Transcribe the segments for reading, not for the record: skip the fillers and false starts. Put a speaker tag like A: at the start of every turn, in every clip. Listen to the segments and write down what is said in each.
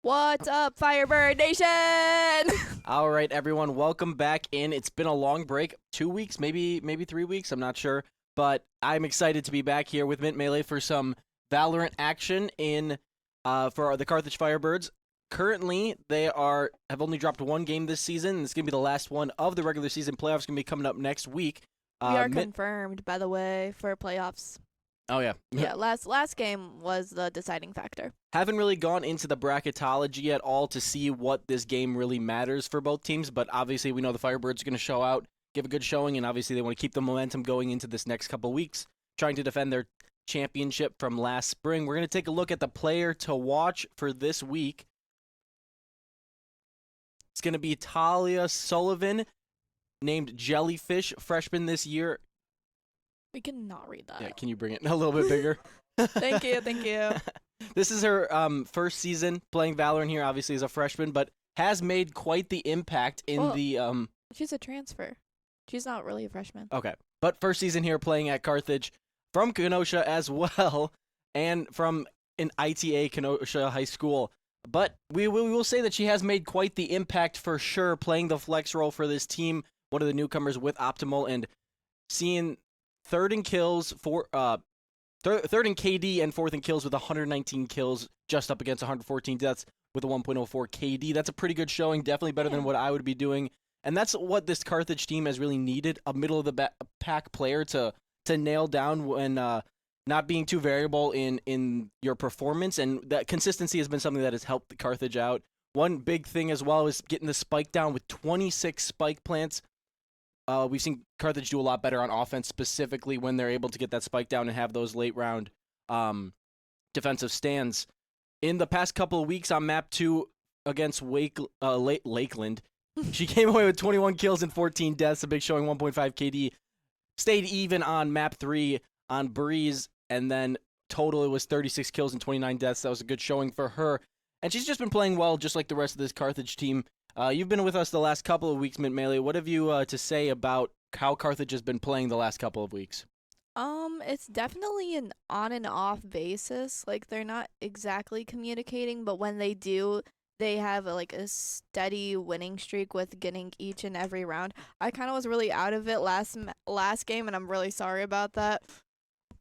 A: What's up, Firebird Nation?
B: All right, everyone, welcome back in. It's been a long break, 2 weeks, maybe 3 weeks, I'm not sure, but I'm excited to be back here with Mint Melee for some Valorant action in for the Carthage Firebirds. Currently, they have only dropped one game this season, and it's gonna be the last one of the regular season. Playoffs gonna be coming up next week.
A: We are confirmed, by the way, for playoffs.
B: Oh yeah,
A: Yeah, last game was the deciding factor.
B: Haven't really gone into the bracketology at all to see what this game really matters for both teams, but obviously we know the Firebirds are going to show out, give a good showing, and obviously they want to keep the momentum going into this next couple of weeks, trying to defend their championship from last spring. We're going to take a look at the player to watch for this week. It's going to be Talia Sullivan, named Jellyfish, freshman this year.
A: We cannot read that.
B: Yeah, can you bring it a little bit bigger?
A: Thank you.
B: This is her first season playing Valorant here, obviously as a freshman, but has made quite the impact in the...
A: She's a transfer. She's not really a freshman.
B: Okay, but first season here playing at Carthage from Kenosha as well, and from an ITA Kenosha High School. But we will say that she has made quite the impact for sure, playing the flex role for this team, one of the newcomers with Optimal, and seeing third in kills for... Third in KD and fourth in kills with 119 kills, just up against 114 deaths with a 1.04 KD. That's a pretty good showing, definitely better than what I would be doing. And that's what this Carthage team has really needed, a middle-of-the-pack player to nail down when not being too variable in your performance. And that consistency has been something that has helped the Carthage out. One big thing as well is getting the spike down with 26 spike plants. We've seen Carthage do a lot better on offense, specifically when they're able to get that spike down and have those late round defensive stands. In the past couple of weeks on map 2 against Lakeland, she came away with 21 kills and 14 deaths, a big showing, 1.5 KD. Stayed even on map 3 on Breeze, and then total it was 36 kills and 29 deaths. That was a good showing for her. And she's just been playing well, just like the rest of this Carthage team. You've been with us the last couple of weeks, Mint Melee. What have you to say about how Carthage has been playing the last couple of weeks?
A: It's definitely an on and off basis. Like, they're not exactly communicating, but when they do, they have a steady winning streak with getting each and every round. I kind of was really out of it last game, and I'm really sorry about that.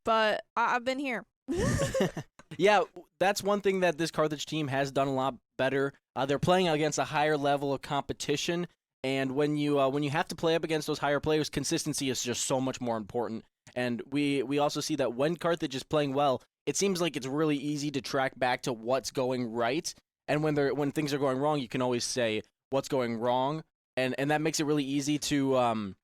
A: But I've been here.
B: Yeah, that's one thing that this Carthage team has done a lot better. They're playing against a higher level of competition, and when you have to play up against those higher players, consistency is just so much more important. And we also see that when Carthage is playing well, it seems like it's really easy to track back to what's going right. And when things are going wrong, you can always say what's going wrong, and that makes it really easy to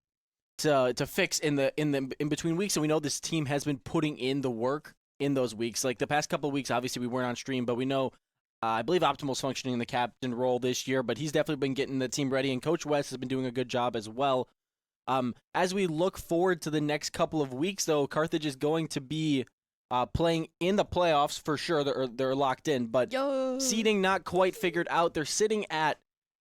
B: fix in between weeks. And we know this team has been putting in the work in those weeks. Like the past couple of weeks, obviously we weren't on stream, but we know I believe Optimal's functioning in the captain role this year, but he's definitely been getting the team ready, and Coach West has been doing a good job as well. As we look forward to the next couple of weeks, though, Carthage is going to be playing in the playoffs for sure. They're locked in, but seeding not quite figured out. They're sitting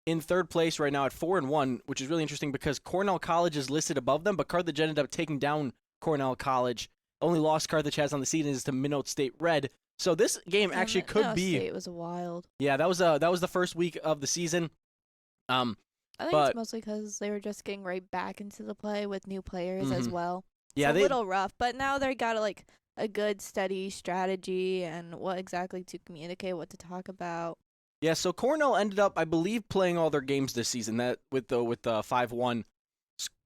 B: in third place right now at 4-1, which is really interesting because Cornell College is listed above them, but Carthage ended up taking down Cornell College. Only loss Carthage has on the season is to Minot State Red. So this game actually could be.
A: State was wild.
B: Yeah, that was the first week of the season.
A: I think it's mostly because they were just getting right back into the play with new players as well. Yeah, it's a little rough, but now they got a good steady strategy and what exactly to communicate, what to talk about.
B: Yeah, so Cornell ended up, I believe, playing all their games this season. That with the 5-1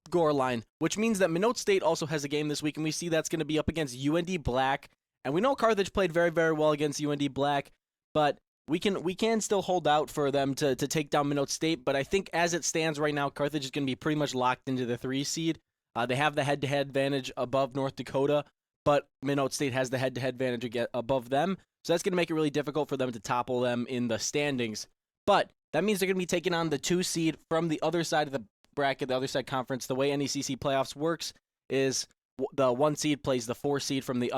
B: score line, which means that Minot State also has a game this week, and we see that's going to be up against UND Black. And we know Carthage played very, very well against UND Black, but we can still hold out for them to take down Minot State. But I think as it stands right now, Carthage is going to be pretty much locked into the 3 seed. They have the head-to-head advantage above North Dakota, but Minot State has the head-to-head advantage above them. So that's going to make it really difficult for them to topple them in the standings. But that means they're going to be taking on the 2 seed from the other side of the bracket, the other side conference. The way NECC playoffs works is the 1 seed plays the 4 seed from the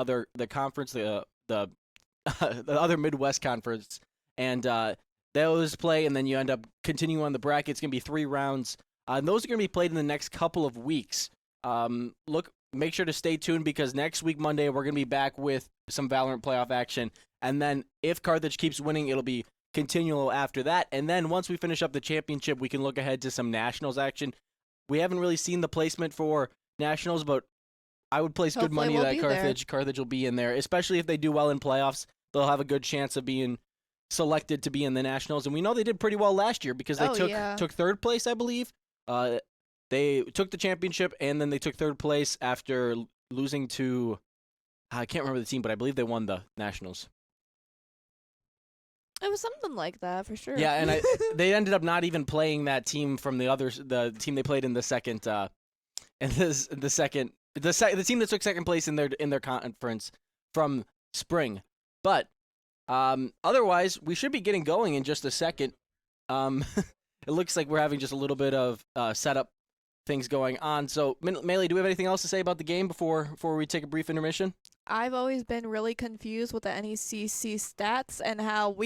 B: conference, the other Midwest conference, and those play, and then you end up continuing on the bracket. It's going to be 3 rounds, and those are going to be played in the next couple of weeks. Make sure to stay tuned because next week, Monday, we're going to be back with some Valorant playoff action. And then if Carthage keeps winning, it'll be continue after that. And then once we finish up the championship, we can look ahead to some nationals action. We haven't really seen the placement for nationals, but I would place good
A: Hopefully
B: money
A: we'll
B: that
A: be there.
B: Carthage will be in there, especially if they do well in playoffs. They'll have a good chance of being selected to be in the nationals, and we know they did pretty well last year because they
A: Oh yeah.
B: took third place, I believe. They took the championship, and then they took third place after losing to I can't remember the team, but I believe they won the nationals.
A: It was something like that for sure.
B: Yeah, and they ended up not even playing that team from the team they played in the second and the team that took second place in their conference from spring. But otherwise, we should be getting going in just a second. It looks like we're having just a little bit of setup things going on. So, Melee, do we have anything else to say about the game before we take a brief intermission?
A: I've always been really confused with the NECC stats and how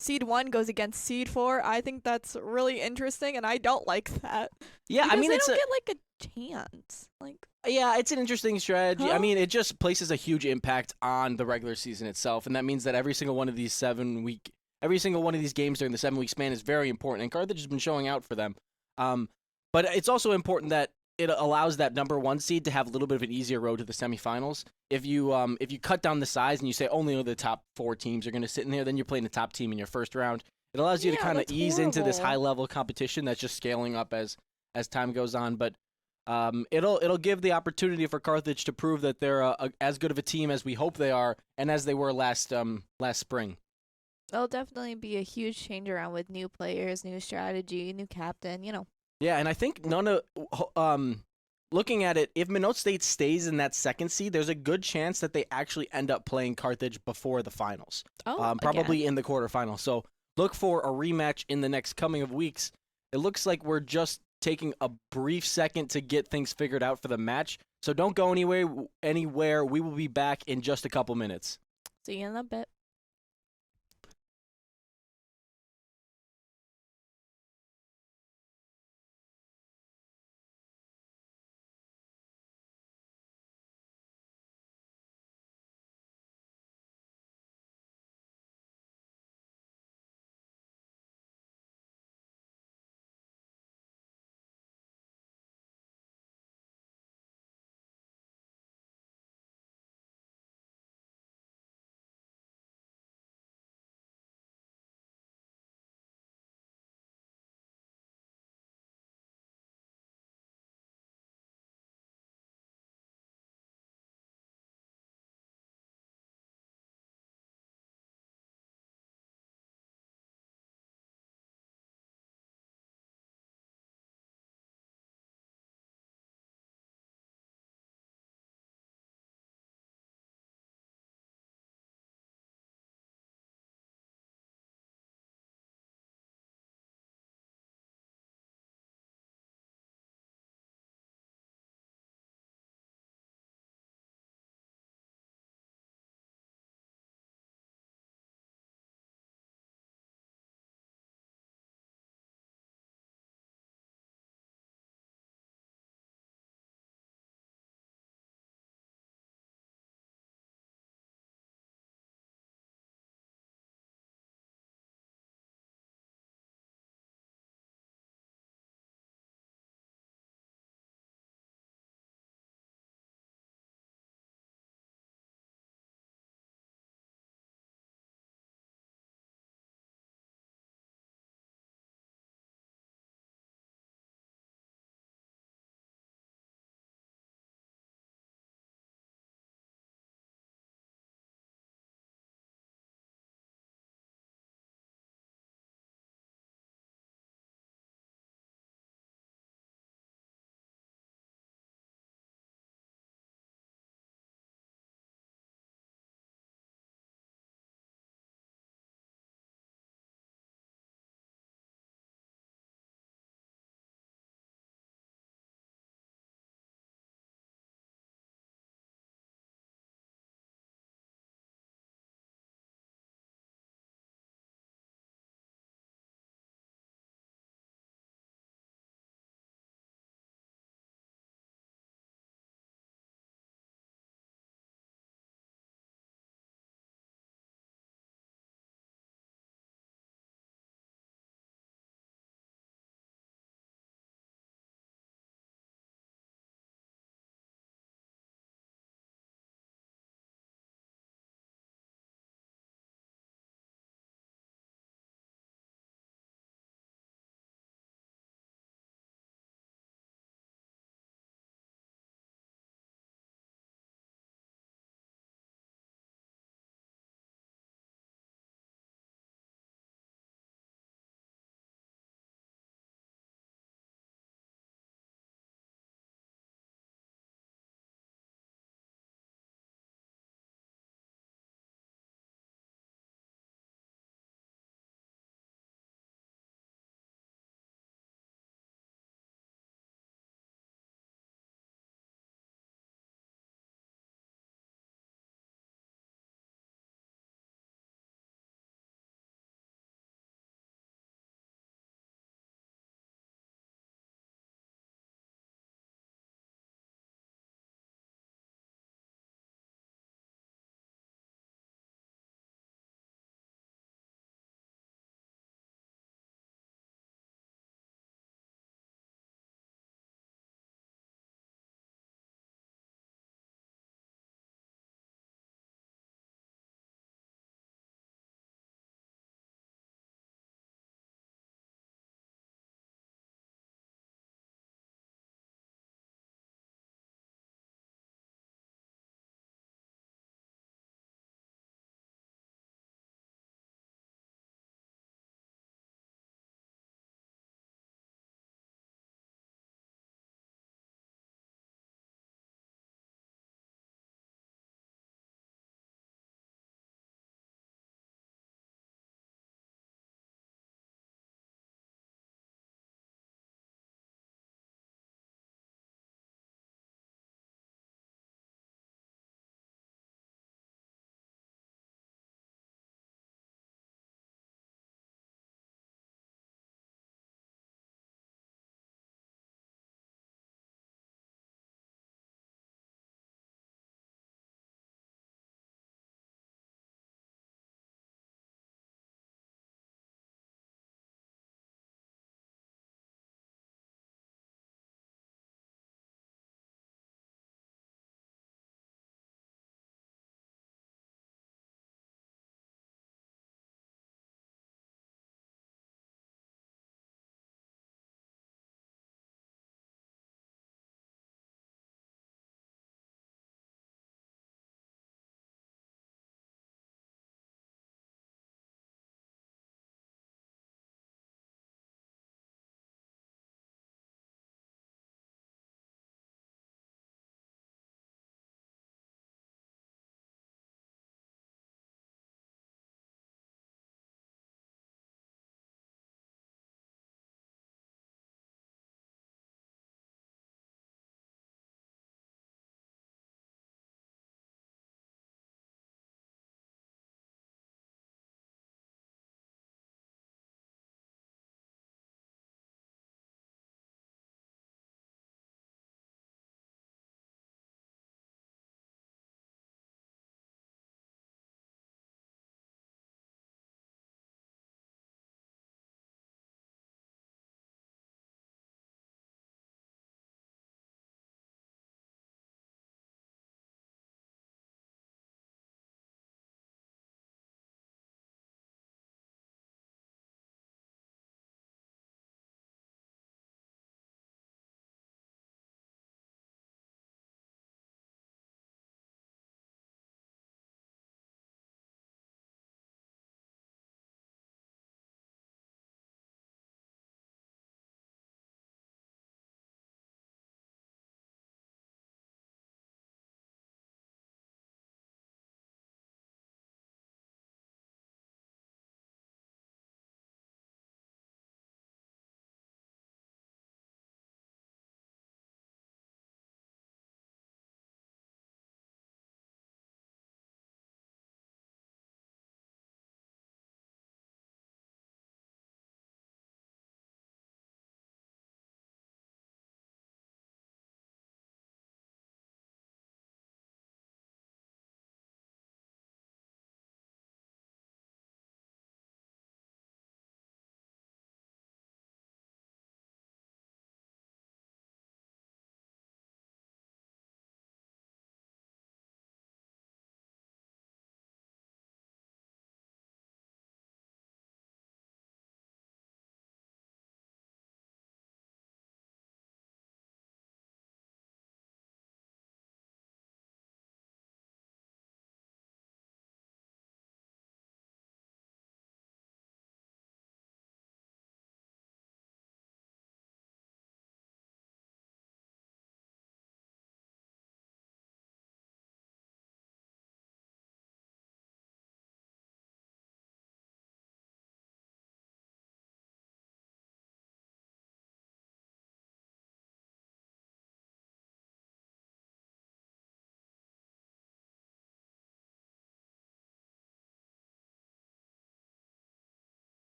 A: seed 1 goes against seed 4. I think that's really interesting, and I don't like that.
B: Yeah,
A: Because
B: I mean
A: they
B: it's
A: don't get like a chance. Like,
B: yeah, it's an interesting strategy.
A: huh?
B: I mean, it just places a huge impact on the regular season itself, and that means that every single one of these games during the 7-week span is very important, and Carthage has been showing out for them. But it's also important that it allows that number 1 seed to have a little bit of an easier road to the semifinals. If you cut down the size and you say only the top 4 teams are going to sit in there, then you're playing the top team in your first round. It allows you to
A: Yeah,
B: kind of
A: that's
B: ease into this
A: horrible.
B: high level competition that's just scaling up as time goes on. But it'll give the opportunity for Carthage to prove that they're as good of a team as we hope they are, and as they were last spring.
A: It'll definitely be a huge change around with new players, new strategy, new captain, you know.
B: Yeah, and I think looking at it, if Minot State stays in that second seed, there's a good chance that they actually end up playing Carthage before the finals.
A: Oh,
B: Probably
A: again?
B: in the quarterfinals. So look for a rematch in the next coming of weeks. It looks like we're just taking a brief second to get things figured out for the match. So don't go anywhere. We will be back in just a couple minutes.
A: See you in a bit.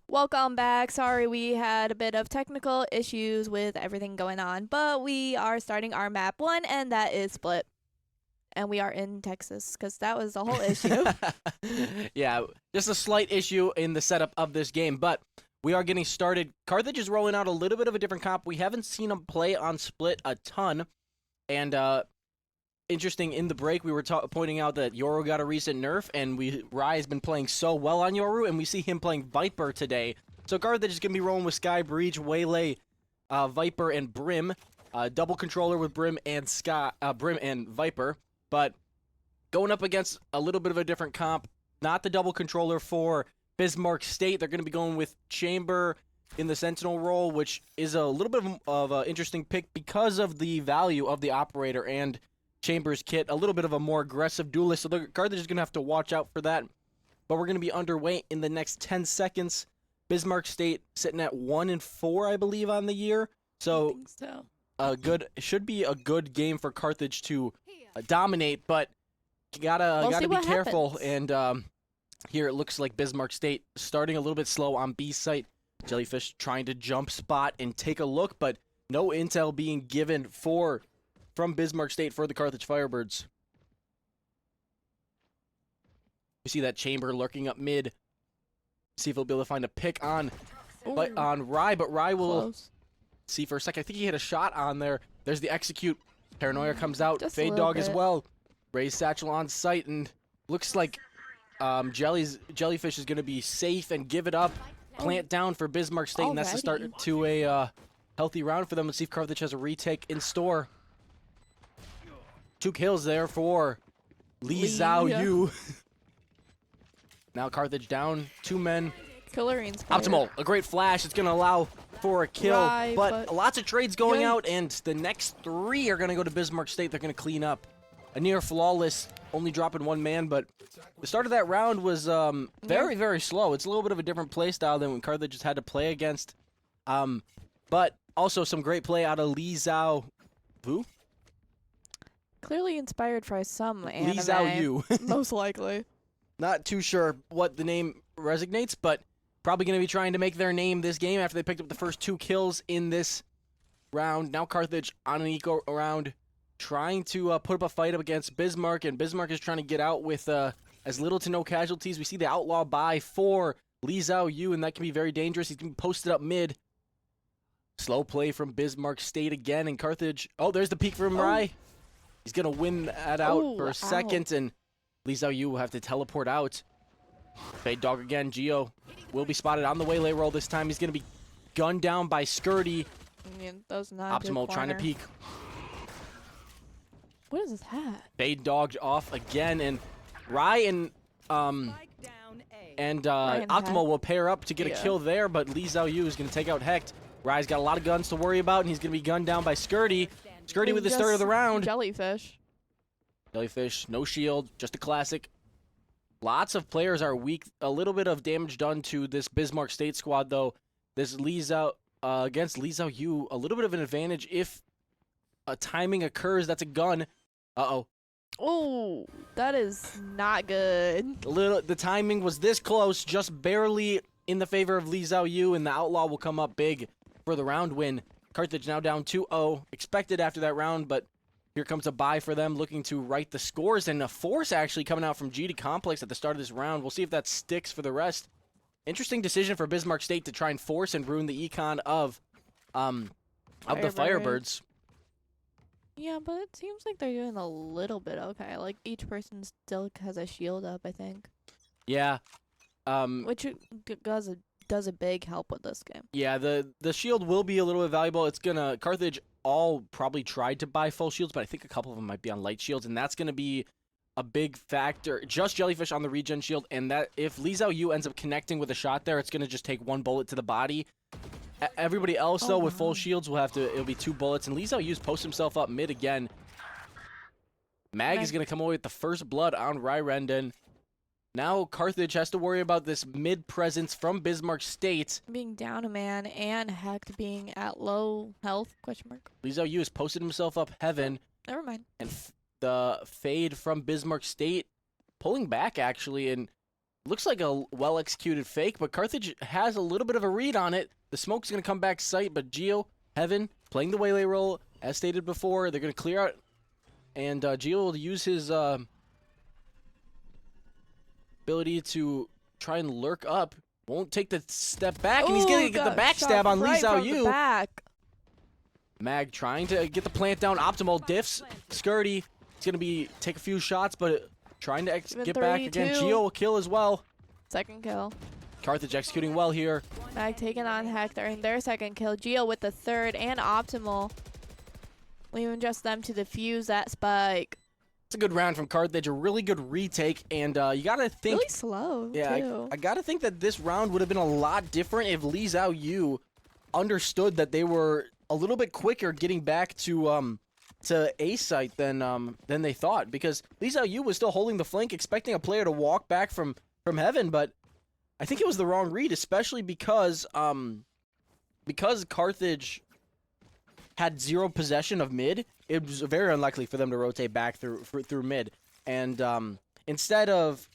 A: Welcome back. Sorry we had a bit of technical issues with everything going on, but we are starting our map 1, and that is Split. And we are in Texas, because that was the whole issue.
B: Yeah, just a slight issue in the setup of this game, but we are getting started. Carthage is rolling out a little bit of a different comp. We haven't seen them play on Split a ton, and interesting, in the break, we were pointing out that Yoru got a recent nerf, and Rai has been playing so well on Yoru, and we see him playing Viper today. So Carthage is going to be rolling with Sky, Breach, Waylay, Viper, and Brim. Double controller with Brim and Brim and Viper. But going up against a little bit of a different comp, not the double controller for Bismarck State. They're going to be going with Chamber in the Sentinel role, which is a little bit of an interesting pick because of the value of the operator and Chamber's kit. A little bit of a more aggressive duelist, so the Carthage is going to have to watch out for that. But we're going to be underway in the next 10 seconds. Bismarck State sitting at 1-4, I believe, on the year. So,
A: I think so.
B: Should be a good game for Carthage to dominate, but you gotta be careful.
A: Happens.
B: And here it looks like Bismarck State starting a little bit slow on B site. Jellyfish trying to jump spot and take a look, but no intel being given from Bismarck State for the Carthage Firebirds. You see that Chamber lurking up mid. See if he'll be able to find a pick on Rai, but Rai will
A: Close.
B: see for a second. I think he hit a shot on there. There's the execute. Paranoia comes out.
A: Just a
B: Fade
A: little
B: Dog as
A: bit.
B: well. Raise Satchel on site, and looks like Jellyfish is going to be safe and give it up. Plant down for Bismarck State, and that's the start
A: Alrighty.
B: to a healthy round for them. Let's see if Carthage has a retake in store. 2 kills there for Lee Zhao
A: yeah.
B: Yu. Now Carthage down 2 men.
A: Killer inspired.
B: Optimal, a great flash. It's going to allow for a kill,
A: Right,
B: but lots of trades going
A: Yikes.
B: out, and the next 3 are going to go to Bismarck State. They're going to clean up. A near flawless, only dropping 1 man, but the start of that round was very, very slow. It's a little bit of a different play style than when Carthage has had to play against. But also some great play out of Lee Zhao. Who?
A: Clearly inspired by some anime.
B: Lee Zhao Yu.
A: Most likely.
B: Not too sure what the name resonates, but probably going to be trying to make their name this game after they picked up the first 2 kills in this round. Now Carthage on an eco round, trying to put up a fight up against Bismarck, and Bismarck is trying to get out with as little to no casualties. We see the outlaw buy for Lee Zhao Yu, and that can be very dangerous. He's going to be posted up mid. Slow play from Bismarck State again, and Carthage. Oh, there's the peek from Rai. He's going to win that out for a second, and Lee Zhao Yu will have to teleport out. Fade Dog again. Geo will be spotted on the waylay roll this time. He's going to be gunned down by Skirty.
A: That was not a good
B: Optimal trying to
A: corner.
B: peek.
A: What is this hat?
B: Fade Dog off again, and Rai and
A: Ryan
B: Optimal will pair up to get a
A: Yeah.
B: kill there, but Lee Zhao Yu is going to take out Hecht. Rai's got a lot of guns to worry about, and he's going to be gunned down by Skirty. Skirty with the start of the round.
A: Jellyfish.
B: Jellyfish, no shield, just a classic. Lots of players are weak. A little bit of damage done to this Bismarck State squad, though. This Lee Zhao, against Lee Zhao Yu, a little bit of an advantage if a timing occurs. That's a gun. Uh-oh.
A: Oh, that is not good.
B: The timing was this close, just barely in the favor of Lee Zhao Yu, and the Outlaw will come up big for the round win. Carthage now down 2-0. Expected after that round, but here comes a buy for them, looking to right the scores, and a force actually coming out from GD Complex at the start of this round. We'll see if that sticks for the rest. Interesting decision for Bismarck State to try and force and ruin the econ of the Firebirds.
A: Yeah, but it seems like they're doing a little bit okay. Like, each person still has a shield up, I think.
B: Yeah.
A: Which does a big help with this game.
B: Yeah, the shield will be a little bit valuable. It's gonna Carthage all probably tried to buy full shields, but I think a couple of them might be on light shields, and that's gonna be a big factor. Just Jellyfish on the regen shield, and that if Lee Zhao Yu ends up connecting with a shot there, it's gonna just take 1 bullet to the body. Everybody else though with full shields will have to. It'll be 2 bullets, and Lee Zhao Yu's post himself up mid again. Mag is gonna come away with the first blood on Rai Rendon. Now Carthage has to worry about this mid presence from Bismarck State.
A: Being down a man and Hecht being at low health, question mark.
B: Lee Zhao Yu has posted himself up heaven,
A: Never mind.
B: and the fade from Bismarck State pulling back actually, and Looks like a well-executed fake, but Carthage has a little bit of a read on it. The smoke's going to come back sight, but Geo, Heaven, playing the waylay role, as stated before. They're going to clear out, and Geo will use his ability to try and lurk up. Won't take the step back, and he's going to get the backstab on Lee Zhao Yu. Mag trying to get the plant down. Optimal diffs. Skirty. He's going to take a few shots, but trying to get back again. Geo will kill as well.
A: Second kill.
B: Carthage executing well here.
A: Mag taking on Hector in their second kill. Geo with the third, and Optimal, leaving just them to defuse that spike.
B: It's a good round from Carthage, a really good retake, and you gotta think
A: really slow.
B: Yeah,
A: too.
B: I gotta think that this round would have been a lot different if Lee Zhao Yu understood that they were a little bit quicker getting back to A site than they thought, because Lee Zhao Yu was still holding the flank, expecting a player to walk back from Heaven, but I think it was the wrong read, especially because Carthage had 0 possession of mid. It was very unlikely for them to rotate back through mid, and instead of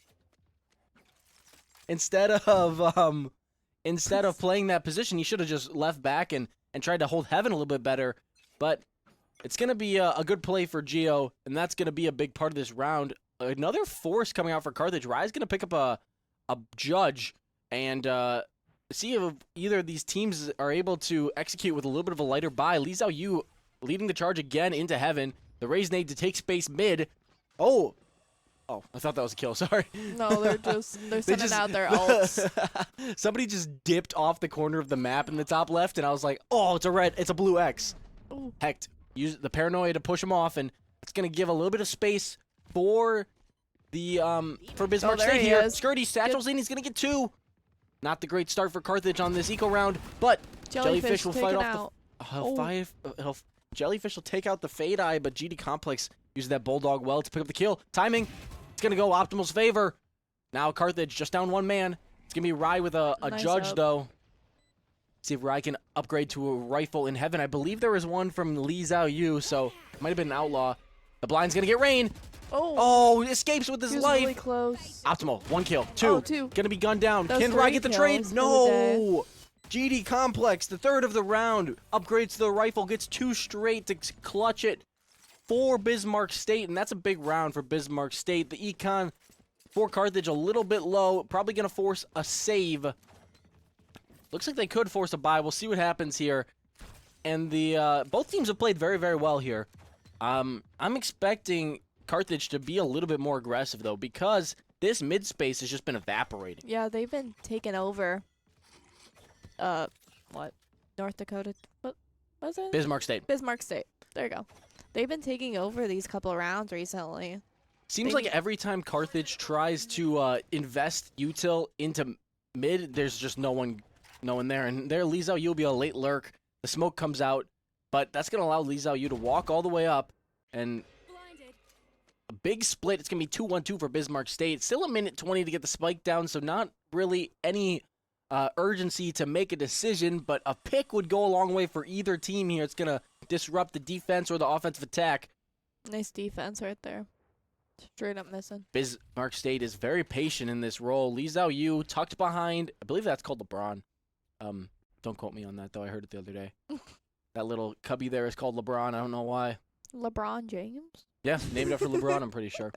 B: playing that position, he should have just left back and tried to hold Heaven a little bit better. But it's gonna be a good play for Geo, and that's gonna be a big part of this round. Another force coming out for Carthage. Rye's gonna pick up a judge and see if either of these teams are able to execute with a little bit of a lighter buy. Lee Zhao Yu leading the charge again into Heaven. The Raise nade to take space mid. Oh, I thought that was a kill. Sorry.
A: No, they're sending out their ults.
B: Somebody just dipped off the corner of the map in the top left, and I was like, oh, it's a blue X.
A: Ooh.
B: Hecht use the paranoia to push him off, and it's gonna give a little bit of space for the for Bismarck State here. Skirty satchels in. He's gonna get 2. Not the great start for Carthage on this eco round, but Jellyfish will fight off Jellyfish will take out the Fade Eye, but GD Complex uses that Bulldog well to pick up the kill. Timing, it's gonna go Optimal's favor. Now Carthage just down 1 man. It's gonna be Rye with a
A: nice
B: judge though. See if Rye can upgrade to a rifle in Heaven. I believe there was one from Lee Zhao Yu, so it might have been an outlaw. The blind's gonna get rain. Oh, escapes with his life.
A: Really close.
B: Optimal, 1 kill. 2.
A: 2.
B: Gonna be gunned down.
A: Those
B: Can Rye get the trade?
A: kills
B: No. GD Complex, the 3rd of the round, upgrades to the rifle, gets 2 straight to clutch it for Bismarck State, and that's a big round for Bismarck State. The econ for Carthage a little bit low, probably gonna force a save. Looks like they could force a buy. We'll see what happens here. And the both teams have played very, very well here. I'm expecting Carthage to be a little bit more aggressive though, because this mid space has just been evaporating.
A: Yeah, they've been taken over. What? North Dakota? What was it?
B: Bismarck State.
A: Bismarck State. There you go. They've been taking over these couple of rounds recently.
B: Seems like every time Carthage tries to invest util into mid, there's just no one there. And there, Lee Zhao Yu will be a late lurk. The smoke comes out, but that's going to allow Lee Zhao Yu to walk all the way up. And a big split. It's going to be 2-1-2 for Bismarck State. Still a minute 20 to get the spike down, so not really any urgency to make a decision, but a pick would go a long way for either team here. It's going to disrupt the defense or the offensive attack.
A: Nice defense right there. Straight up missing.
B: Bismarck State is very patient in this role. Lee Zhao Yu tucked behind. I believe that's called LeBron. Don't quote me on that, though. I heard it the other day. That little cubby there is called LeBron. I don't know why.
A: LeBron James?
B: Yeah, named after LeBron, I'm pretty sure.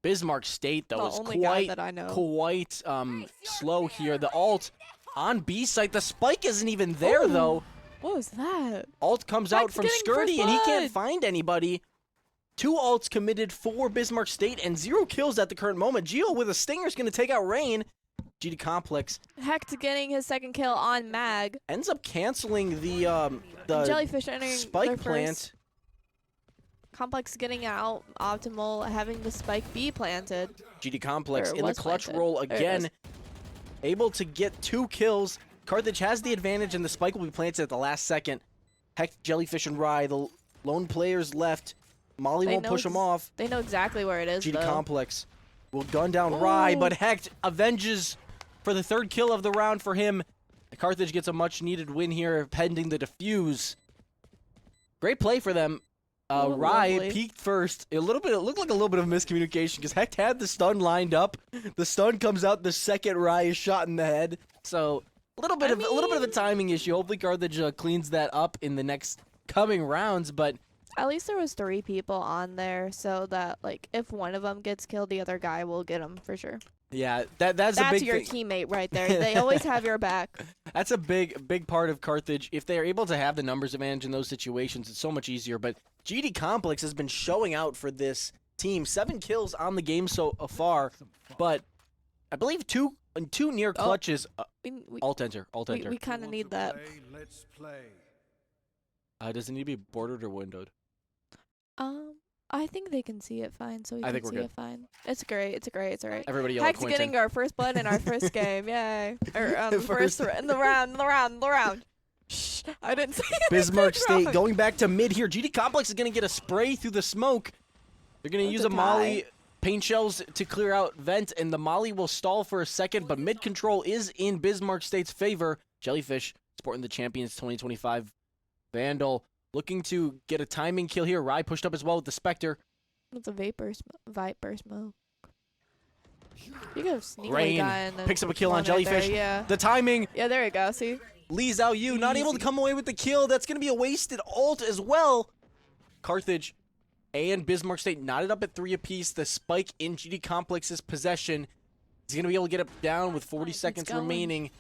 B: Bismarck State, though, is quite slow here. The ult on B site. The spike isn't even there, though.
A: What was that?
B: Ult comes out from Skirty, and he can't find anybody. 2 ults committed for Bismarck State, and 0 kills at the current moment. Geo with a stinger is going to take out Rain. GD Complex.
A: Hecht getting his 2nd kill on Mag.
B: Ends up canceling the
A: Jellyfish entering
B: spike plant.
A: Complex getting out. Optimal having the spike be planted.
B: GD Complex in the clutch role again. Able to get 2 kills. Carthage has the advantage, and the spike will be planted at the last second. Hecht, Jellyfish, and Rye, the lone players left. Molly won't push him off.
A: They know exactly where it is,
B: GD Complex will gun down Rye, but Hecht avenges for the 3rd kill of the round for him. Carthage gets a much-needed win here, pending the defuse. Great play for them. Rye
A: lovely.
B: peeked first. It looked like a little bit of miscommunication because Hecht had the stun lined up. The stun comes out the second Rye is shot in the head. So a little bit of a timing issue. Hopefully Carthage cleans that up in the next coming rounds. But
A: At least there was 3 people on there, so that like if one of them gets killed, the other guy will get him for sure.
B: yeah, that's a big
A: your
B: thing.
A: teammate right there. They always have your back.
B: That's a big part of Carthage. If they are able to have the numbers advantage in those situations, it's so much easier. But GD Complex has been showing out for this team. 7 kills on the game so far, but I believe two near clutches. Alt enter.
A: We kind of need that.
C: Let's play.
B: Does it need to be bordered or windowed?
A: I think they can see it fine, so we
B: I
A: can
B: think we're
A: see
B: good.
A: it fine. It's great. It's alright.
B: Everybody yell at
A: Heck's
B: Quentin.
A: getting our first blood in our first game. Yay! Or
B: First-
A: in the round. Shh! I didn't say it.
B: Bismarck State
A: wrong.
B: going back to mid here. GD Complex is going to get a spray through the smoke. They're going to use
A: That's
B: a
A: a
B: molly,
A: tie.
B: paint shells to clear out vent, and the molly will stall for a second, but mid control is in Bismarck State's favor. Jellyfish sporting the Champions 2025 Vandal looking to get a timing kill here. Rye pushed up as well with the Spectre.
A: It's a viper smoke. You could have sneakily
B: Rain
A: gotten
B: picks up a kill on
A: one right there,
B: Jellyfish.
A: Yeah.
B: The timing.
A: Yeah, there you go. See?
B: Lee Zhao Yu not able to come away with the kill. That's going to be a wasted ult as well. Carthage and Bismarck State knotted up at 3 apiece. The spike in GD Complex's possession. He's going to be able to get it down with 40 seconds
A: going.
B: remaining.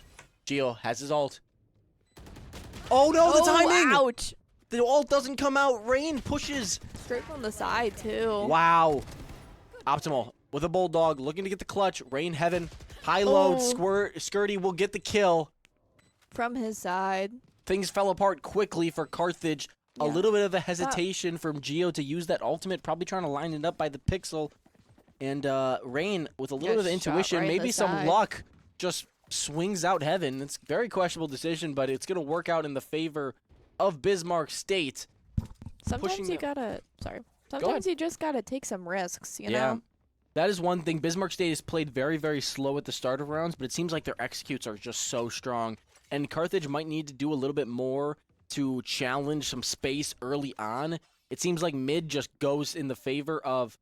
B: Gio has his ult. Oh no, the timing!
A: Ouch!
B: The ult doesn't come out. Rain pushes.
A: Straight from the side, too.
B: Wow. Optimal with a bulldog looking to get the clutch. Rain Heaven. High load.
A: Oh.
B: Skirty will get the kill.
A: From his side.
B: Things fell apart quickly for Carthage. A
A: Yeah.
B: little bit of a hesitation from Gio to use that ultimate, probably trying to line it up by the pixel. And Rain, with a little bit of
A: Gets shot
B: intuition,
A: right in
B: maybe
A: the
B: some
A: side.
B: luck, just swings out Heaven. It's a very questionable decision, but it's going to work out in the favor of Bismarck State.
A: Sometimes
B: Pushing
A: you
B: the-
A: gotta... Sorry.
B: ahead.
A: Sometimes you just gotta take some risks, you know?
B: That is one thing. Bismarck State has played very, very slow at the start of rounds, but it seems like their executes are just so strong. And Carthage might need to do a little bit more to challenge some space early on. It seems like mid just goes in the favor of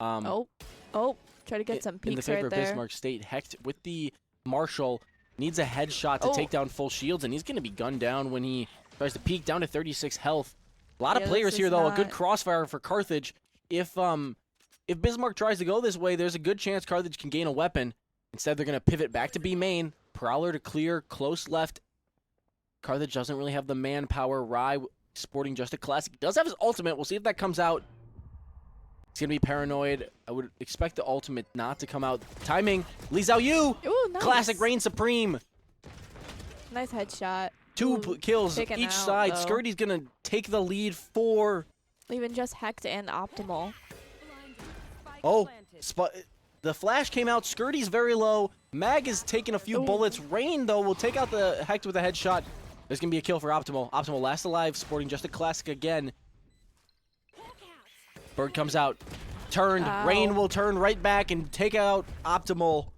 A: Oh. Try to get some
B: in the
A: peeks
B: favor
A: right
B: of
A: there.
B: Bismarck State. Hecht with the Marshall needs a headshot to
A: Oh.
B: take down full shields, and he's going to be gunned down when he tries to peek down to 36 health. A lot
A: Yeah,
B: of players
A: this
B: here
A: is
B: though. A good
A: not-
B: crossfire for Carthage. If Bismarck tries to go this way, there's a good chance Carthage can gain a weapon. Instead, they're going to pivot back to B main. Prowler to clear, close left. Carthage doesn't really have the manpower. Rye sporting just a classic. Does have his ultimate. We'll see if that comes out. He's going to be paranoid. I would expect the ultimate not to come out. Timing. Li Zhao Yu.
A: Ooh, nice.
B: Classic Reign Supreme.
A: Nice headshot.
B: Two
A: Ooh,
B: kills
A: taken
B: each
A: out,
B: side.
A: though.
B: Skirty's going to take the lead for...
A: Even just Hecht and Optimal.
B: Oh, the flash came out. Skirty's very low. Mag is taking a few
A: Ooh.
B: bullets. Rain, though, will take out the Hecht with a headshot. There's going to be a kill for Optimal. Optimal last alive, sporting just a classic again. Bird comes out. Turned.
A: Ow.
B: Rain will turn right back and take out Optimal.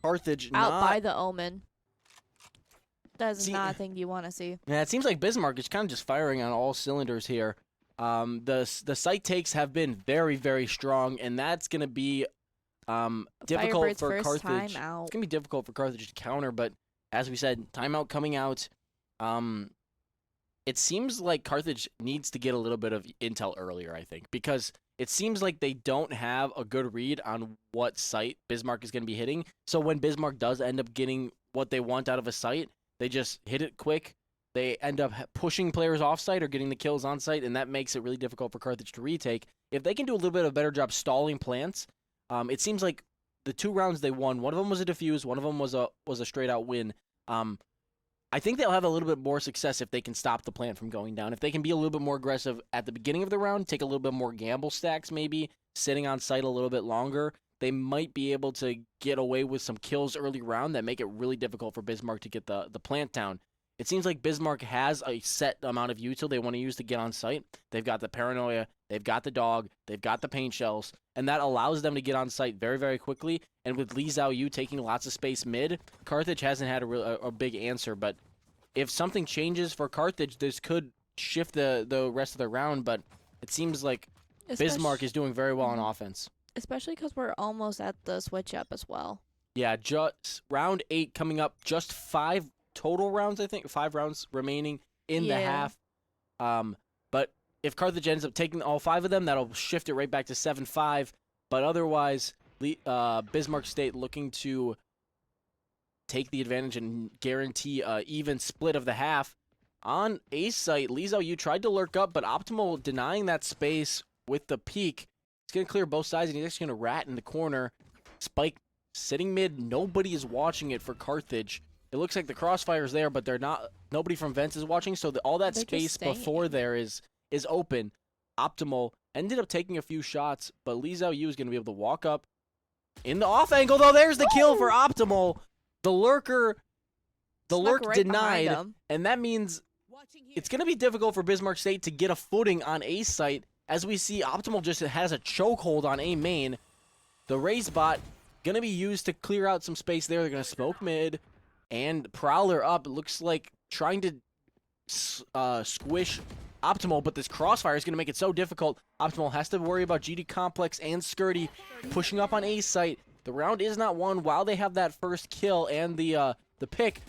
B: Carthage
A: Out
B: not...
A: by the Omen. That's
B: See-
A: not a thing you want to see.
B: Yeah, it seems like Bismarck is kind of just firing on all cylinders here. The site takes have been very, very strong, and that's going to be difficult
A: Firebirds
B: for
A: first
B: Carthage.
A: time out.
B: It's going to be difficult for Carthage to counter, but as we said, timeout coming out. It seems like Carthage needs to get a little bit of intel earlier, I think, because it seems like they don't have a good read on what site Bismarck is going to be hitting. So when Bismarck does end up getting what they want out of a site, they just hit it quick. They end up pushing players off site or getting the kills on site, and that makes it really difficult for Carthage to retake. If they can do a little bit of a better job stalling plants, it seems like the 2 rounds they won, one of them was a defuse, one of them was a straight out win. I think they'll have a little bit more success if they can stop the plant from going down. If they can be a little bit more aggressive at the beginning of the round, take a little bit more gamble stacks maybe, sitting on site a little bit longer, they might be able to get away with some kills early round that make it really difficult for Bismarck to get the plant down. It seems like Bismarck has a set amount of util they want to use to get on site. They've got the paranoia, they've got the dog, they've got the paint shells, and that allows them to get on site very, very quickly. And with Li Zhao Yu taking lots of space mid, Carthage hasn't had a big answer. But if something changes for Carthage, this could shift the rest of the round, but it seems like Bismarck is doing very well on offense.
A: Especially because we're almost at the switch up as well.
B: Yeah, just round 8 coming up. Just 5 total rounds, I think. 5 rounds remaining in the half. But if Carthage ends up taking all 5 of them, that'll shift it right back to 7-5. But otherwise, Bismarck State looking to take the advantage and guarantee an even split of the half. On A site, Lizao Yu tried to lurk up, but Optimal denying that space with the peek. He's going to clear both sides, and he's actually going to rat in the corner. Spike sitting mid. Nobody is watching it for Carthage. It looks like the crossfire's there, but they're not. Nobody from Vents is watching, so all that space before there is open. Optimal ended up taking a few shots, but Lizao Yu is going to be able to walk up in the off angle, though. There's the kill for Optimal. The lurk right denied, and that means it's going to be difficult for Bismarck State to get a footing on A site, as we see Optimal just has a chokehold on A main. The Raze bot going to be used to clear out some space there. They're going to smoke mid and Prowler up. It looks like trying to squish Optimal, but this crossfire is going to make it so difficult. Optimal has to worry about GD Complex and Skirty pushing up on A site. The round is not won while they have that first kill and the pick.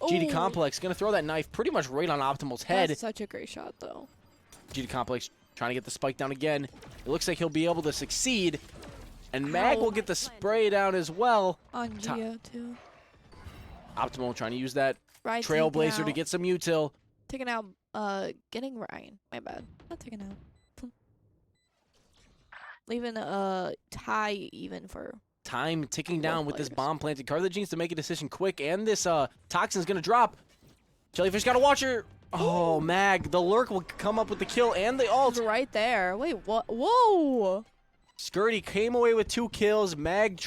B: GD Complex going to throw that knife pretty much right on Optimal's head.
A: That's such a great shot, though.
B: GD Complex trying to get the spike down again. It looks like he'll be able to succeed. And Mag will get the spray down as well.
A: On Geo, too.
B: Optimal trying to use that Trailblazer to get some util.
A: Taking out, getting Ryan. My bad. Not taking out. Leaving a tie even for...
B: Time ticking down with this bomb planted. Carthage needs to make a decision quick, and this Toxin's going to drop. Jellyfish got to watch her. Oh, Mag. The lurk will come up with the kill and the ult.
A: It's right there. Wait, what? Whoa!
B: Skirty came away with 2 kills. Mag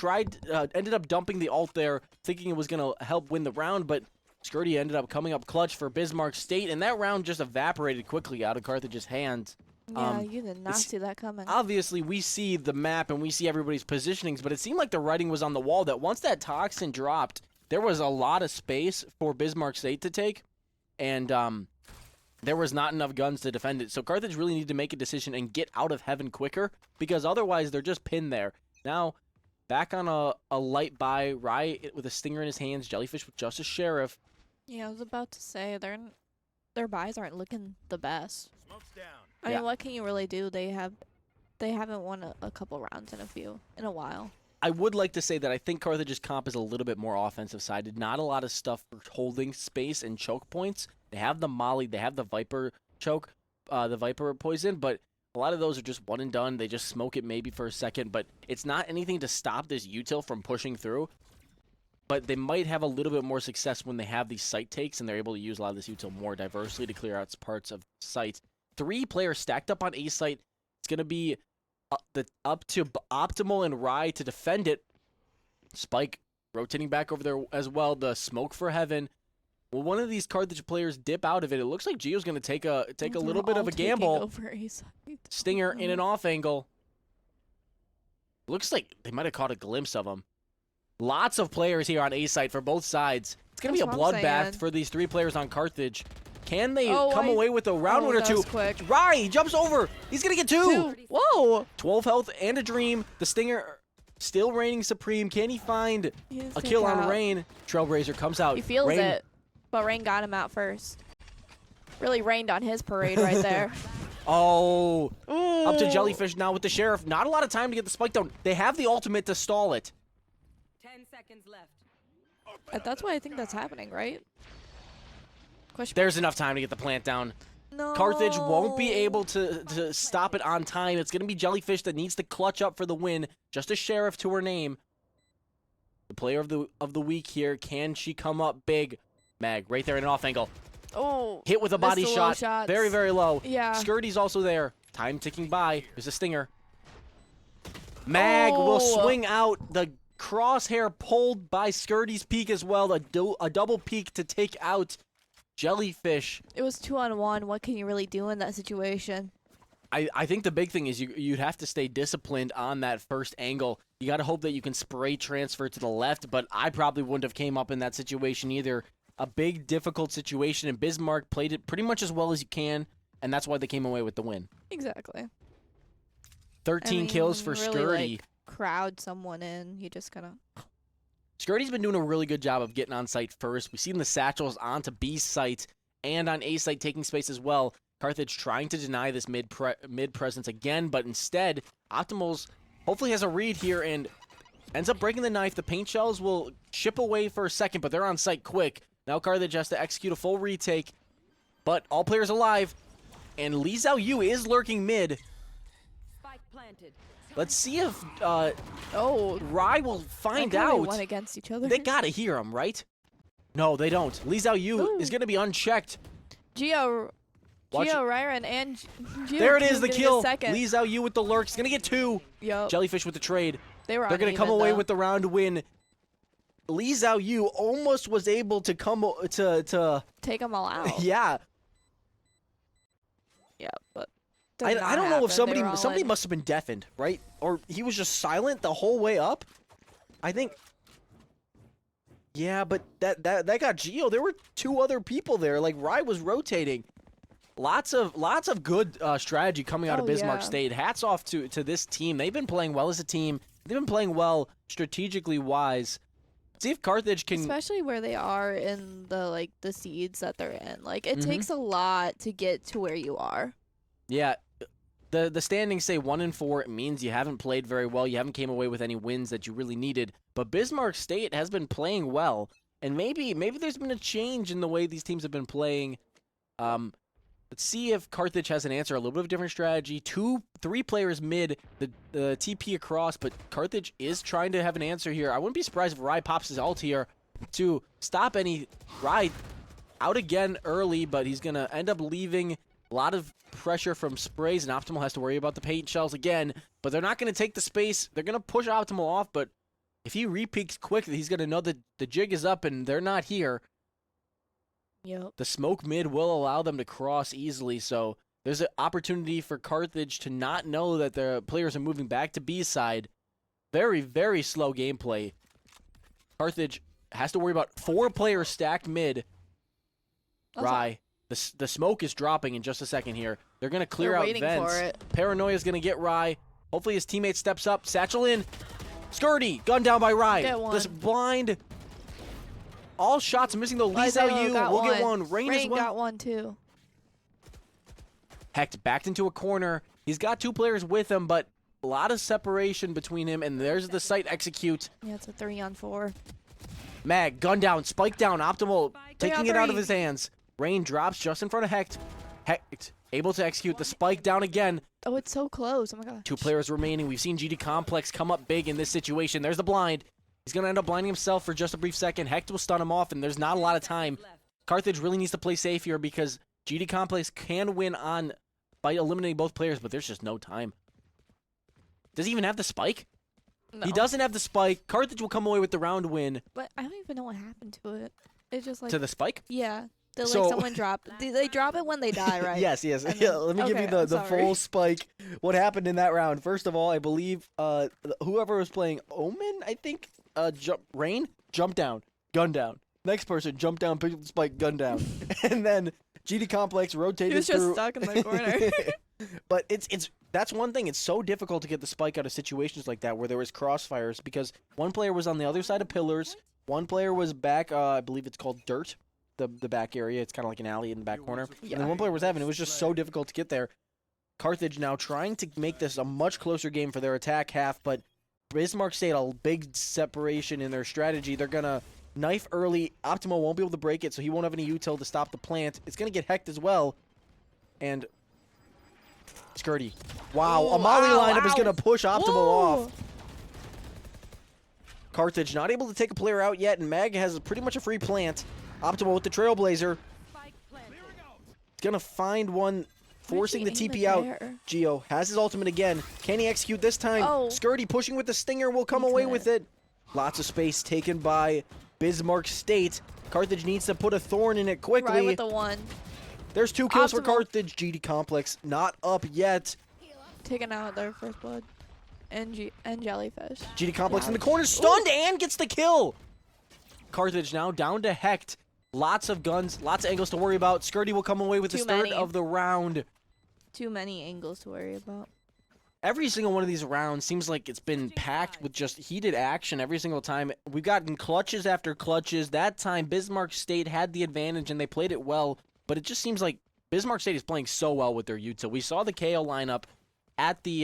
B: ended up dumping the ult there, thinking it was going to help win the round, but Skirty ended up coming up clutch for Bismarck State, and that round just evaporated quickly out of Carthage's hands.
A: Yeah, you did not see that coming.
B: Obviously, we see the map and we see everybody's positionings, but it seemed like the writing was on the wall that once that Toxin dropped, there was a lot of space for Bismarck State to take, and there was not enough guns to defend it. So Carthage really needed to make a decision and get out of heaven quicker, because otherwise they're just pinned there. Now, back on a light buy, Rye with a stinger in his hands, Jellyfish with just a sheriff.
A: Yeah, I was about to say, their buys aren't looking the best.
C: Smoke's down.
A: I mean, what can you really do? They haven't won a couple rounds in a while.
B: I would like to say that I think Carthage's comp is a little bit more offensive sided. Not a lot of stuff for holding space and choke points. They have the Molly, they have the Viper choke, the Viper poison, but a lot of those are just one and done. They just smoke it maybe for a second, but it's not anything to stop this util from pushing through. But they might have a little bit more success when they have these site takes and they're able to use a lot of this util more diversely to clear out parts of sites. 3 players stacked up on A site. It's going to be up to Optimal and Rye to defend it. Spike rotating back over there as well. The smoke for heaven. Will one of these Carthage players dip out of it? It looks like Gio's going to take a little bit of a gamble. Stinger in an off angle. Looks like they might have caught a glimpse of him. Lots of players here on A site for both sides. It's going to be a bloodbath for these 3 players on Carthage. Can they come away with a round winner or 2? Rye, he jumps over. He's going to get 2.
A: Whoa.
B: 12 health and a dream. The Stinger still reigning supreme. Can he find a kill on Rain? Trailblazer comes out.
A: He feels it, but Rain got him out first. Really rained on his parade right there.
B: Oh. Up to Jellyfish now with the Sheriff. Not a lot of time to get the spike down. They have the ultimate to stall it.
D: 10 seconds left.
A: That's why I think that's happening, right?
B: There's enough time to get the plant down.
A: No.
B: Carthage won't be able to stop it on time. It's going to be Jellyfish that needs to clutch up for the win. Just a Sheriff to her name. The player of the week here. Can she come up big? Mag right there in an off angle.
A: Oh.
B: Hit with a body shot. Very, very low.
A: Yeah.
B: Skirty's also there. Time ticking by. There's a Stinger. Mag will swing out. The crosshair pulled by Skirty's peak as well. A double peak to take out Jellyfish.
A: It was 2-on-1. What can you really do in that situation?
B: I think the big thing is you'd have to stay disciplined on that first angle. You got to hope that you can spray transfer to the left, but I probably wouldn't have came up in that situation either. A big, difficult situation, and Bismarck played it pretty much as well as you can. and that's why they came away with the win.
A: Exactly.
B: 13 kills for
A: really,
B: Skirty.
A: like, crowd someone in. He just kind of.
B: Skirty's been doing a really good job of getting on site first. We've seen the satchels onto B site and on A site taking space as well. Carthage trying to deny this mid presence again, but instead, Optimals hopefully has a read here and ends up breaking the knife. The paint shells will chip away for a second, but they're on site quick. Now Carthage has to execute a full retake, but all players alive, and Lee Zhao Yu is lurking mid.
D: Spike planted.
B: Let's see if
A: Oh,
B: Rai will find
A: they
B: out.
A: went against each other.
B: They gotta hear him, right? No, they don't. Lee Zhao Yu
A: Ooh.
B: is gonna be unchecked.
A: Gio
B: Watch it.
A: Ryren and Gio
B: There it is,
A: K's
B: the
A: gonna get
B: kill.
A: second.
B: Lee Zhao Yu with the lurk. He's gonna get 2.
A: Yup.
B: Jellyfish with the trade.
A: They were
B: They're gonna come
A: uneven,
B: away
A: though.
B: with the round win. Lee Zhao Yu almost was able to come to
A: Take them all out.
B: yeah.
A: Yeah, but
B: I don't know if somebody
A: in.
B: must have been deafened, right? Or he was just silent the whole way up. I think. Yeah, but that got Geo. There were 2 other people there. Like Rai was rotating. Lots of good strategy coming out of
A: Oh,
B: Bismarck
A: yeah.
B: State. Hats off to this team. They've been playing well as a team. They've been playing well strategically wise. See if Carthage can.
A: Especially where they are in the seeds that they're in. Like it
B: Mhm.
A: takes a lot to get to where you are.
B: Yeah, the standings say 1-4. It means you haven't played very well. You haven't came away with any wins that you really needed. But Bismarck State has been playing well, and maybe there's been a change in the way these teams have been playing. Let's see if Carthage has an answer. A little bit of a different strategy. 3 players mid, the TP across, but Carthage is trying to have an answer here. I wouldn't be surprised if Rai pops his ult here to stop any Rai out again early, but he's gonna end up leaving a lot of pressure from sprays, and Optimal has to worry about the paint shells again, but they're not gonna take the space. They're gonna push Optimal off, but if he repeaks quick, he's gonna know that the jig is up and they're not here.
A: Yep.
B: The smoke mid will allow them to cross easily, so there's an opportunity for Carthage to not know that the players are moving back to B side. Very, very slow gameplay. Carthage has to worry about 4 players stacked mid.
A: That's
B: Rai. The smoke is dropping in just a second here. They're going to clear
A: They're
B: out
A: waiting
B: vents.
A: for it.
B: Paranoia is going to get Rai. Hopefully his teammate steps up. Satchel in. Skirty. Gun down by Rai.
A: Get one.
B: This blind. All shots missing though. Lee
A: Isaiah
B: Zhao Yu
A: got
B: will get
A: one.
B: one. Rain as well.
A: got one too.
B: Hecht backed into a corner. He's got 2 players with him, but a lot of separation between him, and there's the site execute.
A: Yeah, it's a 3-on-4.
B: Mag, gun down, spike down, Optimal taking it out of
A: 3-on-3.
B: his hands. Rain drops just in front of Hecht. Hecht able to execute the spike down again.
A: Oh, it's so close. Oh my god.
B: 2 players remaining. We've seen GD Complex come up big in this situation. There's the blind. He's going to end up blinding himself for just a brief second. Hecht will stun him off, and there's not a lot of time. Carthage really needs to play safe here because GD Complex can win on by eliminating both players, but there's just no time. Does he even have the spike?
A: No.
B: He doesn't have the spike. Carthage will come away with the round win.
A: But I don't even know what happened to it. It's just like
B: To the spike?
A: yeah.
B: So-
A: Someone dropped. They drop it when they die, right?
B: Yes.
A: And
B: Yeah,
A: then-
B: let me give you
A: okay,
B: the
A: I'm sorry.
B: full spike. What happened in that round? First of all, I believe whoever was playing Omen, I think, Rain, jump down, gun down. Next person, jump down, pick up the spike, gun down. And then GD Complex rotated
A: He was just
B: through.
A: stuck in the corner.
B: But that's one thing. It's so difficult to get the spike out of situations like that where there was crossfires because one player was on the other side of pillars, one player was back. I believe it's called dirt, the back area. It's kind of like an alley in the back corner. And then one player was having. It was just so difficult to get there. Carthage now trying to make this a much closer game for their attack half, but Bismarck State a big separation in their strategy. They're gonna knife early. Optimo won't be able to break it, so he won't have any util to stop the plant. It's gonna get Hecht as well, and Skirty. Wow,
A: Ooh,
B: a Molly
A: ow,
B: lineup is
A: ow.
B: gonna push Optimo
A: Whoa.
B: off. Carthage not able to take a player out yet, and Mag has pretty much a free plant. Optimo with the Trailblazer.
D: Spike planted.
B: Gonna find one, forcing the
A: Where'd he
B: TP
A: aim
B: out.
A: it there?
B: Geo has his ultimate again. Can he execute this time?
A: Oh.
B: Skirty pushing with the Stinger will come
A: He
B: away
A: could.
B: with it. Lots of space taken by Bismarck State. Carthage needs to put a thorn in it quickly.
A: Right with the one.
B: There's 2 kills for
A: Optimal.
B: Carthage. GD Complex not up yet.
A: Taking out their first blood. And Jellyfish.
B: GD Complex in the
A: Yeah.
B: corner, stunned and gets the kill. Carthage now down to Hecht. Lots of guns, lots of angles to worry about. Skirty will come away with his
A: Too
B: third
A: many.
B: of the round.
A: Too many angles to worry about.
B: Every single one of these rounds seems like it's been packed with just heated action every single time. We've gotten clutches after clutches. That time, Bismarck State had the advantage, and they played it well. But it just seems like Bismarck State is playing so well with their util. We saw the KO lineup at the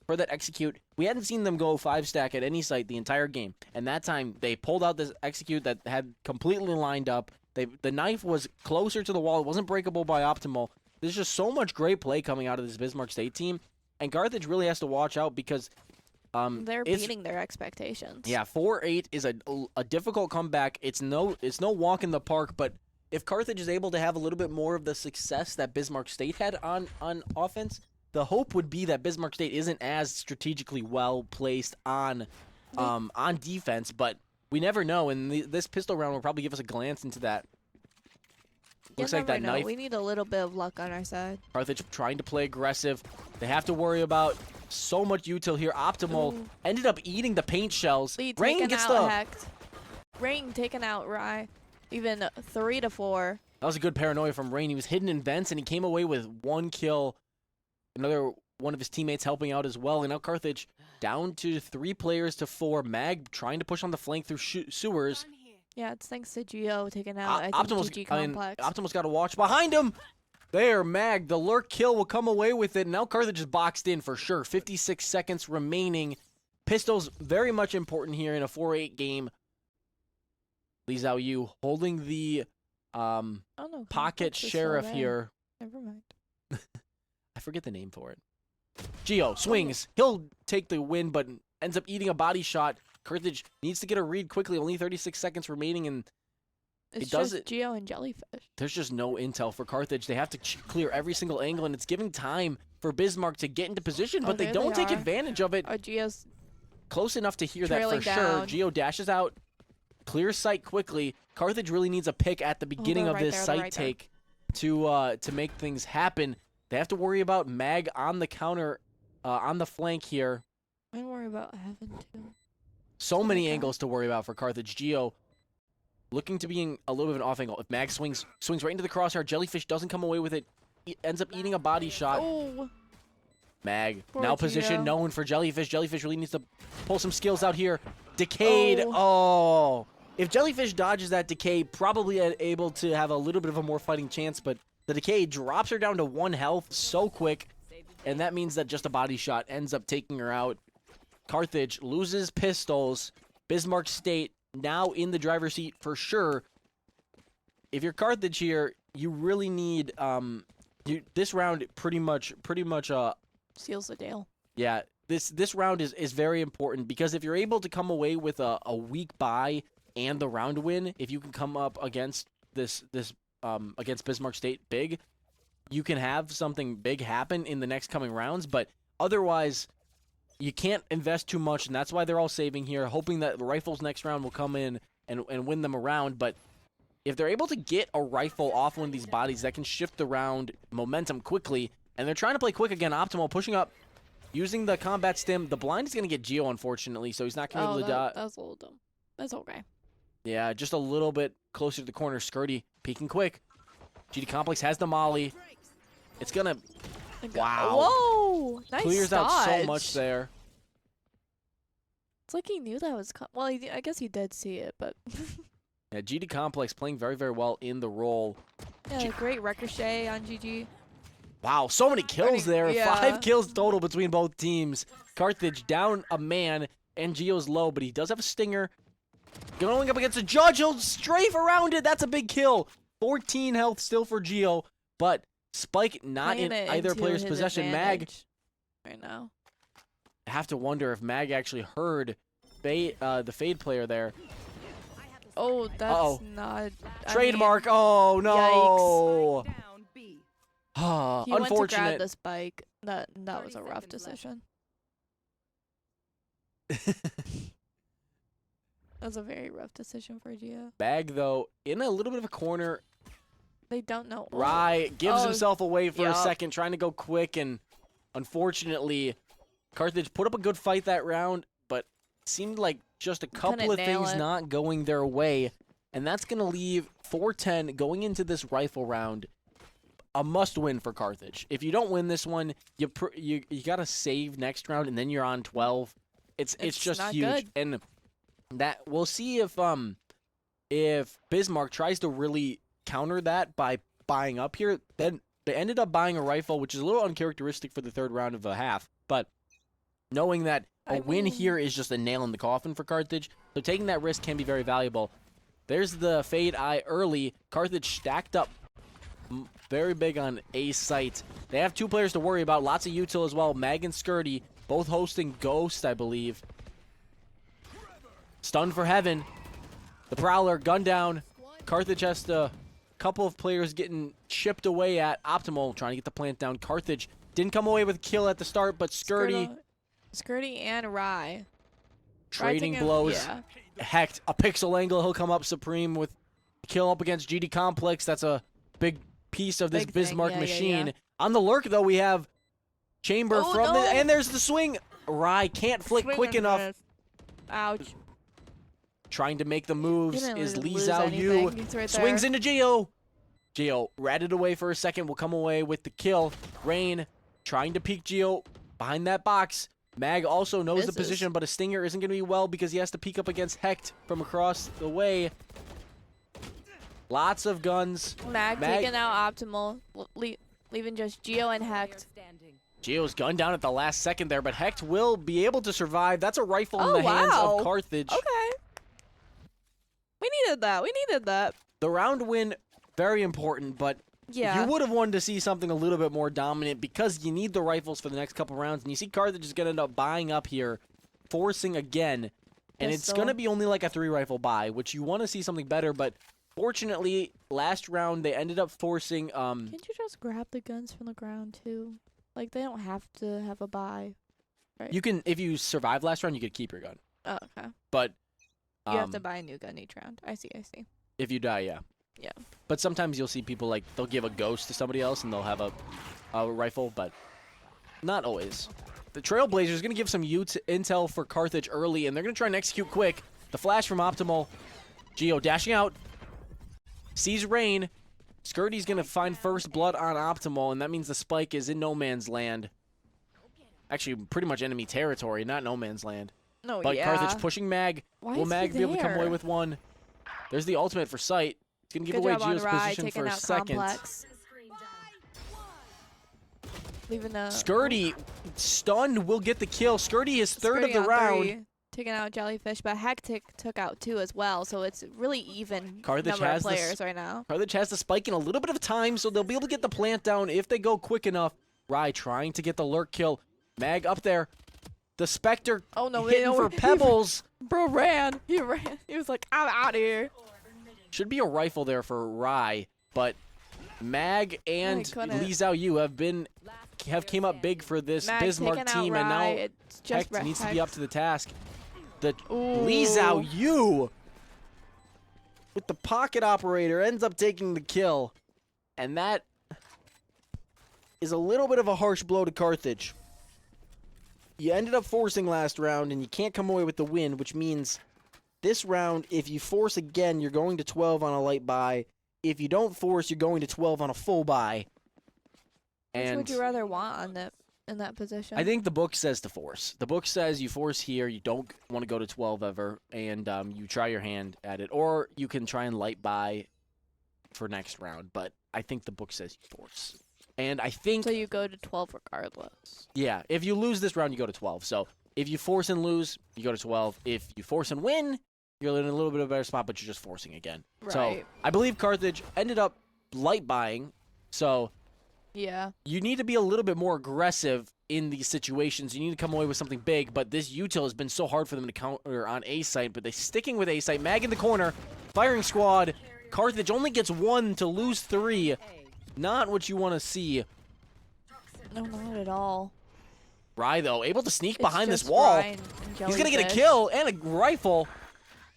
B: for that execute. We hadn't seen them go 5-stack at any site the entire game. And that time, they pulled out this execute that had completely lined up. The knife was closer to the wall. It wasn't breakable by Optimal. There's just so much great play coming out of this Bismarck State team. And Carthage really has to watch out because
A: They're beating their expectations.
B: yeah, 4-8 is a difficult comeback. It's no walk in the park, but if Carthage is able to have a little bit more of the success that Bismarck State had on offense, the hope would be that Bismarck State isn't as strategically well placed on defense, but we never know, and this pistol round will probably give us a glance into that. Looks like that knife.
A: We need a little bit of luck on our side.
B: Carthage trying to play aggressive. They have to worry about so much util here. Optimal ended up eating the paint shells.
A: Lee
B: Rain
A: taken
B: gets
A: out
B: the...
A: Hecht. Rain taken out Rye. Even 3 to 4.
B: That was a good paranoia from Rain. He was hidden in vents, and he came away with 1 kill. Another one of his teammates helping out as well. And now Carthage down to 3 players to 4. Mag trying to push on the flank through sewers.
A: Yeah, it's thanks to Geo taking out, I think,
B: Optimal's,
A: GG Complex.
B: Optimal's got to watch behind him. There, Mag. The lurk kill will come away with it. Now Carthage is boxed in for sure. 56 seconds remaining. Pistols very much important here in a 4-8 game. Li Zhao Yu holding the
A: Oh, no,
B: pocket
A: Complex is still
B: sheriff
A: there.
B: here.
A: Never mind.
B: I forget the name for it. Geo swings. He'll take the win, but ends up eating a body shot. Carthage needs to get a read quickly. Only 36 seconds remaining, and
A: It's
B: does
A: just Geo and Jellyfish.
B: there's just no intel for Carthage. They have to clear every single angle, and it's giving time for Bismarck to get into position, but they
A: there
B: don't
A: they
B: take
A: are.
B: advantage of it.
A: Geo's
B: Close enough to hear that for
A: trailing
B: sure.
A: down.
B: Geo dashes out, clears sight quickly. Carthage really needs a pick at the beginning
A: they're
B: of
A: right
B: this
A: there,
B: sight
A: they're right there.
B: take to make things happen. They have to worry about Mag on the counter, on the flank here.
A: Don't worry about Heaven, too.
B: So many
A: Okay.
B: angles to worry about for Carthage. Geo looking to be in a little bit of an off angle. If Mag swings right into the crosshair, Jellyfish doesn't come away with it. He ends up eating a body shot.
A: Oh,
B: Mag
A: Poor
B: now
A: Geo.
B: positioned, known for Jellyfish. Jellyfish really needs to pull some skills out here. Decayed.
A: Oh.
B: Oh. If Jellyfish dodges that decay, probably able to have a little bit of a more fighting chance, but the decay drops her down to 1 health so quick, and that means that just a body shot ends up taking her out. Carthage loses pistols. Bismarck State now in the driver's seat for sure. If you're Carthage here, you really need this round pretty much
A: seals the deal.
B: yeah, this round is very important because if you're able to come away with a weak bye and the round win, if you can come up against this against Bismarck State big, you can have something big happen in the next coming rounds, but otherwise you can't invest too much, and that's why they're all saving here, hoping that the Rifles next round will come in and win them around. But if they're able to get a rifle off one of these bodies, that can shift the round momentum quickly, and they're trying to play quick again. Optimal pushing up, using the combat stim. The blind is going to get Geo, unfortunately, so he's not going to be able to die.
A: That was a little dumb. That's okay.
B: Yeah, just a little bit closer to the corner. Skirty peeking quick. GD Complex has the molly. It's going to... Wow.
A: Whoa! Nice
B: Clears out so
A: dodge.
B: much there.
A: It's like he knew that was well, I guess he did see it, but
B: Yeah, GD Complex playing very, very well in the role.
A: yeah, great ricochet on GG.
B: Wow, so many kills there.
A: Yeah.
B: 5 kills total between both teams. Carthage down a man, and Geo's low, but he does have a stinger. Going up against a judge, he'll strafe around it. That's a big kill. 14 health still for Geo, but Spike not in
A: Playing it
B: either
A: into
B: player's
A: his
B: possession. Mag,
A: advantage right now.
B: I have to wonder if Mag actually heard the Fade player there.
A: Oh, that's
B: Uh-oh.
A: not
B: Trademark. Oh, no.
D: Down B.
B: Ah,
A: He went to grab
B: unfortunate.
A: the spike. That was a rough
D: 30 seconds left.
A: decision. That was a very rough decision for Geo.
B: Bag, though, in a little bit of a corner.
A: They don't know.
B: Rye gives
A: Oh,
B: himself away for a
A: yup.
B: second, trying to go quick, and unfortunately, Carthage put up a good fight that round, but seemed like just a couple
A: Couldn't
B: of
A: nail
B: things
A: it.
B: not going their way. and that's going to leave 410 going into this rifle round a must-win for Carthage. If you don't win this one, you got to save next round, and then you're on 12. It's just
A: not
B: huge,
A: good.
B: and that we'll see if Bismarck tries to really counter that by buying up here. Then they ended up buying a rifle, which is a little uncharacteristic for the third round of a half, but knowing that a win here is just a nail in the coffin for Carthage, so taking that risk can be very valuable. There's the Fade Eye early. Carthage stacked up very big on A site. They have 2 players to worry about. Lots of util as well. Mag and Skirty, both hosting Ghost, I believe. Stun for Heaven. The Prowler, gun down. Carthage has a couple of players getting chipped away at. Optimal trying to get the plant down. Carthage didn't come away with a kill at the start, but Skirty
A: and Rye.
B: trading blows.
A: Yeah.
B: Hecht, a pixel angle. He'll come up supreme with a kill up against GD Complex. That's a big piece of this
A: Big thing.
B: Bismarck
A: Yeah,
B: machine.
A: yeah.
B: On the lurk, though, we have Chamber
A: Oh,
B: from
A: no.
B: and there's the swing. Rye can't flick
A: Swing
B: quick
A: and
B: enough.
A: miss. Ouch.
B: Trying to make the moves
A: Didn't
B: is
A: really
B: Li
A: lose
B: Zhao Yu.
A: anything. He's right
B: Swings
A: there.
B: into Geo. Geo ratted away for a second. Will come away with the kill. Rain trying to peek Geo behind that box. Mag also knows the
A: Misses.
B: position, but a stinger isn't going to be well because he has to peek up against Hecht from across the way. Lots of guns.
A: Mag taking out Optimal, leaving just Geo and Hecht.
D: Standing.
B: Geo's gunned down at the last second there, but Hecht will be able to survive. That's a rifle in
A: Oh,
B: the hands
A: wow.
B: of Carthage.
A: Okay. We needed that. We needed that.
B: The round win, very important, but
A: Yeah.
B: you would have wanted to see something a little bit more dominant because you need the rifles for the next couple rounds. And you see Carthage is going to end up buying up here, forcing again. And it's
A: Pistol.
B: going to be only like a 3-rifle buy, which you want to see something better. But fortunately, last round, they ended up forcing...
A: Can't you just grab the guns from the ground, too? Like, they don't have to have a buy. Right?
B: You can, if you survive last round, you could keep your gun.
A: Oh, okay.
B: But
A: You have to buy a new gun each round. I see, I see.
B: if you die, yeah.
A: Yeah.
B: But sometimes you'll see people, like, they'll give a ghost to somebody else and they'll have a rifle, but not always. The Trailblazers going to give some intel for Carthage early, and they're going to try and execute quick. The flash from Optimal. Geo dashing out. Sees Rain. Skirty's going to find first blood on Optimal, and that means the spike is in no man's land. Actually, pretty much enemy territory, not no man's land.
A: No,
B: But
A: yeah.
B: Carthage pushing Mag.
A: Why
B: Will
A: is he
B: Mag be able to come away
A: there?
B: with one? There's the ultimate for Sight. It's going to give
A: Good
B: away
A: job on
B: Geo's
A: Rye
B: position
A: taking
B: for a
A: out
B: second.
A: Complex. Leaving a...
B: Skirty, stunned, will get the kill. Skirty is third of
A: Skirty
B: the
A: on
B: round.
A: 3, taking out Jellyfish, but Hectic took out 2 as well, so it's really even
B: Carthage
A: number
B: has
A: of
B: the
A: players right now.
B: Carthage has the spike in a little bit of time, so they'll be able to get the plant down if they go quick enough. Rye trying to get the lurk kill. Mag up there. The Spectre
A: Oh no,
B: hitting for Pebbles.
A: Bro ran. He ran. He was like, I'm out of here.
B: Should be a rifle there for Rye, but Mag and
A: couldn't.
B: Li Zhao Yu have came up big for this
A: Mag
B: Bismarck
A: taking out
B: team, and now
A: Rye. It's just
B: Hecht needs to be up to the task. The
A: Ooh.
B: Li Zhao Yu with the pocket operator ends up taking the kill, and that is a little bit of a harsh blow to Carthage. You ended up forcing last round, and you can't come away with the win, which means this round, if you force again, you're going to 12 on a light buy. If you don't force, you're going to 12 on a full buy.
A: Which
B: And
A: would you rather want on that in that position?
B: I think the book says to force. The book says you force here, you don't want to go to 12 ever, and you try your hand at it. Or you can try and light buy for next round, but I think the book says you force. And I think,
A: so. You go to 12 regardless.
B: yeah, if you lose this round, you go to 12. So if you force and lose, you go to 12. If you force and win, you're in a little bit of a better spot, but you're just forcing again. So
A: Right.
B: I believe Carthage ended up light buying, so
A: Yeah.
B: you need to be a little bit more aggressive in these situations. You need to come away with something big, but this util has been so hard for them to counter on A site, but they're sticking with A site. Mag in the corner, firing squad. Carthage only gets 1 to lose 3. Not what you want to see.
A: No, not at all.
B: Rye, though, able to sneak
A: It's
B: behind this
A: just
B: wall.
A: Rye and
B: He's going to get a
A: Jellyfish.
B: kill and a rifle.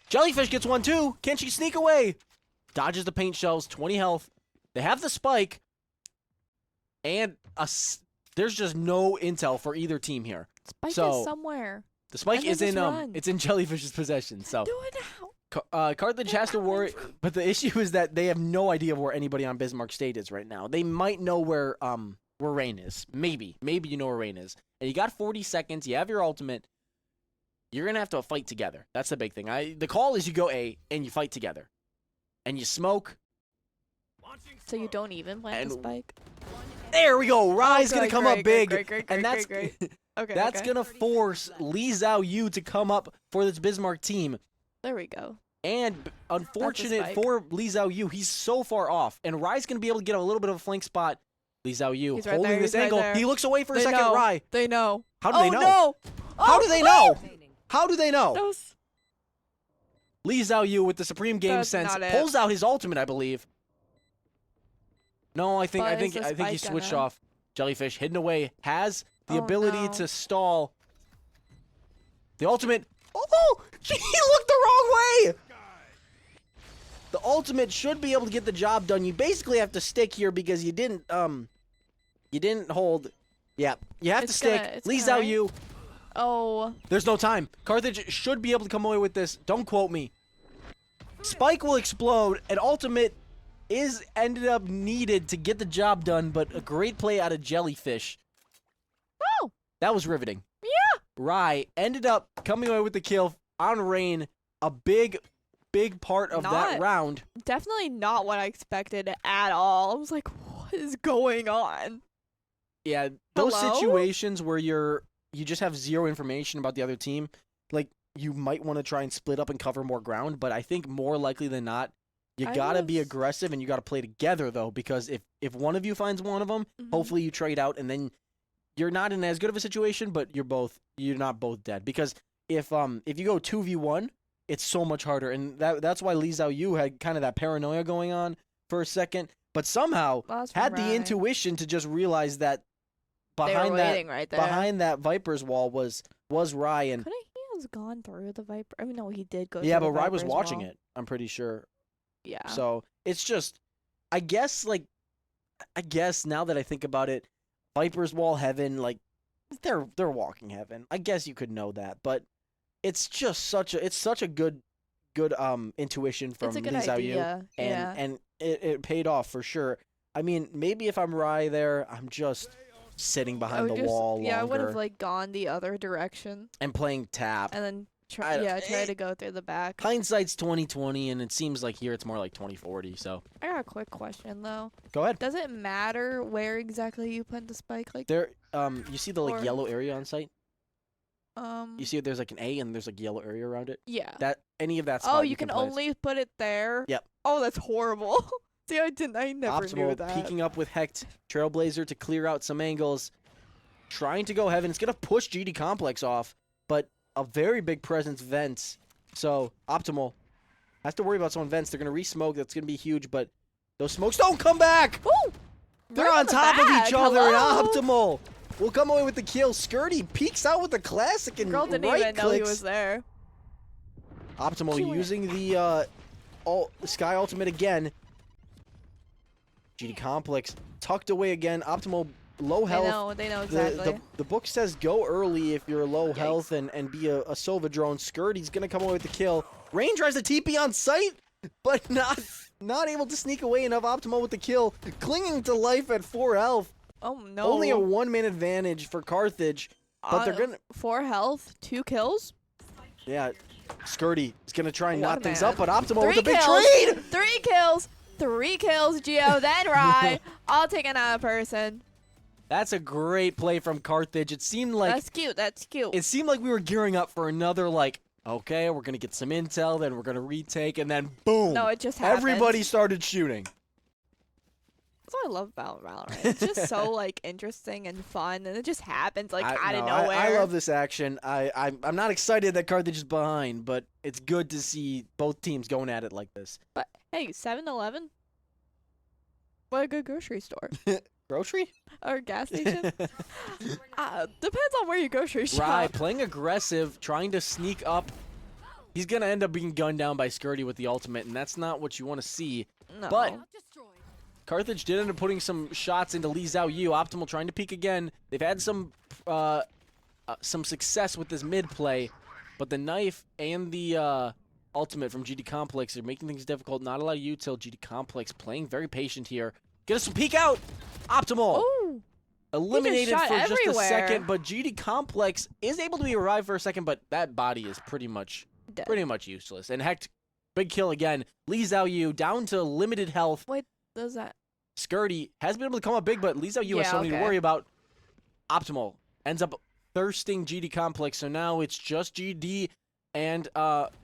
B: Jellyfish gets 1 too. Can she sneak away? Dodges the paint shells, 20 health. They have the spike. And there's just no intel for either team here.
A: Spike
B: So,
A: is somewhere.
B: The spike
A: And
B: is
A: then
B: in
A: just run.
B: it's in Jellyfish's possession. So
A: Do it now.
B: Carthage has to worry, but the issue is that they have no idea where anybody on Bismarck State is right now. They might know where Rain is. Maybe you know where Rain is. And you got 40 seconds. You have your ultimate. You're gonna have to fight together. That's the big thing. The call is you go A and you fight together, and you smoke.
A: So you don't even plant the spike?
B: There we go. Rye's gonna come up big, and that's
A: Okay,
B: that's gonna force Lee Zhao Yu to come up for this Bismarck team.
A: There we go.
B: And unfortunate for Lee Zhao Yu, he's so far off, and Rye's gonna be able to get a little bit of a flank spot. Lee Zhao Yu
A: He's right
B: holding
A: there,
B: this
A: he's right
B: angle.
A: there.
B: He looks away for a
A: They
B: second.
A: know.
B: Rye.
A: They know.
B: How do they know?
A: No.
B: How do they know?
D: Remaining.
B: How do they know?
A: That was...
B: Lee Zhao Yu with the supreme game
A: That's
B: sense
A: not it.
B: pulls out his ultimate, I believe. No, I think
A: But is the
B: he
A: spike
B: switched
A: gonna-
B: off. Jellyfish hidden away has the
A: Oh,
B: ability
A: no.
B: to stall. The ultimate. Oh, he looked the wrong way. The ultimate should be able to get the job done. You basically have to stick here because you didn't hold. Yeah, you have to stick.
A: It's
B: Lee
A: gonna,
B: Zhao Yu.
A: Oh.
B: There's no time. Carthage should be able to come away with this. Don't quote me. Spike will explode, and ultimate is ended up needed to get the job done, but a great play out of Jellyfish.
A: Oh.
B: That was riveting.
A: Yeah.
B: Rye ended up coming away with the kill on Rain. A big part of that
A: Not-
B: round.
A: Definitely not what I expected at all. I was like, what is going on?
B: Yeah, those
A: Hello?
B: situations where you just have zero information about the other team, like you might want to try and split up and cover more ground, but I think more likely than not, you
A: I
B: gotta be
A: was-
B: aggressive and you gotta play together though, because if one of you finds one of them,
A: Mhm.
B: hopefully you trade out and then you're not in as good of a situation, but you're not both dead. Because if you go 2v1, it's so much harder, and that's why Lee Zhao Yu had kind of that paranoia going on for a second, but somehow
A: Well, that's
B: had the
A: right.
B: intuition to just realize that
A: They were
B: behind that
A: waiting right there.
B: behind that Viper's wall was Rye, and
A: Couldn't he have gone through the Viper? I mean, no, he did go
B: yeah,
A: through
B: but
A: the
B: Rye was
A: Viper's
B: watching
A: wall.
B: it. I'm pretty sure.
A: Yeah.
B: So it's just, I guess now that I think about it, Viper's wall heaven, like they're walking heaven. I guess you could know that, but it's just such a good intuition from
A: It's a good
B: Lee Zhao Yu,
A: idea. Yeah.
B: and it paid off for sure. I mean, maybe if I'm Rye there, I'm just sitting
A: I
B: behind
A: would
B: the
A: just-
B: wall
A: Yeah, I would have
B: longer
A: like gone the other direction
B: and playing tap.
A: and then
B: I don't-
A: try to go through the back.
B: Hindsight's 20/20, and it seems like here it's more like 20/40. So
A: I got a quick question though.
B: go ahead.
A: Does it matter where exactly you plant the spike? Like,
B: There, you see the
A: Or-
B: yellow area on site. You see there's like an A and there's like yellow area around it.
A: yeah.
B: That any of that.
A: Oh,
B: spot
A: you can
B: place.
A: only put it there.
B: Yep.
A: Oh, that's horrible. See, I never knew
B: Optimal
A: that.
B: peeking up with Hecht Trailblazer to clear out some angles, trying to go heaven. It's gonna push GD Complex off, but a very big presence vents. So Optimal has to worry about some vents. They're gonna re-smoke. That's gonna be huge, but those smokes don't come back.
A: Ooh,
B: They're
A: right
B: on
A: the
B: top of
A: back.
B: each other,
A: Hello?
B: and Optimal will come away with the kill. Skirty peeks out with the classic and
A: Girl didn't
B: right
A: even know he
B: clicks.
A: was there.
B: Optimal
A: She went-
B: using the Sky Ultimate again. GD Complex tucked away again. Optimal low health.
A: They know
B: The,
A: exactly.
B: the book says go early if you're low
A: Yikes.
B: health and be a Sova drone. Skirty's gonna come away with the kill. Rain tries to TP on sight, but not able to sneak away enough. Optimal with the kill, clinging to life at 4 health.
A: Oh no.
B: Only a 1-man advantage for Carthage, but they're gonna
A: 4 health, 2 kills.
B: yeah. Skirty is gonna try and
A: What
B: knot
A: a
B: things
A: man.
B: up, but Optimal
A: 3
B: with a big
A: kills.
B: trade.
A: 3 kills. 3 kills, Geo, then Rye. I'll take another person.
B: That's a great play from Carthage. It seemed like
A: That's cute. That's cute.
B: we were gearing up for another, like, okay, we're gonna get some intel, then we're gonna retake, and then boom.
A: No, it just happened.
B: Everybody started shooting.
A: That's what I love about Valorant. It's just so like interesting and fun, and it just happens like out of
B: no,
A: nowhere.
B: I love this action. I'm not excited that Carthage is behind, but it's good to see both teams going at it like this.
A: But hey, 7-Eleven. What a good grocery store
B: Grocery?
A: or gas station. Depends on where you grocery shop.
B: Right, playing aggressive, trying to sneak up. He's gonna end up being gunned down by Skirty with the ultimate, and that's not what you want to see.
A: No.
B: But Carthage did end up putting some shots into Lee Zhao Yu. Optimal trying to peek again. They've had some success with this mid play, but the knife and the ultimate from GD Complex. They're making things difficult. Not a lot of util. GD Complex playing very patient here. Get us some peek out. Optimal.
A: Oh,
B: Eliminated
A: shot
B: for just a
A: everywhere.
B: second, but GD Complex is able to be revived for a second, but that body is pretty much
A: dead.
B: useless. And Hecht, big kill again. Lee Zhao Yu down to limited health.
A: Wait, does that?
B: Skirty has been able to come up big, but Lee Zhao Yu has
A: Yeah,
B: something to
A: okay.
B: worry about. Optimal ends up thirsting GD Complex, so now it's just GD and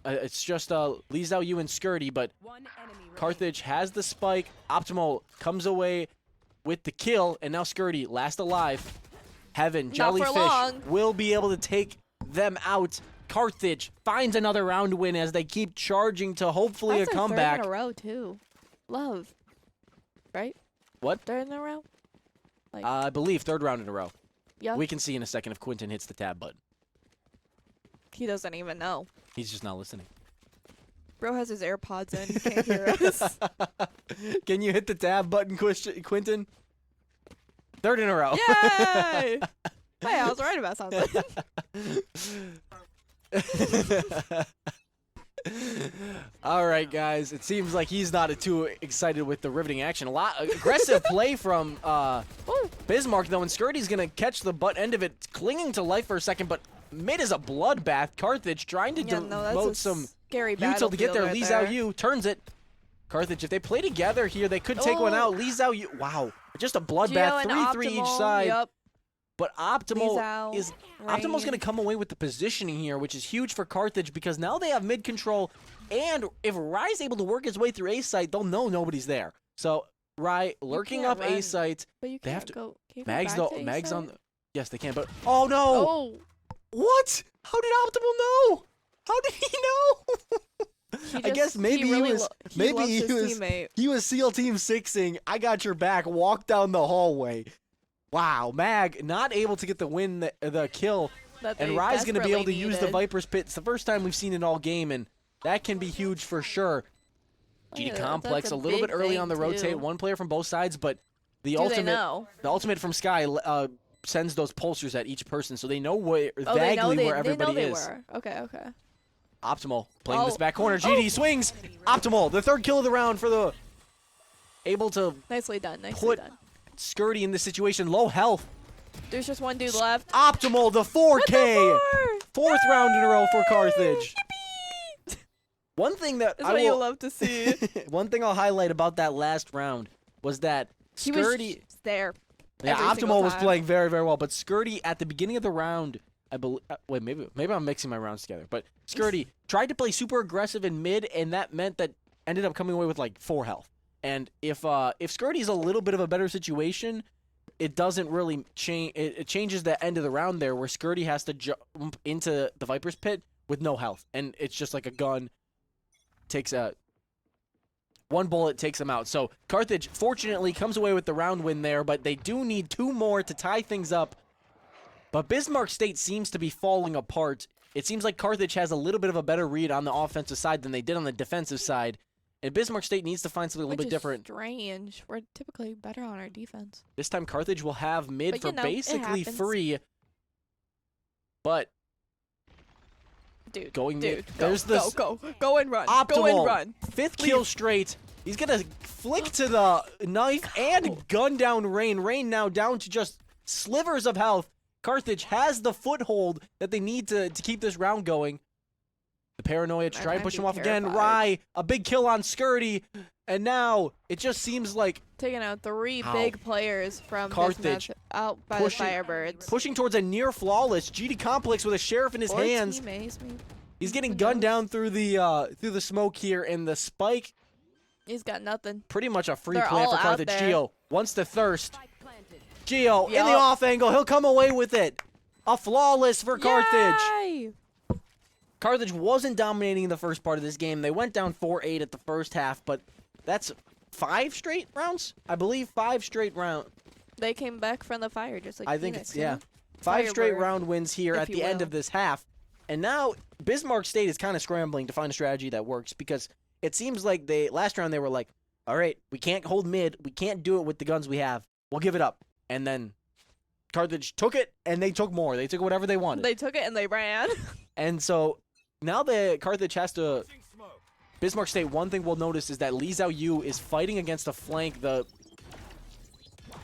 B: it's just Lee Zhao Yu and Skirty, but
D: One enemy remaining.
B: Carthage has the spike. Optimal comes away with the kill, and now Skirty, last alive. Heaven,
A: Not for
B: Jellyfish
A: long.
B: will be able to take them out. Carthage finds another round win as they keep charging to hopefully
A: That's
B: a
A: their
B: comeback.
A: third in a row too. Love, right?
B: What?
A: Third in a row. Like,
B: I believe third round in a row.
A: yeah.
B: We can see in a second if Quinton hits the tab button.
A: He doesn't even know.
B: He's just not listening.
A: Bro has his AirPods in. He can't hear us.
B: Can you hit the tab button, Quinton? Third in a row.
A: Yay! Hey, I was right about something.
B: All right, guys. It seems like he's not too excited with the riveting action. A lot aggressive play from
A: Ooh.
B: Bismarck, though, and Skirty's going to catch the butt end of it, clinging to life for a second, but mid is a bloodbath. Carthage trying to
A: Yeah, no, that's
B: devote
A: a
B: some
A: scary
B: util to get there.
A: right
B: Lee
A: there.
B: Zhao Yu turns it. Carthage, if they play together here, they could take one
A: Oh.
B: out. Lee Zhao Yu, wow. Just a
A: Geo
B: bloodbath,
A: and
B: 3-3 each
A: Optimal,
B: side.
A: Yep.
B: But Optimal
A: Zhao,
B: is Optimal's going to
A: Rain.
B: come away with the positioning here, which is huge for Carthage because now they have mid control, and if Rai's able to work his way through A site, they'll know nobody's there. So Rai lurking
A: can't
B: up A
A: run.
B: site.
A: But you
B: They
A: can't
B: have to-
A: go. Can you go
B: Mags
A: back
B: though,
A: to A
B: Mags
A: side?
B: on. Yes, they can. But oh no!
A: Oh,
B: What? How did Optimal know? How did he know? I guess maybe
A: really
B: he was. Maybe
A: loves
B: he
A: his
B: was.
A: teammate.
B: He was SEAL Team 6ing. I got your back. Walk down the hallway. Wow, Mag not able to get the win, the kill,
A: That
B: and
A: they
B: Rai's going to be able to
A: desperately
B: use the
A: needed.
B: Viper's Pit. It's the first time we've seen it all game, and that can be huge for sure. GD
A: Yeah,
B: Complex
A: that's
B: a little bit
A: big
B: early on the
A: thing,
B: rotate.
A: too.
B: One player from both sides, but the
A: Do they
B: ultimate,
A: know?
B: the ultimate from Sky sends those pulsers at each person, so they know where
A: Oh, they know
B: vaguely
A: they,
B: where
A: they
B: everybody
A: know they
B: is.
A: were. Okay, okay.
B: Optimal playing this
A: Oh.
B: back corner. GD
A: Oh.
B: swings. Optimal, the third kill of the round for the able to
A: Nicely done. Nicely
B: put
A: done.
B: Skirty in this situation. Low health.
A: There's just one dude left.
B: Optimal, the 4K.
A: Four!
B: Fourth round in a row for Carthage. One thing that
A: That's
B: I
A: what you
B: will,
A: love to see.
B: one thing I'll highlight about that last round was that
A: He was
B: Skirty,
A: just there.
B: yeah,
A: every single
B: Optimal was
A: time.
B: playing very, very well, but Skirty at the beginning of the round, I believe. Wait, maybe I'm mixing my rounds together, but Skirty tried to play super aggressive in mid, and that meant that ended up coming away with like 4 health. And if Skirty's a little bit of a better situation, it doesn't really change. It changes the end of the round there, where Skirty has to jump into the Viper's Pit with no health, and it's just like a gun. Takes a one bullet takes them out. So Carthage fortunately comes away with the round win there, but they do need 2 more to tie things up. But Bismarck State seems to be falling apart. It seems like Carthage has a little bit of a better read on the offensive side than they did on the defensive side. And Bismarck State needs to find something a little
A: Which
B: bit
A: is
B: different.
A: strange. We're typically better on our defense.
B: This time Carthage will have mid
A: But,
B: for
A: you know, it
B: basically
A: happens.
B: free. But
A: Dude,
B: going
A: dude,
B: mid,
A: go,
B: there's this
A: go and run.
B: Optimal.
A: Go and run.
B: 5th kill straight. He's going to flick to the knife and gun down Rain. Rain now down to just slivers of health. Carthage has the foothold that they need to keep this round going. The paranoia to
A: I
B: try and
A: might
B: push
A: be
B: him off again.
A: terrified.
B: Rai, a big kill on Skirty. And now it just seems like
A: Taking out 3
B: Ow.
A: big players from
B: Carthage
A: this match out by
B: pushing-
A: the Firebirds.
B: pushing towards a near flawless GD Complex with a sheriff in his
A: Or
B: hands.
A: teammates, maybe.
B: He's getting
A: Who
B: gunned
A: knows?
B: down through the smoke here, and the spike
A: He's got nothing.
B: pretty much a free
A: They're
B: play
A: all
B: for
A: out
B: Carthage.
A: there.
B: Geo wants to thirst.
D: Spike planted.
B: Geo in the
A: Yup.
B: off angle. He'll come away with it. A flawless for Carthage.
A: Yay!
B: Carthage wasn't dominating in the first part of this game. They went down 4-8 at the first half, but that's 5 straight rounds? I believe 5 straight rounds.
A: They came back from the fire just like
B: I think
A: Phoenix,
B: it's,
A: you
B: yeah.
A: know?
B: 5 straight
A: Firebird,
B: round wins here
A: if
B: at
A: you
B: the end
A: will.
B: of this half. And now Bismarck State is kind of scrambling to find a strategy that works because it seems like last round they were like, all right, we can't hold mid. We can't do it with the guns we have. We'll give it up. And then Carthage took it, and they took more. They took whatever they wanted.
A: They took it and they ran.
B: And so now that Carthage has to Bismarck State, one thing we'll notice is that Lee Zhao Yu is fighting against a flank.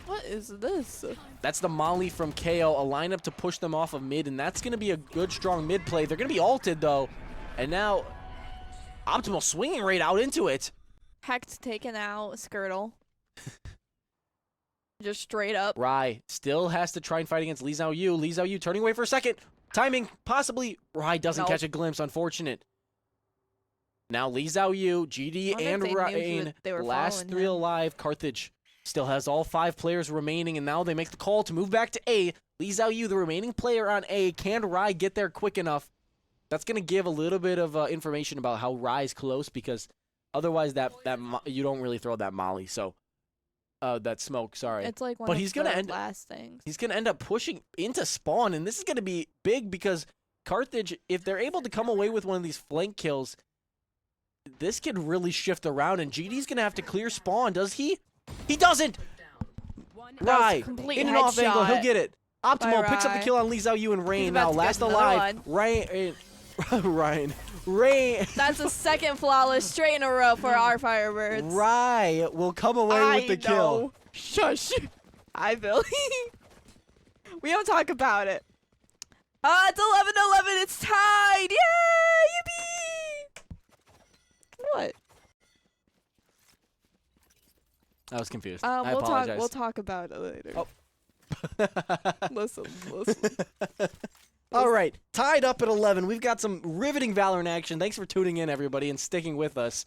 A: What is this?
B: That's the Molly from KO, a lineup to push them off of mid, and that's going to be a good, strong mid play. They're going to be ulted, though. And now, Optimal swinging right out into it.
A: Hecht taken out, Skirtle. Just straight up.
B: Rai still has to try and fight against Lee Zhao Yu. Lee Zhao Yu turning away for a second. Timing, possibly. Rai doesn't catch a glimpse, unfortunate. Now Lee Zhao Yu, GD, and Rain, last 3 alive. Carthage still has all 5 players remaining, and now they make the call to move back to A. Lee Zhao Yu, the remaining player on A. Can Rai get there quick enough? That's going to give a little bit of information about how Rai's close, because otherwise you don't really throw that molly. So that smoke, sorry.
A: It's like one
B: but
A: of
B: he's gonna
A: the
B: end,
A: last things.
B: He's going to end up pushing into spawn, and this is going to be big because Carthage, if they're able to come away with one of these flank kills, this could really shift around, and GD's going to have to clear spawn. Does he? He doesn't! Rai, in and off angle, he'll get it. Optimal picks up the kill on Lee Zhao Yu and Rain. Now, last alive. Rain.
A: That's the second flawless straight in a row for our Firebirds.
B: Rai will come away with the kill.
A: Shush. I Billy. We don't talk about it. It's 11-11. It's tied. Yay! Yippee! What?
B: I was confused. I apologize.
A: We'll talk about it later.
B: Oh.
A: Listen.
B: All right, tied up at 11. We've got some riveting Valorant action. Thanks for tuning in, everybody, and sticking with us.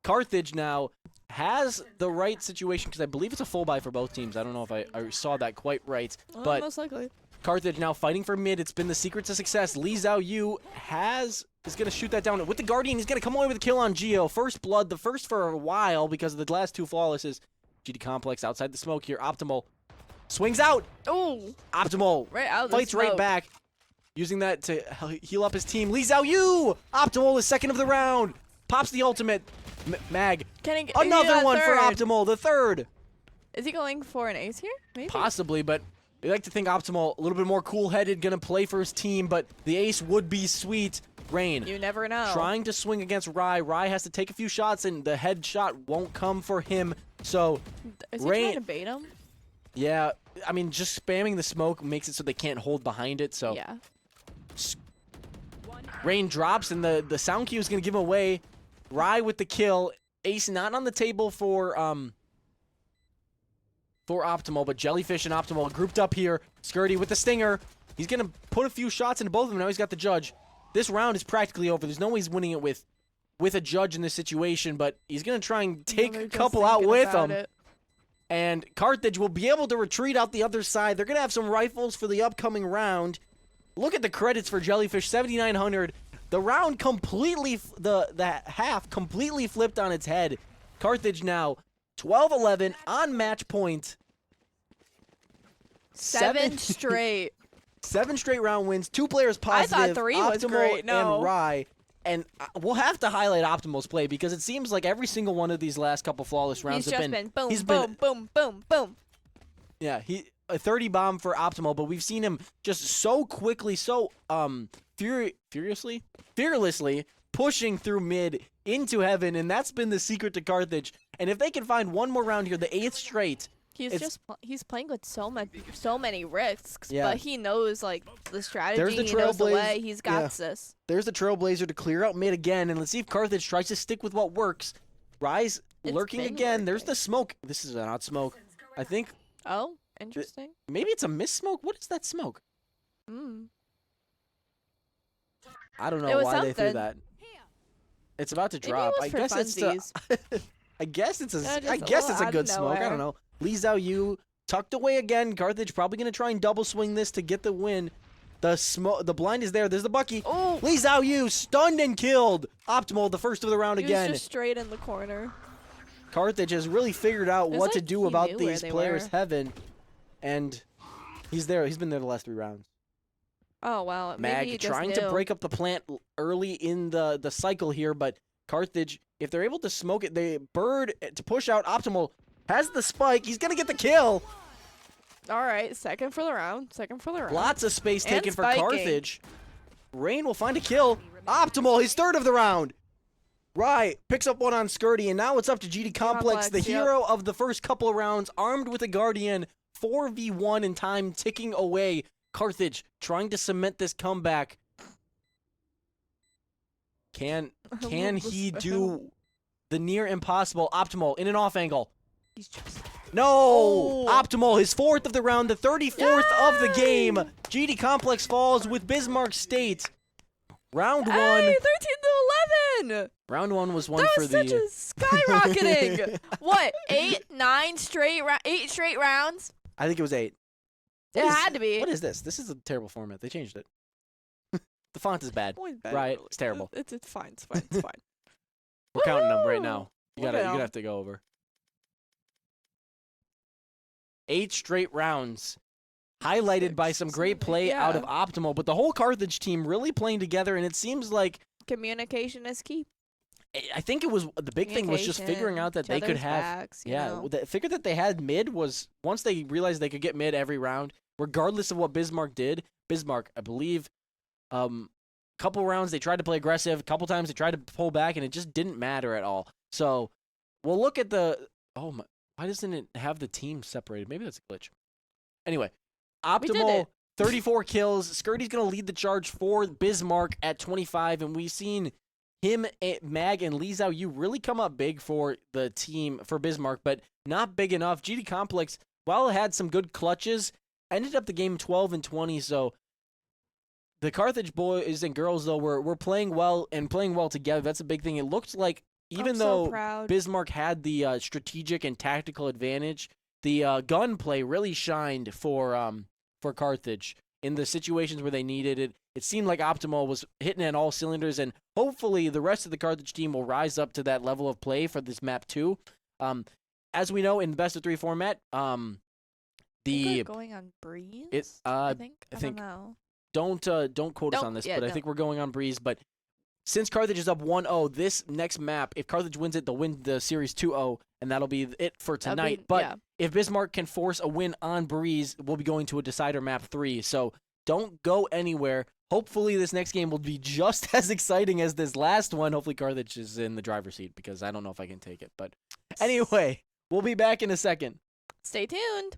B: Carthage now has the right situation, because I believe it's a full buy for both teams. I don't know if I saw that quite right. But
A: most likely.
B: Carthage now fighting for mid. It's been the secret to success. Lee Zhao Yu is going to shoot that down with the Guardian. He's going to come away with a kill on Geo. First blood, the first for a while because of the last 2 flawlesses. GD Complex outside the smoke here. Optimal swings out.
A: Oh.
B: Optimal
A: right out of
B: fights
A: the smoke.
B: right back. Using that to heal up his team. Lee Zhao Yu! Optimal is second of the round. Pops the ultimate. Mag. Another one for Optimal, the third.
A: Is he going for an ace here? Maybe.
B: Possibly, but we like to think Optimal a little bit more cool-headed, going to play for his team, but the ace would be sweet. Rain.
A: You never know.
B: Trying to swing against Rai. Rai has to take a few shots, and the headshot won't come for him. So,
A: is he
B: Rain,
A: trying to bait him?
B: Yeah, I mean, just spamming the smoke makes it so they can't hold behind it. So,
A: yeah.
B: Rain drops, and the sound cue is going to give him away. Rai with the kill. Ace not on the table for Optimal, but Jellyfish and Optimal grouped up here. Skirty with the stinger. He's going to put a few shots into both of them. Now he's got the judge. This round is practically over. There's no way he's winning it with a judge in this situation, but he's going to try and take a couple out with him. And Carthage will be able to retreat out the other side. They're going to have some rifles for the upcoming round. Look at the credits for Jellyfish, 7,900. The round completely, the half completely flipped on its head. Carthage now 12-11 on match point.
A: 7 straight.
B: 7 straight round wins. 2 players positive.
A: I thought 3 was great. No.
B: And Rai. And we'll have to highlight Optimal's play because it seems like every single one of these last couple flawless rounds
A: he's
B: have
A: been boom.
B: Yeah, a 30 bomb for Optimal, but we've seen him just so quickly, so fearlessly pushing through mid into heaven, and that's been the secret to Carthage. And if they can find one more round here, the 8th straight.
A: He's playing with so many risks,
B: yeah.
A: But he knows like the strategy.
B: There's the
A: he knows the way. He's got this.
B: There's the Trailblazer to clear out mid again, and let's see if Carthage tries to stick with what works. Rise lurking again. There's the smoke. This is not smoke. I think.
A: Oh, interesting.
B: Maybe it's a miss smoke. What is that smoke? I don't know why they threw that. It's about to drop. I guess it's I guess it's a good smoke. I don't know. Lee Zhao Yu tucked away again. Carthage probably gonna try and double swing this to get the win. The blind is there. There's the Bucky.
A: Oh.
B: Lee Zhao Yu stunned and killed. Optimal, the first of the round again.
A: He was just straight in the corner.
B: Carthage has really figured out what to do about these players' heaven, and he's there. He's been there the last 3 rounds.
A: Oh wow.
B: Mag trying to break up the plant early in the cycle here, but Carthage, if they're able to smoke it, they Bird to push out. Optimal has the spike. He's gonna get the kill.
A: All right, second for the round.
B: Lots of space taken for Carthage. Rain will find a kill. Optimal, he's third of the round. Right, picks up one on Skirty, and now it's up to GD Complex, the hero of the first couple of rounds, armed with a Guardian, 4v1 in time, ticking away. Carthage trying to cement this comeback. Can he do the near impossible? Optimal in an off angle.
A: He's just...
B: No!
A: Oh.
B: Optimal, his 4th of the round, the 34th of the game. GD Complex falls with Bismarck State. Round 1.
A: Hey, 13 to 11.
B: Round 1 was one
A: That
B: for
A: was
B: the...
A: such a skyrocketing. What, 8 straight rounds?
B: I think it was 8.
A: It had to be.
B: What is this? This is a terrible format. They changed it. The font is bad.
A: Always bad,
B: Right,
A: really.
B: it's terrible.
A: It's fine. It's fine. It's fine.
B: We're counting them right now. You're
A: Look at
B: gonna
A: 'em.
B: have to go over. 8 straight rounds, highlighted by some great play out of Optimal, but the whole Carthage team really playing together, and it seems like
A: Communication is key.
B: I think it was the big thing was just figuring out that
A: Each
B: they could
A: other's
B: have
A: backs, you know.
B: the figure that they had mid was once they realized they could get mid every round, regardless of what Bismarck did. Bismarck, I believe, couple rounds they tried to play aggressive, a couple times they tried to pull back, and it just didn't matter at all. So we'll look at the why doesn't it have the team separated? Maybe that's a glitch. Anyway, Optimal 34 kills. Skirty's gonna lead the charge for Bismarck at 25, and we've seen him, Mag, and Lee Zhao Yu really come up big for the team for Bismarck, but not big enough. GD Complex, while it had some good clutches, ended up the game 12 and 20. So the Carthage boys and girls, though, were playing well and playing well together. That's a big thing. It looked like even though Bismarck had the strategic and tactical advantage, the gunplay really shined for Carthage in the situations where they needed it. It seemed like Optimal was hitting at all cylinders, and hopefully the rest of the Carthage team will rise up to that level of play for this map too. As we know in best of 3 format,
A: we're going on Breeze. I think. I don't know.
B: Don't quote us on this, but I think we're going on Breeze. But since Carthage is up 1-0, this next map, if Carthage wins it, they'll win the series 2-0, and that'll be it for tonight. But if Bismarck can force a win on Breeze, we'll be going to a decider map 3. So don't go anywhere. Hopefully this next game will be just as exciting as this last one. Hopefully Carthage is in the driver's seat because I don't know if I can take it. But anyway, we'll be back in a second.
A: Stay tuned.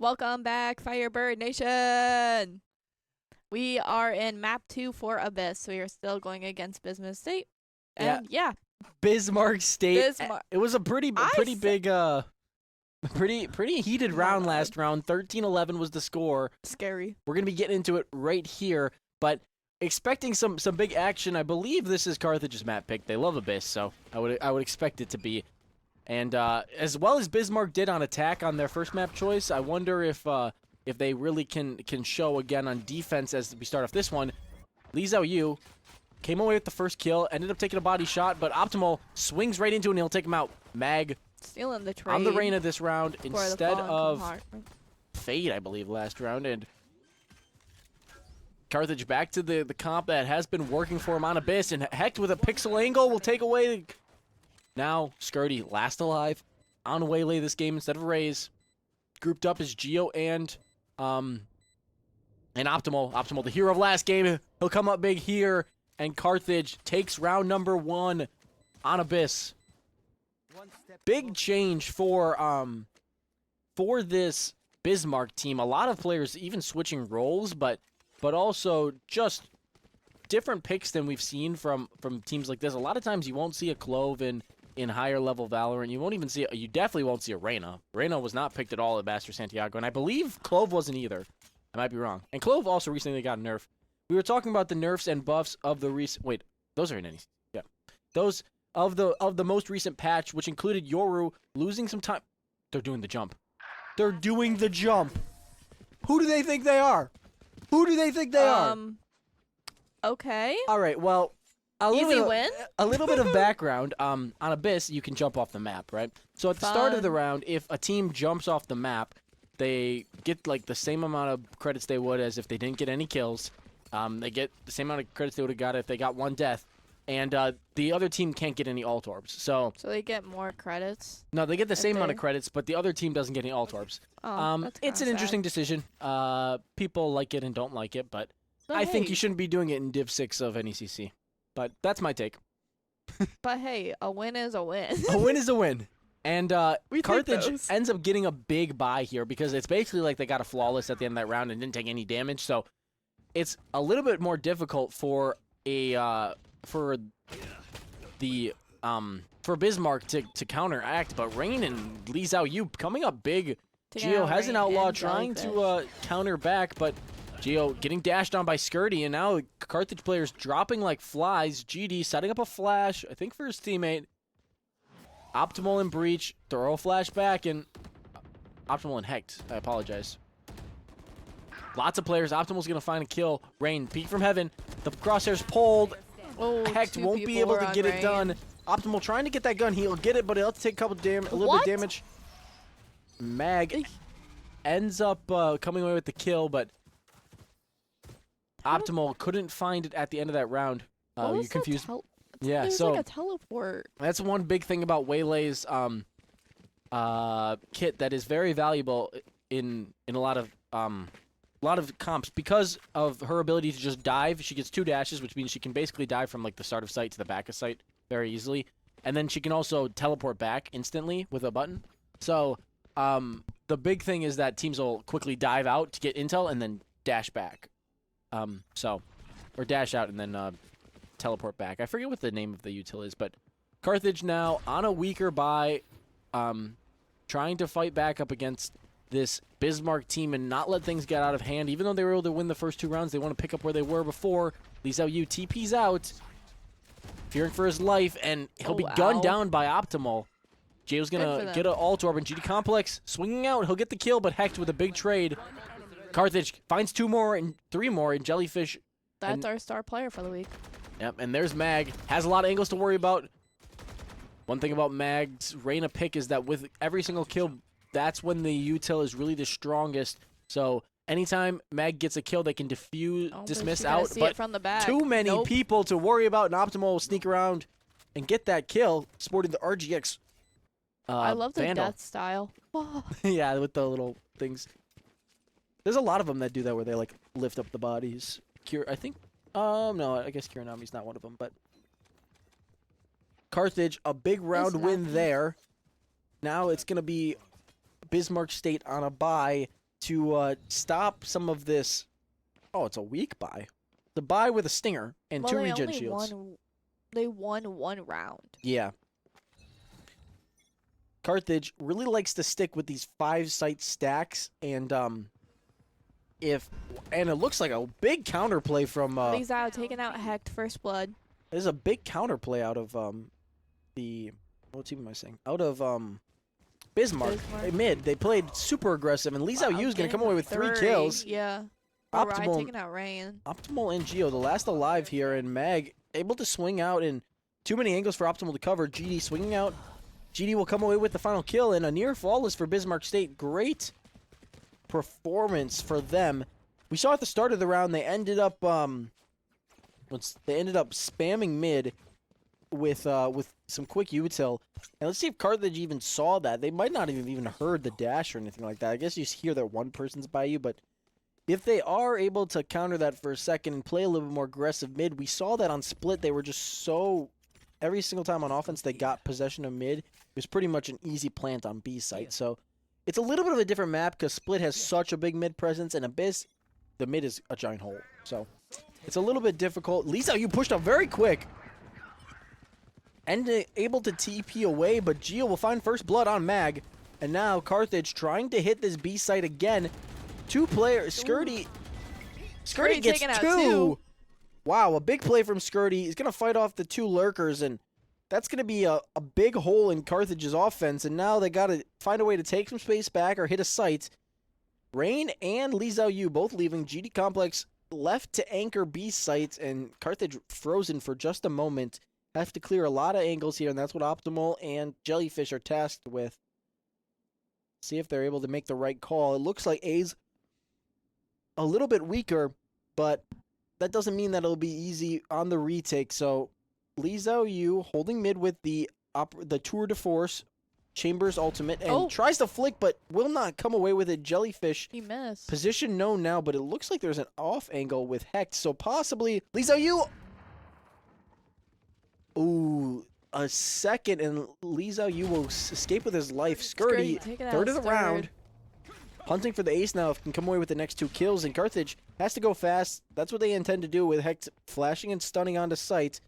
A: Welcome back, Firebird Nation. We are in map 2 for Abyss. We are still going against Bismarck State. And yeah,
B: Bismarck State.
A: Bismarck.
B: It was a pretty big, pretty heated round last round. 13-11 was the score.
A: Scary.
B: We're gonna be getting into it right here, but expecting some big action. I believe this is Carthage's map pick. They love Abyss, so I would expect it to be. And as well as Bismarck did on attack on their first map choice, I wonder if they really can show again on defense as we start off this one. Li Zhao Yu came away with the first kill, ended up taking a body shot, but Optimal swings right into it and he'll take him out. Mag
A: Stealing the trade.
B: on the Reyna this round instead of Fade, I believe, last round. And Carthage back to the comp that has been working for him on Abyss, and Hecht with a pixel angle will take away. Now, Skirty, last alive, on Waylay this game instead of Raze. Grouped up as Geo and Optimal. Optimal, the hero of last game. He'll come up big here, and Carthage takes round number 1 on Abyss. Big change for this Bismarck team. A lot of players even switching roles, but also just different picks than we've seen from teams like this. A lot of times you won't see a Clove in higher level Valorant. You definitely won't see a Reyna. Reyna was not picked at all at Master Santiago, and I believe Clove wasn't either. I might be wrong. And Clove also recently got a nerf. We were talking about the nerfs and buffs of the recent. Wait, those are in NECC. Yeah, those of the most recent patch, which included Yoru losing some time. They're doing the jump. They're doing the jump. Who do they think they are? Who do they think they are?
A: Okay.
B: All right. Well, a little bit of background. On Abyss, you can jump off the map, right? So at the start of the round, if a team jumps off the map, they get like the same amount of credits they would as if they didn't get any kills. They get the same amount of credits they would have got if they got 1 death. And the other team can't get any alt orbs. So
A: they get more credits?
B: No, they get the same amount of credits, but the other team doesn't get any alt orbs. It's an interesting decision. People like it and don't like it, but I think you shouldn't be doing it in Div 6 of NECC. But that's my take.
A: But hey, a win is a win.
B: A win is a win. And Carthage ends up getting a big buy here because it's basically like they got a flawless at the end of that round and didn't take any damage. So it's a little bit more difficult for for Bismarck to counteract. But Rain and Li Zhao Yu coming up big. Geo has an outlaw trying to counter back, but Geo getting dashed on by Skirty, and now Carthage players dropping like flies. GD setting up a flash, I think for his teammate. Optimal and Breach, throw a flash back, and Optimal and Hecht. I apologize. Lots of players. Optimal's going to find a kill. Rain, peek from heaven. The crosshair's pulled.
A: Oh,
B: Hecht won't be able to get it done. Optimal trying to get that gun. He'll get it, but he'll have to take a little bit of damage. Mag ends up coming away with the kill, but Optimal couldn't find it at the end of that round. You're confused. Yeah,
A: so like a teleport.
B: That's one big thing about Waylay's kit that is very valuable in a lot of comps because of her ability to just dive. She gets 2 dashes, which means she can basically dive from like the start of site to the back of site very easily, and then she can also teleport back instantly with a button. So the big thing is that teams will quickly dive out to get intel and then dash back. Or dash out and then teleport back. I forget what the name of the util is, but Carthage now on a weaker buy, trying to fight back up against this Bismarck team and not let things get out of hand. Even though they were able to win the first 2 rounds, they want to pick up where they were before. Li Zhao Yu TP's out, fearing for his life, and he'll be gunned down by Optimal. Geo's gonna get an alt orb, and GD Complex swinging out. He'll get the kill, but Hecht with a big trade. Carthage finds 2 more and 3 more in Jellyfish.
A: That's our star player for the week.
B: Yep, and there's Mag. Has a lot of angles to worry about. One thing about Mag's Reyna pick is that with every single kill, that's when the util is really the strongest. So anytime Mag gets a kill, they can dismiss out. But
A: from the back.
B: Too many people to worry about, and Optimal will sneak around and get that kill, sporting the RGX
A: I love the
B: Vandal.
A: death style.
B: Yeah, with the little things. There's a lot of them that do that where they like lift up the bodies. I think, no, I guess Kiranami's not one of them, but Carthage, a big round win there. Now it's going to be Bismarck State on a bye. to stop some of this. Oh, it's a weak buy. The buy with a stinger and
A: Well,
B: two
A: they
B: regen
A: only
B: shields.
A: they won one round.
B: Yeah. Carthage really likes to stick with these 5-site stacks, and it looks like a big counterplay from
A: Lizao taking out Hecht, first blood.
B: there's a big counterplay out of what team am I saying? Out of Bismarck. Mid. They played super aggressive, and Li Xiao Yu's gonna come away with 3 kills.
A: Yeah.
B: Optimal,
A: taking out Rain.
B: Optimal and Geo, the last alive here, and Mag able to swing out in too many angles for Optimal to cover. GD swinging out. GD will come away with the final kill, and a near flawless for Bismarck State. Great performance for them. We saw at the start of the round they ended up spamming mid with some quick util. And let's see if Carthage even saw that. They might not have even heard the dash or anything like that. I guess you hear that one person's by you, but if they are able to counter that for a second and play a little bit more aggressive mid, we saw that on Split. They were just so, every single time on offense they got possession of mid, it was pretty much an easy plant on B site. So it's a little bit of a different map because Split has such a big mid presence, and Abyss, the mid is a giant hole. So it's a little bit difficult. Li Xiao Yu pushed up very quick and able to TP away, but Geo will find first blood on Mag. And now Carthage trying to hit this B site again. 2 players. Skirty gets
A: taking out
B: 2. Wow, a big play from Skirty. He's going to fight off the 2 lurkers, and that's going to be a big hole in Carthage's offense. And now they got to find a way to take some space back or hit a site. Rain and Li Xiao Yu both leaving. GD Complex left to anchor B site, and Carthage frozen for just a moment. Have to clear a lot of angles here, and that's what Optimal and Jellyfish are tasked with. See if they're able to make the right call. It looks like A's a little bit weaker, but that doesn't mean that it'll be easy on the retake. So Li Xiao Yu holding mid with the Tour de Force, Chambers ultimate, and tries to flick, but will not come away with it. Jellyfish.
A: He missed.
B: Position known now, but it looks like there's an off angle with Hecht. So possibly Li Xiao Yu. Ooh, a second, and Li Xiao Yu will escape with his life. Skirty, third of the round. Hunting for the ace now, can come away with the next 2 kills, and Carthage has to go fast. That's what they intend to do with Hecht flashing and stunning onto sight.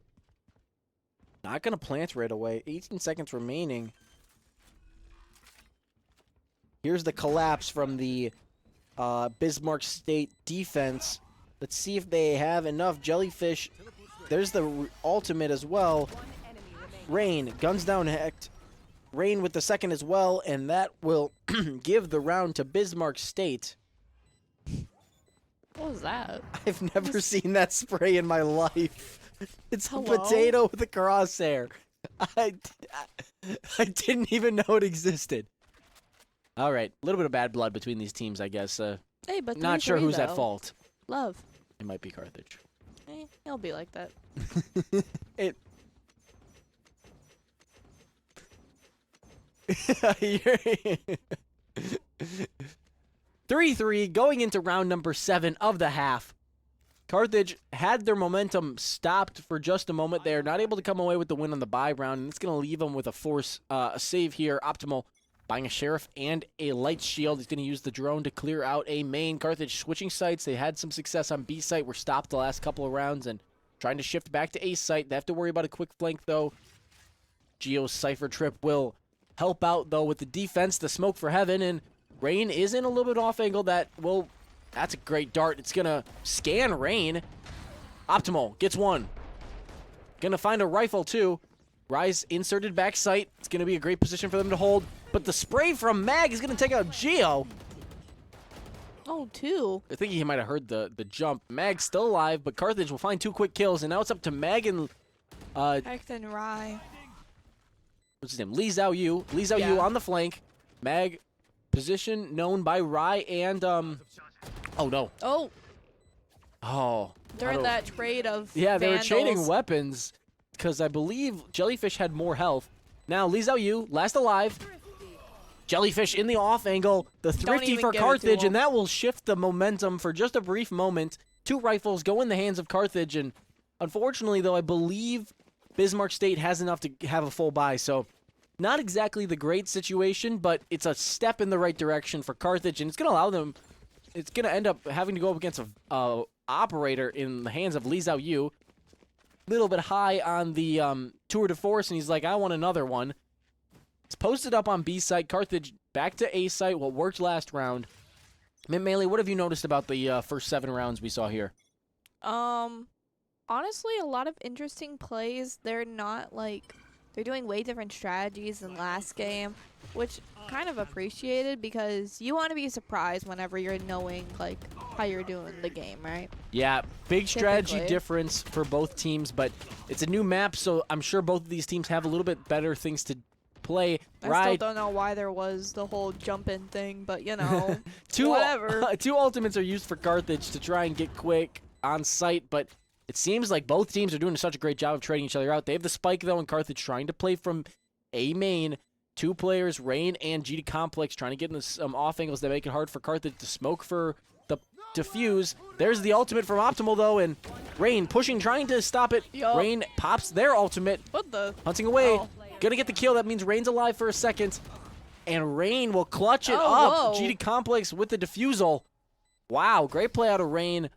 B: Not going to plant right away. 18 seconds remaining. Here's the collapse from the Bismarck State defense. Let's see if they have enough. Jellyfish, there's the ultimate as well. Rain, guns down Hecht. Rain with the second as well, and that will give the round to Bismarck State.
A: What was that?
B: I've never seen that spray in my life. It's a
A: Hello?
B: potato with a crosshair. I didn't even know it existed. All right, a little bit of bad blood between these teams, I guess.
A: Hey, but
B: Not sure
A: 3-3
B: who's at
A: though.
B: fault.
A: Love.
B: It might be Carthage.
A: He'll be like that.
B: It. 3-3 going into round number 7 of the half. Carthage had their momentum stopped for just a moment. They are not able to come away with the win on the bye round, and it's going to leave them with a save here. Optimal buying a Sheriff and a Light Shield. He's going to use the drone to clear out a main. Carthage switching sites. They had some success on B site. Were stopped the last couple of rounds and trying to shift back to A site. They have to worry about a quick flank, though. Geo's Cypher Trip will help out, though, with the defense. The smoke for heaven, and Rain is in a little bit off angle. That's a great dart. It's going to scan Rain. Optimal gets one. Going to find a rifle, too. Rise inserted back sight. It's going to be a great position for them to hold. But the spray from Mag is going to take out Geo.
A: Oh, 2.
B: I think he might have heard the jump. Mag's still alive, but Carthage will find 2 quick kills. And now it's up to Mag and
A: Hecht and Rye.
B: what's his name? Li Xiao Yu. Li Xiao Yu on the flank. Mag, position known by Rye and oh no. Oh.
A: During that trade of
B: Yeah, they were trading
A: vandals.
B: weapons because I believe Jellyfish had more health. Now Li Xiao Yu, last alive. Jellyfish in the off angle. The thrifty
A: even
B: for
A: give it to
B: Carthage,
A: him.
B: and that will shift the momentum for just a brief moment. 2 rifles go in the hands of Carthage, and unfortunately, though, I believe Bismarck State has enough to have a full buy, so Not exactly the great situation, but it's a step in the right direction for Carthage, and it's going to allow them. It's going to end up having to go up against a operator in the hands of Li Zhao Yu. Little bit high on the tour de force, and he's like, I want another one. It's posted up on B site. Carthage back to A site. What worked last round. Melee, what have you noticed about the first 7 rounds we saw here?
A: Honestly, a lot of interesting plays. They're not like they're doing way different strategies than last game, which kind of appreciated because you want to be surprised whenever you're knowing like how you're doing the game, right?
B: Yeah, big strategy
A: Typically.
B: difference for both teams, but it's a new map, so I'm sure both of these teams have a little bit better things to play.
A: I still don't know why there was the whole jump-in thing, but you know, whatever.
B: 2 ultimates are used for Carthage to try and get quick on site, but it seems like both teams are doing such a great job of trading each other out. They have the spike, though, and Carthage trying to play from A main. 2 players, Rain and GD Complex, trying to get into some off angles that make it hard for Carthage to smoke for the defuse. There's the ultimate from Optimal, though, and Rain pushing, trying to stop it.
A: Yup.
B: Rain pops their ultimate,
A: What the?
B: hunting away.
A: Oh.
B: Gonna get the kill. That means Rain's alive for a second. And Rain will clutch it
A: Oh,
B: up.
A: whoa.
B: GD Complex with the defusal. Wow, great play out of Rain.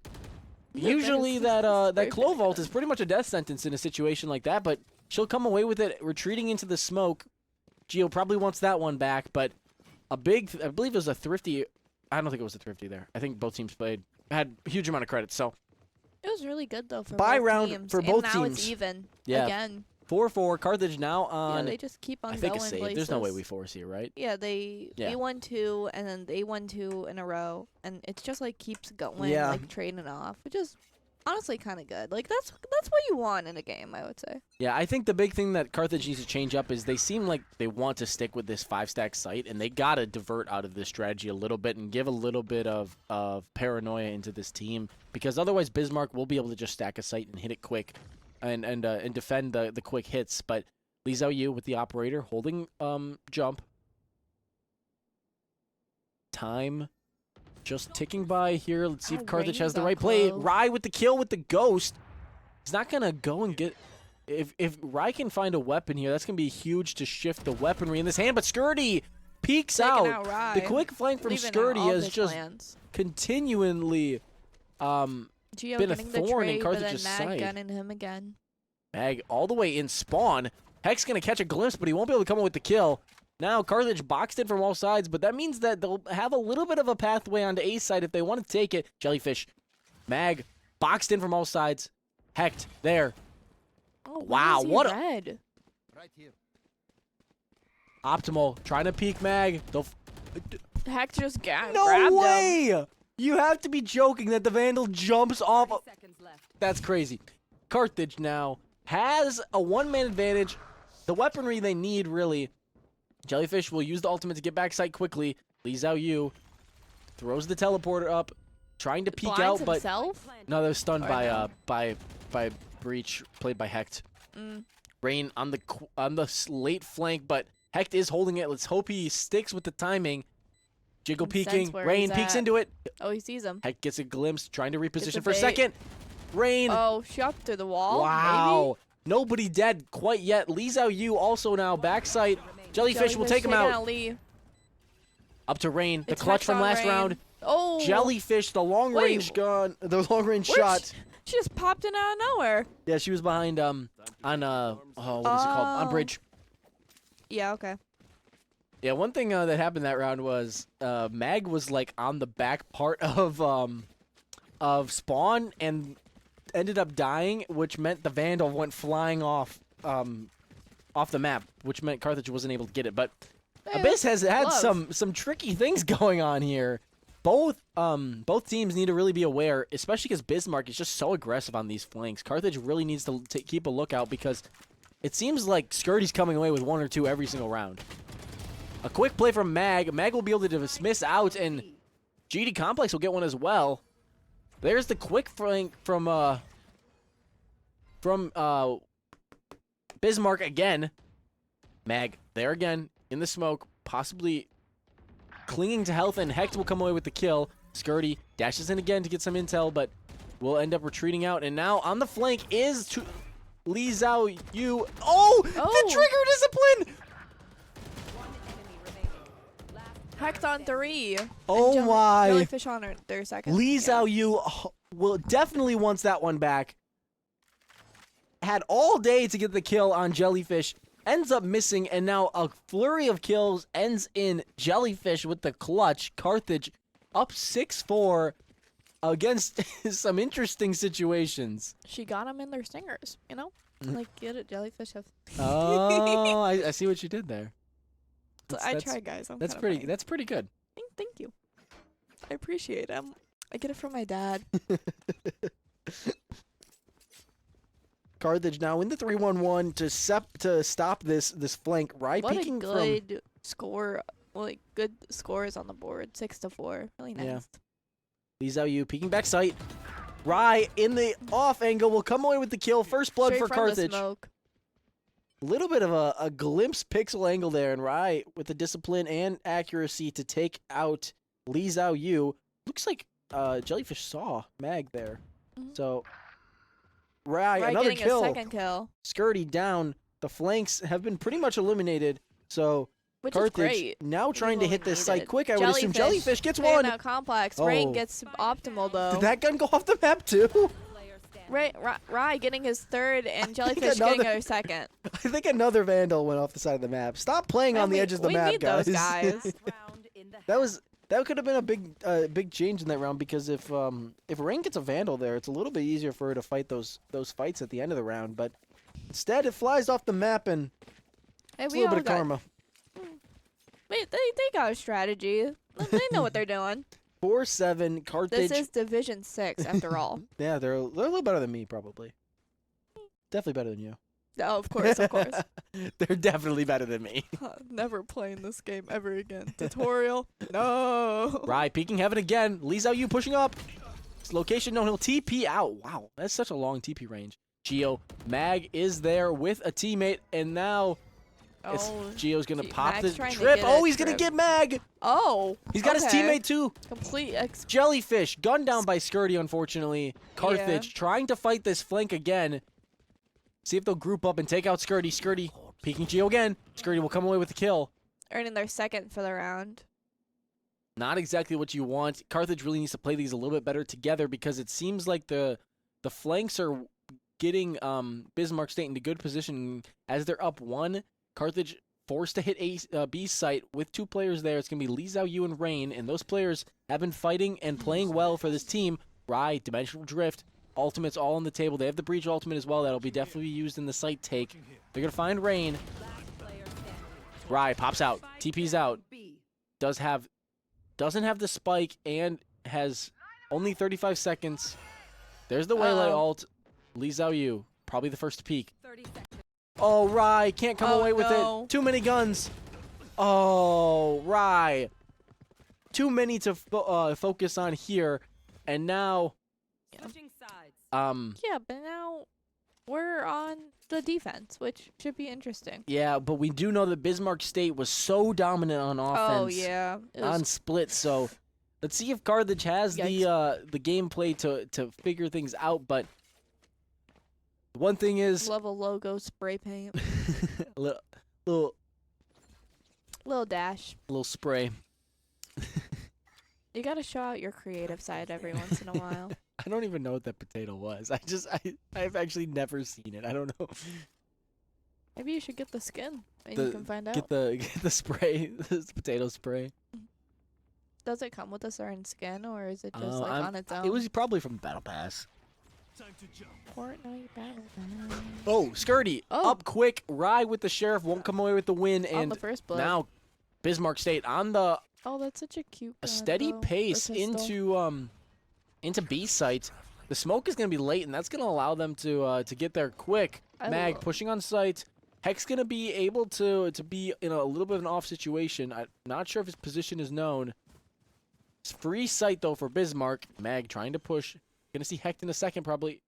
B: Usually that
A: very
B: Clo Vault is pretty much a death sentence in a situation like that, but she'll come away with it, retreating into the smoke. Gio probably wants that one back, but a big, I believe it was a Thrifty. I don't think it was a Thrifty there. I think both teams had a huge amount of credit. So
A: It was really good though for
B: Buy
A: both
B: round
A: teams.
B: for
A: and
B: both
A: now
B: teams.
A: it's even.
B: Yeah.
A: Again.
B: 4-4, Carthage now on,
A: Yeah, they just keep on
B: I think, a
A: going
B: save.
A: places.
B: There's no way we force here, right?
A: Yeah, we won 2, and then they won 2 in a row, and it's just like keeps going,
B: Yeah.
A: like trading off, which is honestly kind of good. Like that's what you want in a game, I would say.
B: Yeah, I think the big thing that Carthage needs to change up is they seem like they want to stick with this 5-stack site, and they got to divert out of this strategy a little bit and give a little bit of paranoia into this team, because otherwise Bismarck will be able to just stack a site and hit it quick and defend the quick hits. But Li Zhao Yu with the operator holding jump. Time just ticking by here. Let's see if
A: Oh,
B: Carthage
A: Rain
B: has the
A: got
B: right play.
A: close.
B: Rai with the kill with the ghost. He's not going to go and get... If Rai can find a weapon here, that's going to be huge to shift the weapery in this hand. But Skirty peeks
A: Taking
B: out.
A: out Rai.
B: The quick flank from
A: Leaving out
B: Skirty
A: all
B: has
A: his
B: just
A: plans.
B: continually
A: Gio
B: been a
A: getting the
B: thorn in
A: trade, but then
B: Carthage's
A: Mag
B: side.
A: gunning him again.
B: Mag all the way in spawn. Heck's going to catch a glimpse, but he won't be able to come up with the kill. Now Carthage boxed in from all sides, but that means that they'll have a little bit of a pathway onto A side if they want to take it. Jellyfish. Mag boxed in from all sides. Hecked there.
A: Oh,
B: Wow, what a-
A: red?
B: Optimal trying to peek Mag.
A: Heck just grabbed
B: No
A: him.
B: way! You have to be joking that the Vandal jumps off.
D: 30 seconds left.
B: That's crazy. Carthage now has a one-man advantage. The weaponry they need, really. Jellyfish will use the ultimate to get back sight quickly. Li Zhao Yu throws the teleporter up, trying to peek
A: Blinds
B: out, but
A: himself?
B: no, they're stunned
A: Or
B: by
A: no?
B: by Breach, played by Hecht.
A: Mm.
B: Rain on the late flank, but Hecht is holding it. Let's hope he sticks with the timing. Jiggle
A: And sense
B: peeking.
A: where
B: Rain
A: he's
B: peeks
A: at.
B: into it.
A: Oh, he sees him.
B: Hecht gets a glimpse, trying to reposition
A: a
B: for a
A: bait.
B: second. Rain.
A: Oh, shot through the wall.
B: Wow. Nobody dead quite yet. Li Zhao Yu also now backside.
A: Maybe?
B: Jellyfish will take him out.
A: Lee.
B: Up to Rain. The
A: It's
B: clutch
A: Hecht
B: from
A: on
B: last
A: Rain.
B: round.
A: Oh.
B: Jellyfish, the long range gun. The long range
A: Where'd
B: shot.
A: She just popped in out of nowhere.
B: Yeah, she was behind on what is it called? On
A: Oh.
B: bridge.
A: Yeah, okay.
B: Yeah, one thing that happened that round was Mag was like on the back part of spawn and ended up dying, which meant the Vandal went flying off the map, which meant Carthage wasn't able to get it. But
A: Hey,
B: Abyss has had
A: love.
B: some tricky things going on here. Both teams need to really be aware, especially because Bismarck is just so aggressive on these flanks. Carthage really needs to keep a lookout because it seems like Skirty's coming away with 1 or 2 every single round. A quick play from Mag. Mag will be able to dismiss out, and GD Complex will get one as well. There's the quick flank from Bismarck again. Mag there again in the smoke, possibly clinging to health, and Hecht will come away with the kill. Skirty dashes in again to get some intel, but will end up retreating out. And now on the flank is Li Zhao Yu. Oh, the
A: Oh.
B: trigger discipline!
A: Hecht on 3.
B: Oh
A: and
B: my.
A: Jellyfish on their second.
B: Lee
A: Yeah.
B: Zhao Yu will definitely wants that one back. Had all day to get the kill on Jellyfish. Ends up missing, and now a flurry of kills ends in Jellyfish with the clutch. Carthage up 6-4 against some interesting situations.
A: She got them in their stingers, you know? Like, get it, Jellyfish have.
B: Oh, I see what you did there.
A: I tried, guys.
B: That's pretty. That's pretty good.
A: Thank you. I appreciate it. I get it from my dad.
B: Carthage now in the 3-1-1 to stop this flank. Right,
A: What a
B: peeking
A: good score. Like, good scores on the board. 6-4. Really nice.
B: Yeah. Lee Zhao Yu peeking back sight. Rai in the off angle will come away with the kill. First blood
A: Straight
B: for
A: from
B: Carthage.
A: The smoke.
B: Little bit of a glimpse pixel angle there, and Rai with the discipline and accuracy to take out Lee Zhao Yu. Looks like Jellyfish saw Mag there. So Rai another
A: getting
B: kill.
A: A second kill.
B: Skirty down. The flanks have been pretty much eliminated. So
A: Which
B: Carthage
A: is great.
B: now trying to
A: Really
B: hit this site
A: needed.
B: quick. I would assume Jellyfish gets
A: Clearing
B: one.
A: out complex.
B: Oh.
A: Rain gets optimal though.
B: Did that gun go off the map too?
A: Rai getting his third and Jellyfish
B: another-
A: getting her second.
B: I think another Vandal went off the side of the map. Stop playing on the edges of the
A: we
B: map,
A: need
B: guys.
A: those guys.
B: That could have been a big change in that round, because if Rain gets a Vandal there, it's a little bit easier for her to fight those fights at the end of the round. But instead, it flies off the map, and it's a little bit of karma.
A: Wait, they got a strategy. They know what they're doing.
B: 4-7 Carthage.
A: This is Division 6 after all.
B: Yeah, they're a little better than me, probably. Definitely better than you.
A: Oh, of course, of course.
B: They're definitely better than me.
A: Never playing this game ever again. Tutorial? No.
B: Rai peeking heaven again. Lee Zhao Yu pushing up. His location known. He'll TP out. Wow, that's such a long TP range. Geo Mag is there with a teammate, and now Geo's gonna pop the trip. Oh, he's gonna get Mag.
A: Oh.
B: He's got his teammate too.
A: Complete
B: Jellyfish gunned down by Skirty. Unfortunately, Carthage trying to fight this flank again. See if they'll group up and take out Skirty. Skirty peeking Geo again. Skirty will come away with the kill.
A: earning their second for the round.
B: Not exactly what you want. Carthage really needs to play these a little bit better together, because it seems like the flanks are getting Bismarck State into good position as they're up 1. Carthage forced to hit B site with 2 players there. It's going to be Lee Zhao Yu and Rain, and those players have been fighting and playing well for this team. Rai, Dimensional Drift, ultimates all on the table. They have the Breach ultimate as well. That'll be definitely used in the site take. They're going to find Rain. Rai pops out. TP's out. Doesn't have the spike and has only 35 seconds. There's the Waylay ult. Lee Zhao Yu, probably the first to peek. Oh, Rai can't come away with it. Too many guns. Oh, Rai. Too many to focus on here. And now,
A: yeah, but now we're on the defense, which should be interesting.
B: Yeah, but we do know that Bismarck State was so dominant on offense.
A: Oh, yeah.
B: On split, so let's see if Carthage has the gameplay to figure things out. But one thing is,
A: love a logo spray paint.
B: little
A: dash.
B: little spray.
A: You gotta show out your creative side every once in a while.
B: I don't even know what that potato was. I've actually never seen it. I don't know.
A: Maybe you should get the skin and you can find out.
B: Get the spray, the potato spray.
A: Does it come with a certain skin, or is it just like on its own?
B: It was probably from Battle Pass.
D: Time to jump.
A: Fortnite Battle Pass.
B: Oh, Skirty up quick. Rai with the Sheriff won't come away with the win, and
A: the first blood.
B: now Bismarck State on the
A: that's such a cute gun,
B: steady
A: though.
B: pace into B site. The smoke is gonna be late, and that's gonna allow them to get there quick. Mag pushing on site. Heck's gonna be able to be in a little bit of an off situation. I'm not sure if his position is known. It's free site though for Bismarck. Mag trying to push. Gonna see Hecht in a second probably.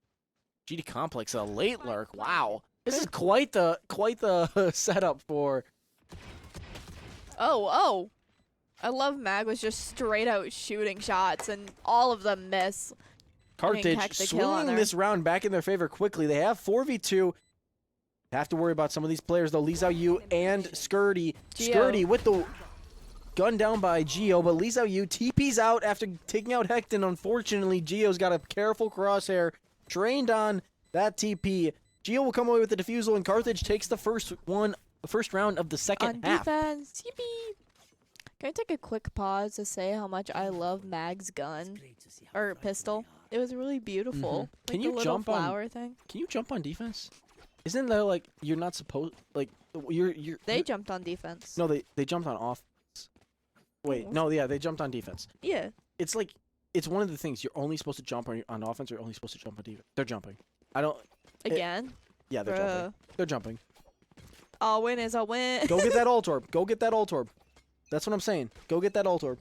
B: GD Complex, a late lurk. Wow, this is quite the setup for.
A: Oh. I love Mag was just straight out shooting shots, and all of them miss.
B: Carthage swinging this round back in their favor quickly. They have 4v2. Have to worry about some of these players though. Lee Zhao Yu and Skirty. Skirty with the gunned down by Geo, but Lee Xiaoyu TP's out after taking out Hecton. Unfortunately, Geo's got a careful crosshair trained on that TP. Geo will come away with the defusal, and Carthage takes the first round of the second half.
A: Defense. Yippee. Can I take a quick pause to say how much I love Mag's gun or pistol? It was really beautiful. Like
B: Can you
A: the little
B: jump
A: flower thing.
B: Can you jump on defense? Isn't there like you're not supposed like
A: They jumped on defense.
B: No, they jumped on offense. Wait, no, yeah, they jumped on defense.
A: Yeah.
B: It's like it's one of the things you're only supposed to jump on offense or you're only supposed to jump on defense. They're jumping. I don't.
A: Again.
B: Yeah, they're jumping. They're jumping.
A: All win is a win.
B: Go get that ult orb. Go get that ult orb. That's what I'm saying. Go get that ult orb.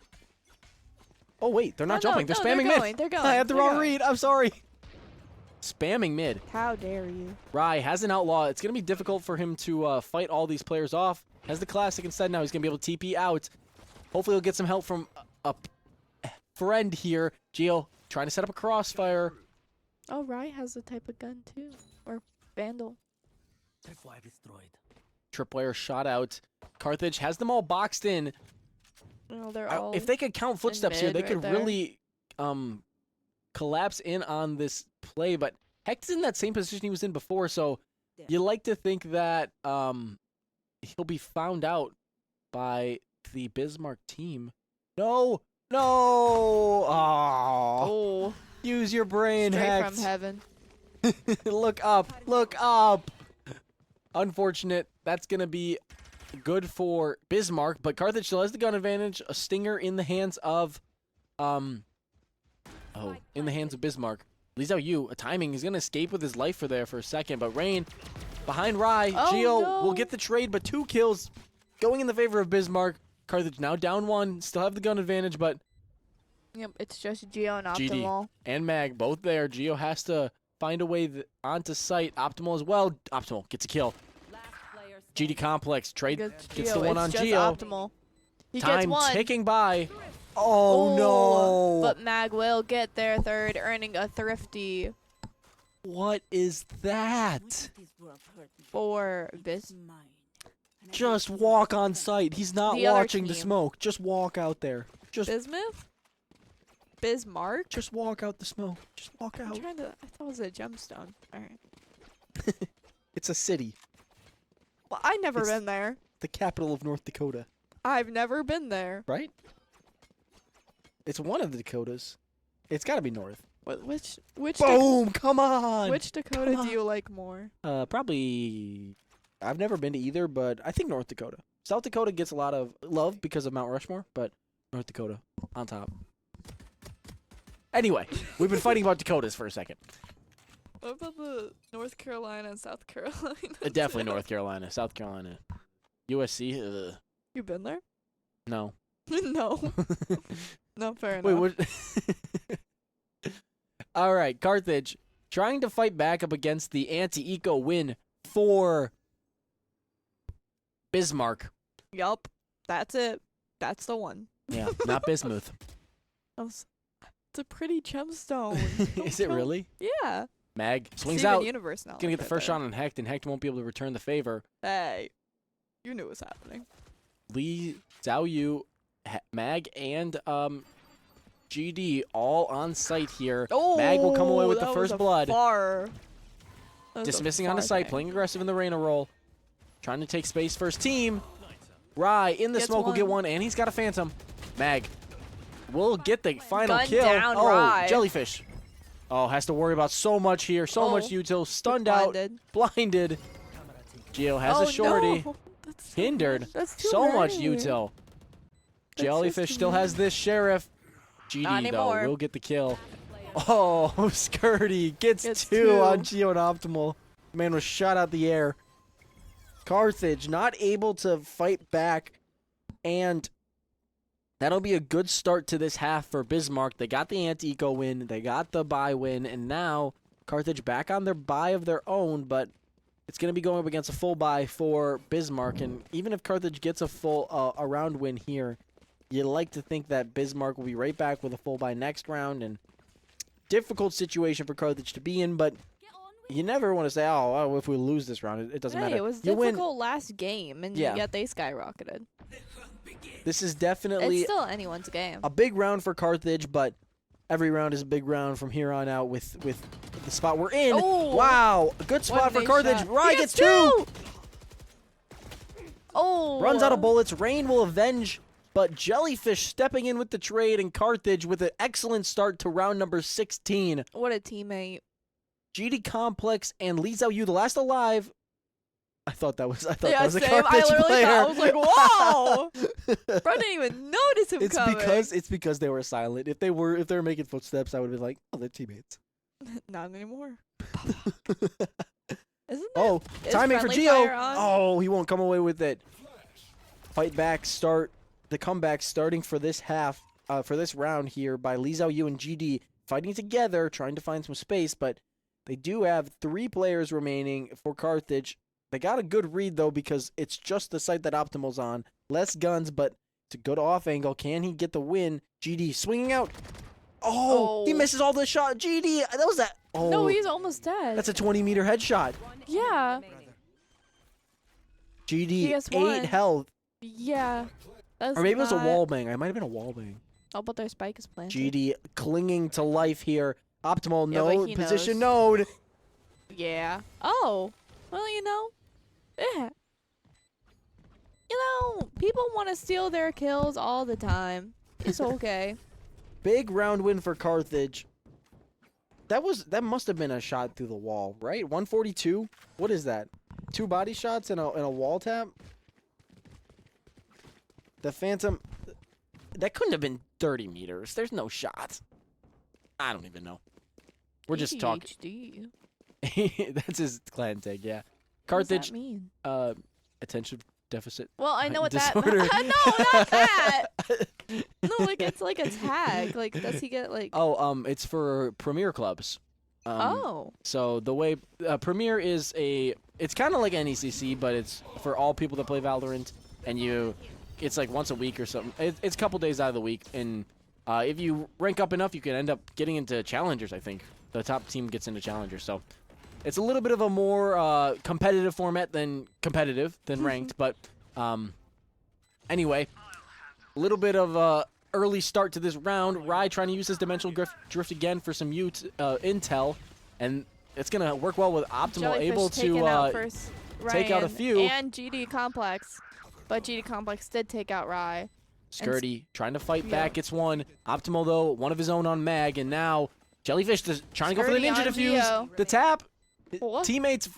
B: Oh wait, they're not jumping. They're spamming mid.
A: They're going.
B: I had the wrong
A: going.
B: read. I'm sorry. Spamming mid.
A: How dare you?
B: Rai has an outlaw. It's going to be difficult for him to fight all these players off. Has the classic instead now. He's going to be able to TP out. Hopefully he'll get some help from a friend here. Geo trying to set up a crossfire.
A: Oh, Rai has a type of gun too. Or Vandal.
B: Tripwire shot out. Carthage has them all boxed in.
A: No, they're all
B: If they could count footsteps here,
A: mid
B: they
A: right
B: could
A: there.
B: really collapse in on this play. But Hecht's in that same position he was in before, so you like to think that he'll be found out by the Bismarck team. No! No! Oh. Use your brain,
A: straight
B: Hecht.
A: from heaven.
B: Look up. Look up. Unfortunate. That's going to be good for Bismarck, but Carthage still has the gun advantage. A stinger in the hands of in the hands of Bismarck. Lee Xiaoyu, a timing. He's going to escape with his life for a second, but Rain behind Rai.
A: Oh,
B: Geo
A: no.
B: will get the trade, but 2 kills going in the favor of Bismarck. Carthage now down 1. Still have the gun advantage, but
A: Yep, it's just Geo and
B: GD
A: Optimal.
B: and Mag both there. Geo has to find a way onto site. Optimal as well. Optimal gets a kill.
D: Last player
B: GD complex trade
A: Gets
B: gets
A: Geo.
B: the one
A: It's
B: on
A: just
B: Geo.
A: Optimal. He
B: Time
A: gets one.
B: ticking by. Oh no!
A: But Mag will get their third, earning a thrifty
B: What is that?
A: for this.
B: Just walk on site. He's not
A: The other
B: watching the
A: team.
B: smoke. Just walk out there.
A: Bismuth? Bismarck?
B: Just walk out the smoke. Just walk
A: I'm
B: out.
A: trying to. I thought it was a gemstone. Alright.
B: It's a city,
A: Well, I've never
B: It's-
A: been there.
B: the capital of North Dakota,
A: I've never been there.
B: right? It's one of the Dakotas. It's got to be north.
A: Which
B: Boom! Come on.
A: which Dakota
B: Come
A: do you like more?
B: Probably. I've never been to either, but I think North Dakota. South Dakota gets a lot of love because of Mount Rushmore, but North Dakota on top. Anyway, we've been fighting about Dakotas for a second.
A: What about the North Carolina and South Carolina?
B: Definitely North Carolina, South Carolina, USC.
A: You been there?
B: No.
A: No. No, fair enough.
B: Wait, what? All right, Carthage trying to fight back up against the anti-eco win for Bismarck.
A: Yup. That's it. That's the one.
B: Yeah, not Bismuth.
A: It's a pretty gemstone.
B: Is it really?
A: Yeah.
B: Mag swings
A: Steven
B: out.
A: Universe now.
B: Gonna get the first shot on Hecht, and Hecht won't be able to return the favor.
A: Hey. You knew what was happening.
B: Lee, Xiaoyu, Mag, and GD all on site here.
A: Oh,
B: Mag will come away with the
A: that was
B: first
A: a
B: blood.
A: Far. That was a
B: Dismissing on the
A: far
B: site,
A: thing.
B: playing aggressive in the Reina roll. Trying to take space first team. Rai in the
A: Gets
B: smoke will get
A: one.
B: one, and he's got a Phantom. Mag will get the final
A: Gun
B: kill.
A: down,
B: oh,
A: Rai.
B: Jellyfish. Oh, has to worry about so much here. So much util. Stunned out. Blinded. Geo has a shorty.
A: No. That's
B: Hindered.
A: That's too
B: So much
A: many.
B: util.
A: That's
B: Jellyfish
A: just
B: still has this Sheriff.
A: Not
B: GD, though,
A: anymore.
B: will get the kill. Oh, Skirty gets
A: Gets
B: two
A: two.
B: on Geo and Optimal. Man was shot out the air. Carthage not able to fight back, and that'll be a good start to this half for Bismarck. They got the anti-eco win, they got the bye win, and now Carthage back on their bye of their own, but it's going to be going up against a full bye for Bismarck, and even if Carthage gets a full a round win here, you'd like to think that Bismarck will be right back with a full bye next round, and difficult situation for Carthage to be in, but you never want to say, oh, if we lose this round, it doesn't
A: Hey,
B: matter.
A: it was
B: You win.
A: difficult last game, and
B: Yeah.
A: yet they skyrocketed.
B: This is definitely
A: It's still anyone's game.
B: a big round for Carthage, but every round is a big round from here on out with the spot we're in.
A: Oh.
B: Wow, a good spot for
A: One-day
B: Carthage.
A: shot.
B: Rye
A: He
B: gets
A: gets
B: two.
A: Oh.
B: Runs out of bullets. Rain will avenge, but Jellyfish stepping in with the trade, and Carthage with an excellent start to round number 16.
A: What a teammate.
B: GD Complex and Lee Zhao Yu, the last alive. I thought that was a
A: Same.
B: Carthage
A: I literally
B: player.
A: thought, I was like, wow. Bro didn't even notice him coming.
B: It's because they were silent. If they were making footsteps, I would have been like, oh, they're teammates.
A: Not anymore. Isn't that?
B: Oh,
A: Is
B: timing for
A: friendly
B: Geo.
A: fire on?
B: Oh, he won't come away with it. Fight back, start the comeback starting for this half, for this round here by Lee Zhao Yu and GD fighting together, trying to find some space, but they do have 3 players remaining for Carthage. They got a good read though because it's just the site that Optimal's on. Less guns, but it's a good off angle. Can he get the win? GD swinging out. Oh, he misses all the shot. GD, that was that. Oh,
A: No, he's almost dead.
B: that's a 20-meter headshot.
A: Yeah.
B: GD,
A: gets
B: 8
A: one.
B: health.
A: Yeah. That's
B: Or maybe it was a
A: not-
B: wall bang. It might have been a wall bang.
A: Oh, but their spike is planted.
B: GD clinging to life here. Optimal
A: Yeah, but
B: node,
A: he
B: position
A: knows.
B: node.
A: Yeah. Oh. Well, yeah. People want to steal their kills all the time. It's okay.
B: Big round win for Carthage. That must have been a shot through the wall, right? 142? What is that? 2 body shots and a wall tap? The Phantom, that couldn't have been 30 meters. There's no shot. I don't even know. We're just talking.
A: ADHD.
B: That's his clan tag, yeah.
A: What does
B: Carthage,
A: that mean?
B: attention deficit.
A: Well, I know what
B: disorder.
A: that. No, not that. No, like it's like a tag. Like, does he get like?
B: Oh, it's for Premier clubs.
A: Oh.
B: So the way Premier is it's kind of like NECC, but it's for all people that play Valorant, and it's like once a week or something. It's a couple days out of the week, and if you rank up enough, you can end up getting into challengers. I think the top team gets into challengers, so it's a little bit of a more competitive format than ranked. But anyway, a little bit of early start to this round. Rye trying to use his dimensional drift again for some intel, and it's gonna work well with Optimal,
A: Jellyfish
B: able
A: taking
B: to
A: out first
B: take out a
A: Ryan
B: few.
A: and GD Complex, but GD Complex did take out Rye.
B: Skirty trying to fight
A: Yeah.
B: back, gets one. Optimal though, one of his own on Mag, and now Jellyfish just trying to go for the
A: Skirty
B: ninja
A: on
B: defuse.
A: Geo.
B: The tap.
A: What?
B: Teammates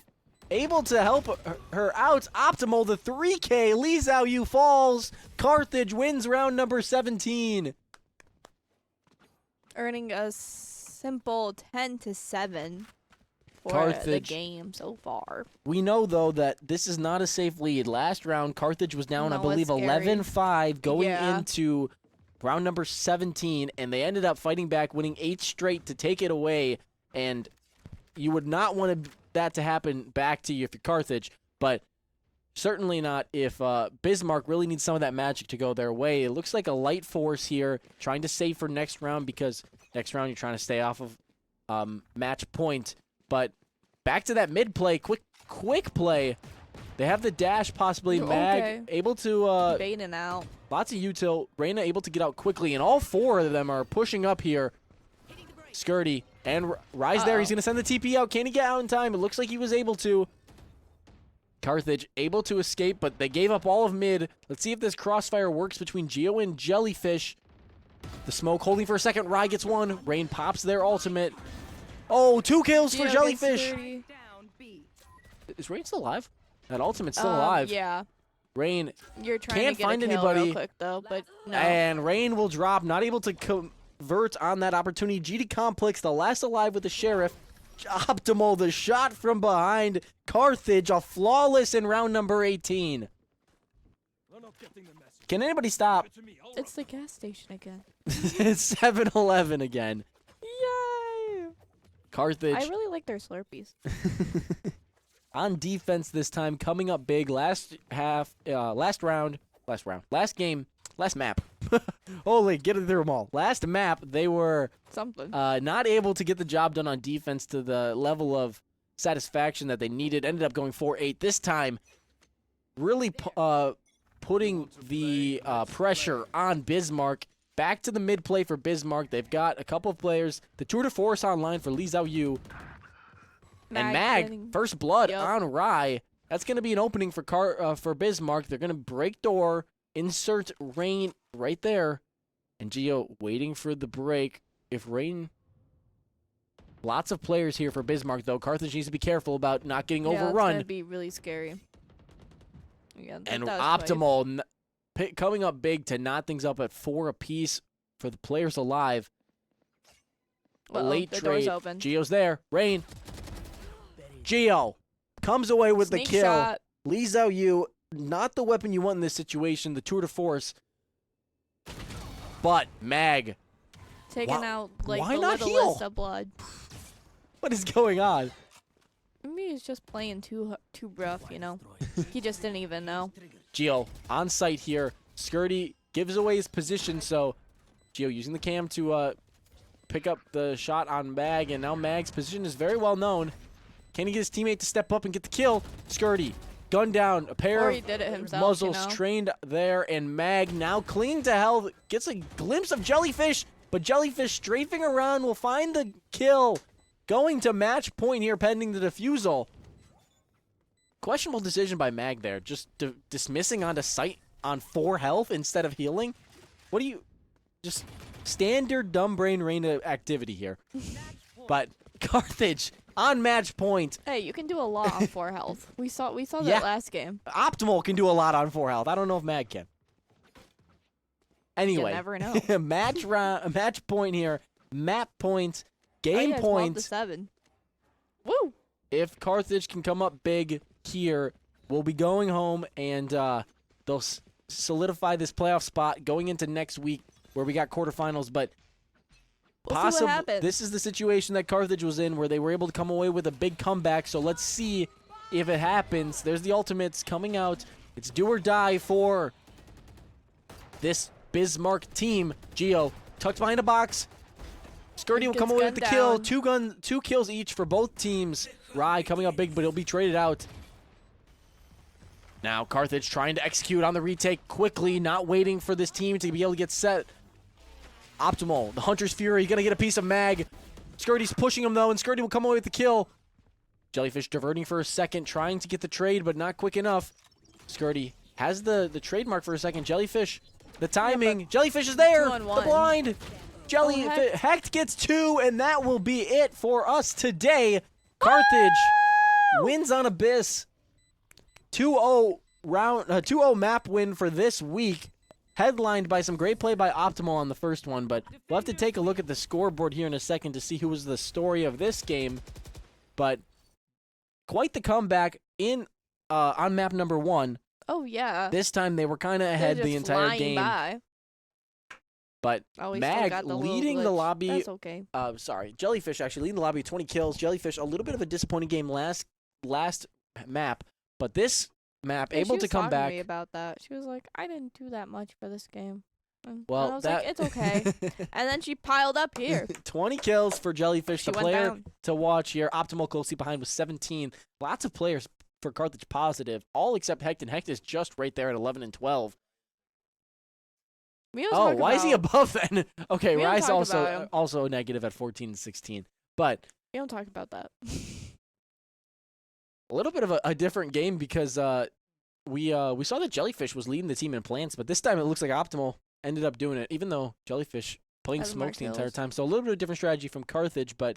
B: able to help her out. Optimal, the 3K. Lee Zhao Yu falls. Carthage wins round number 17.
A: Earning a simple 10-7 for the
B: Carthage.
A: game so far.
B: We know, though, that this is not a safe lead. Last round, Carthage was down, I
A: No,
B: believe,
A: it's scary.
B: 11-5 going
A: Yeah.
B: into round number 17, and they ended up fighting back, winning 8 straight to take it away. And you would not want that to happen back to you if you're Carthage, but certainly not if Bismarck really needs some of that magic to go their way. It looks like a light force here, trying to save for next round, because next round you're trying to stay off of match point. But back to that mid play, quick play. They have the dash, possibly. Mag
A: Okay.
B: able to
A: Baiting out.
B: lots of util. Reyna able to get out quickly, and all 4 of them are pushing up here. Skirty and Rise there. He's going to send the TP out. Can he get out in time? It looks like he was able to. Carthage able to escape, but they gave up all of mid. Let's see if this crossfire works between Geo and Jellyfish. The smoke holding for a second. Rye gets one. Rain pops their ultimate. Oh, 2 kills for
A: Geo gets
B: Jellyfish.
A: 30.
D: Down B.
B: Is Rain still alive? That ultimate's still alive.
A: Yeah.
B: Rain
A: You're trying
B: Can't
A: to get
B: find
A: a kill
B: anybody.
A: real quick though, but no.
B: And Rain will drop, not able to convert on that opportunity. GD Complex, the last alive with the Sheriff. Optimal, the shot from behind. Carthage, a flawless in round number 18. Can anybody stop?
A: It's the gas station again.
B: It's 7-Eleven again.
A: Yay!
B: Carthage
A: I really like their Slurpees.
B: on defense this time, coming up big. Last game, last map. Holy, get it through them all. Last map, they were
A: Something.
B: not able to get the job done on defense to the level of satisfaction that they needed. Ended up going 4-8 this time. Really putting the pressure on Bismarck. Back to the mid play for Bismarck. They've got a couple of players. The tour de force online for Lee Zhao Yu. And Mag, first blood on Rye. That's going to be an opening for Bismarck. They're going to break door, insert Rain right there. And Gio waiting for the break. If Rain... Lots of players here for Bismarck, though. Carthage needs to be careful about not getting overrun.
A: That's going to be really scary. Yeah,
B: and Optimal coming up big to knot things up at 4 apiece for the players alive. A late trade. Gio's there. Rain. Gio comes away with the kill.
A: Shot.
B: Lee Zhao Yu, not the weapon you want in this situation, the tour de force. But Mag.
A: Taking out like
B: why
A: the
B: not
A: little
B: heal?
A: list of blood.
B: What is going on?
A: Maybe he's just playing too rough, you know? He just didn't even know.
B: Gio on site here. Skirty gives away his position, so Gio using the cam to pick up the shot on Mag, and now Mag's position is very well known. Can he get his teammate to step up and get the kill? Skirty, gun down, a pair
A: Or he did it himself,
B: muzzles
A: you know?
B: trained there, and Mag now clinging to health, gets a glimpse of Jellyfish, but Jellyfish strafing around will find the kill. Going to match point here pending the defusal. Questionable decision by Mag there. Just dismissing onto sight on 4 health instead of healing. What do you... Just standard dumb brain rain activity here. But Carthage on match point.
A: Hey, you can do a lot on 4 health. We saw that
B: Yeah.
A: last game.
B: Optimal can do a lot on 4 health. I don't know if Mag can. Anyway.
A: You never know.
B: match point here. Map point. Game point.
A: 12-7. Woo!
B: If Carthage can come up big here, we'll be going home, and they'll solidify this playoff spot going into next week where we got quarterfinals. But
A: We'll see what happens.
B: this is the situation that Carthage was in where they were able to come away with a big comeback. So let's see if it happens. There's the ultimates coming out. It's do or die for this Bismarck team. Gio tucked behind a box. Skirty will come away with the kill. 2 kills each for both teams. Rye coming up big, but he'll be traded out. Now Carthage trying to execute on the retake quickly, not waiting for this team to be able to get set. Optimal, the Hunter's Fury, gonna get a piece of Mag. Skirty's pushing him though, and Skirty will come away with the kill. Jellyfish diverting for a second, trying to get the trade, but not quick enough. Skirty has the trademark for a second. Jellyfish, the timing. Jellyfish is there.
A: 2-on-1.
B: The blind. Hecht gets 2, and that will be it for us today. Carthage wins on Abyss. 2-0 map win for this week. Headlined by some great play by Optimal on the first one, but we'll have to take a look at the scoreboard here in a second to see who was the story of this game. But quite the comeback on map number 1.
A: Oh, yeah.
B: This time they were kind of ahead the entire game.
A: By.
B: But
A: Oh, we
B: Mag
A: still got the
B: leading
A: little
B: the
A: glitch.
B: lobby.
A: That's okay.
B: Sorry, Jellyfish actually leading the lobby, 20 kills. Jellyfish, a little bit of a disappointing game last map, but this map able to come back.
A: She was talking to me about that. She was like, "I didn't do that much for this game." And
B: Well,
A: I was like, "It's okay." And then she piled up here.
B: 20 kills for Jellyfish,
A: She
B: the
A: went
B: player
A: down.
B: to watch here. Optimal closely behind with 17. Lots of players for Carthage positive, all except Hecht, and Hecht is just right there at 11 and 12. Oh, why is he above then? Okay,
A: We don't
B: Rise
A: talk about him.
B: also negative at 14 and 16. But
A: We don't talk about that.
B: a little bit of a different game because we saw that Jellyfish was leading the team in plants, but this time it looks like Optimal ended up doing it, even though Jellyfish playing
A: Has more
B: smokes the entire
A: kills.
B: time. So a little bit of different strategy from Carthage, but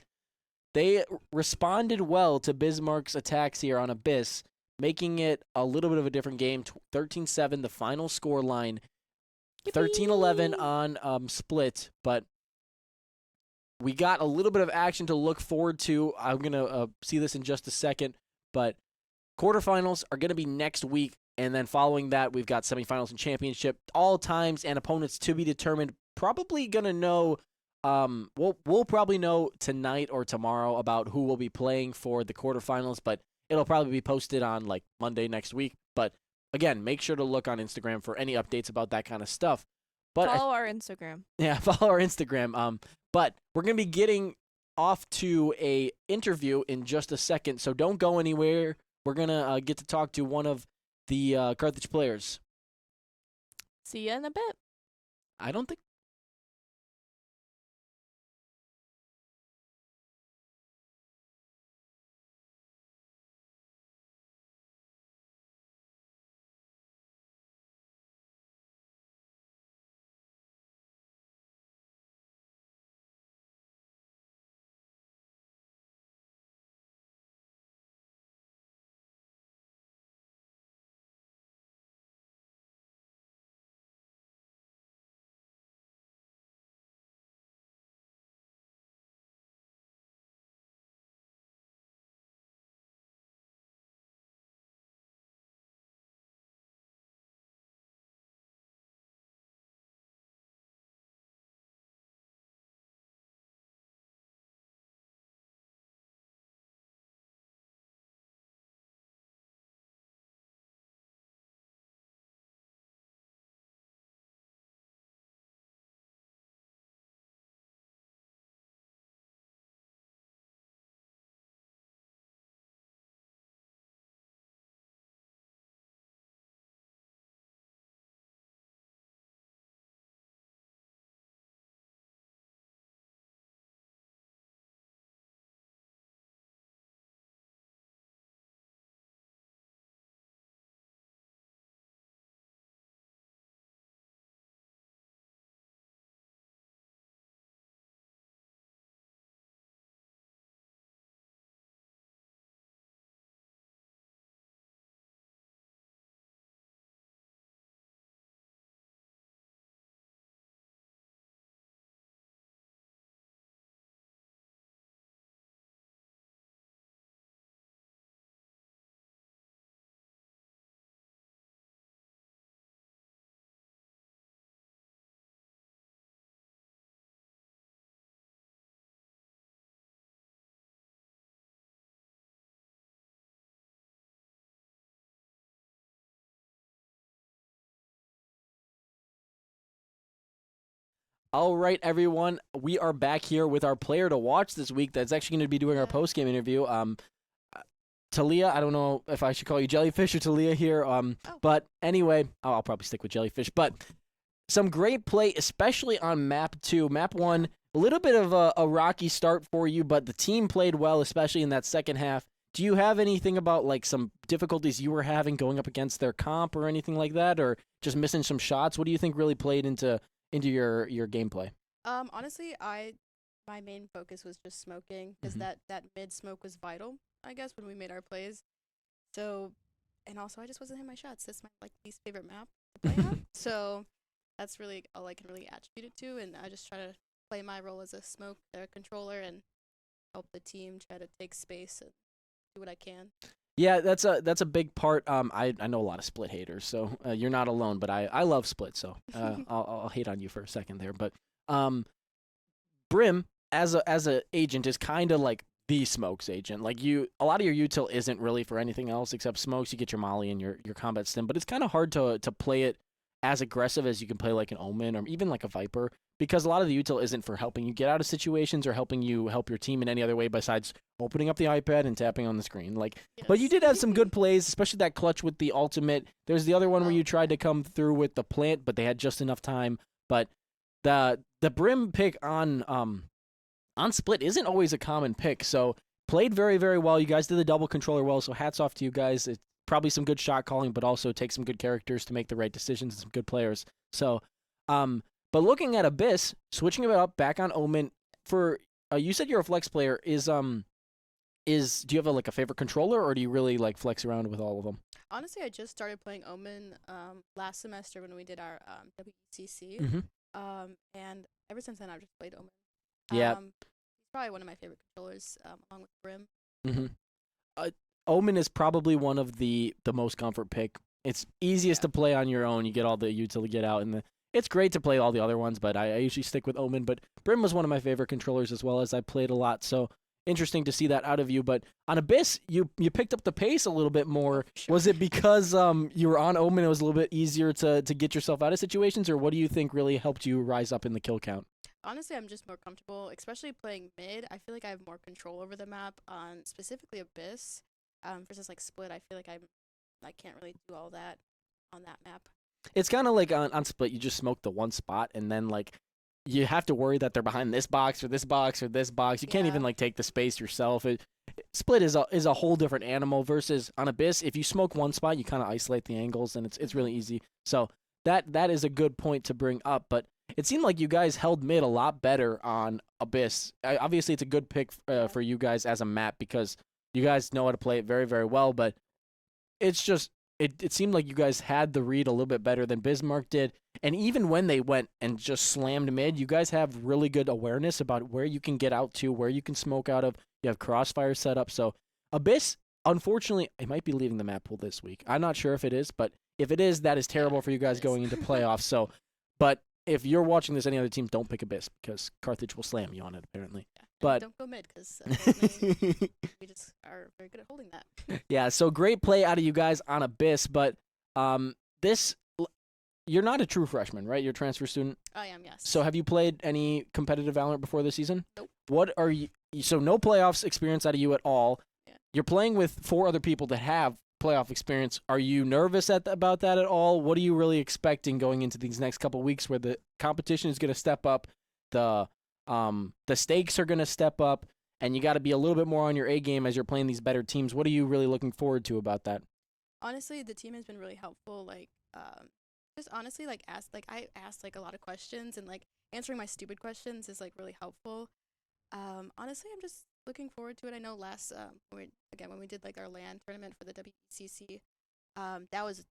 B: they responded well to Bismarck's attacks here on Abyss, making it a little bit of a different game. 13-7, the final score line. 13-11 on Split, but we got a little bit of action to look forward to. I'm going to see this in just a second, but quarterfinals are going to be next week, and then following that, we've got semifinals and championship. All times and opponents to be determined. Probably going to know, we'll probably know tonight or tomorrow about who will be playing for the quarterfinals, but it'll probably be posted on like Monday next week. But again, make sure to look on Instagram for any updates about that kind of stuff. But
A: Follow our Instagram.
B: Yeah, follow our Instagram. But we're going to be getting off to a interview in just a second, so don't go anywhere. We're going to get to talk to one of the Carthage players.
A: See ya in a bit.
B: I don't think. All right, everyone, we are back here with our player to watch this week. That's actually going to be doing our post game interview. Talia, I don't know if I should call you Jellyfish or Talia here. But anyway, I'll probably stick with Jellyfish. But some great play, especially on map 2. Map 1, a little bit of a rocky start for you, but the team played well, especially in that second half. Do you have anything about like some difficulties you were having going up against their comp or anything like that, or just missing some shots? What do you think really played into your gameplay?
C: Honestly, my main focus was just smoking because
B: Mhm.
C: that mid smoke was vital, I guess, when we made our plays. So, and also I just wasn't hitting my shots. That's my like least favorite map to play on. So that's really all I can really attribute it to, and I just try to play my role as a smoke controller and help the team try to take space and do what I can.
B: Yeah, that's a big part. I know a lot of Split haters, so you're not alone. But I love Split, so I'll hate on you for a second there. But Brim as a agent is kind of like the smokes agent. Like a lot of your util isn't really for anything else except smokes. You get your molly and your combat stim, but it's kind of hard to play it as aggressive as you can play like an Omen or even like a Viper, because a lot of the util isn't for helping you get out of situations or helping you help your team in any other way besides opening up the iPad and tapping on the screen. Like, but you
C: Yes.
B: did have some good plays, especially that clutch with the ultimate. There's the other one where
C: Oh,
B: you tried to come through with the plant, but they had just enough time. But the Brim pick on Split isn't always a common pick, so played very, very well. You guys did the double controller well, so hats off to you guys. It's probably some good shot calling, but also takes some good characters to make the right decisions and some good players. So, but looking at Abyss, switching it up back on Omen for you said you're a flex player. Do you have like a favorite controller, or do you really like flex around with all of them?
C: honestly, I just started playing Omen last semester when we did our WCC.
B: Mm-hmm.
C: And ever since then, I've just played Omen.
B: Yeah.
C: He's probably one of my favorite controllers, along with Brim.
B: Mm-hmm. Omen is probably one of the most comfort pick. It's easiest to play on your own. You get all the utility get out, and it's great to play all the other ones. But I usually stick with Omen. But Brim was one of my favorite controllers as well, as I played a lot. So interesting to see that out of you. But on Abyss, you picked up the pace a little bit more.
C: Sure.
B: Was it because you were on Omen? It was a little bit easier to get yourself out of situations, or what do you think really helped you rise up in the kill count?
C: Honestly, I'm just more comfortable, especially playing mid. I feel like I have more control over the map on specifically Abyss. Versus like Split, I feel like I can't really do all that on that map.
B: It's kind of like on Split, you just smoke the one spot, and then like you have to worry that they're behind this box or this box or this box. You can't
C: Yeah.
B: even like take the space yourself. Split is a whole different animal versus on Abyss. If you smoke one spot, you kind of isolate the angles, and it's really easy. So that is a good point to bring up. But it seemed like you guys held mid a lot better on Abyss. Obviously, it's a good pick for you guys as a map because you guys know how to play it very, very well. But it's just it seemed like you guys had the read a little bit better than Bismarck did. And even when they went and just slammed mid, you guys have really good awareness about where you can get out to, where you can smoke out of. You have crossfire set up. So Abyss, unfortunately, it might be leaving the map pool this week. I'm not sure if it is, but if it is, that is terrible for you guys going into playoffs. So, but if you're watching this, any other team, don't pick Abyss because Carthage will slam you on it, apparently.
C: Yeah.
B: But
C: Don't go mid because we just are very good at holding that.
B: yeah, so great play out of you guys on Abyss, but this you're not a true freshman, right? You're a transfer student.
C: I am, yes.
B: So have you played any competitive Valorant before this season?
C: Nope.
B: What are you? So no playoffs experience out of you at all.
C: Yeah.
B: You're playing with 4 other people that have playoff experience. Are you nervous about that at all? What are you really expecting going into these next couple weeks where the competition is going to step up, the stakes are going to step up, and you got to be a little bit more on your A game as you're playing these better teams. What are you really looking forward to about that?
C: Honestly, the team has been really helpful. Like, just honestly, like, I asked like a lot of questions, and like answering my stupid questions is like really helpful. Honestly, I'm just looking forward to it. I know last when we did like our LAN tournament for the WCC, that was a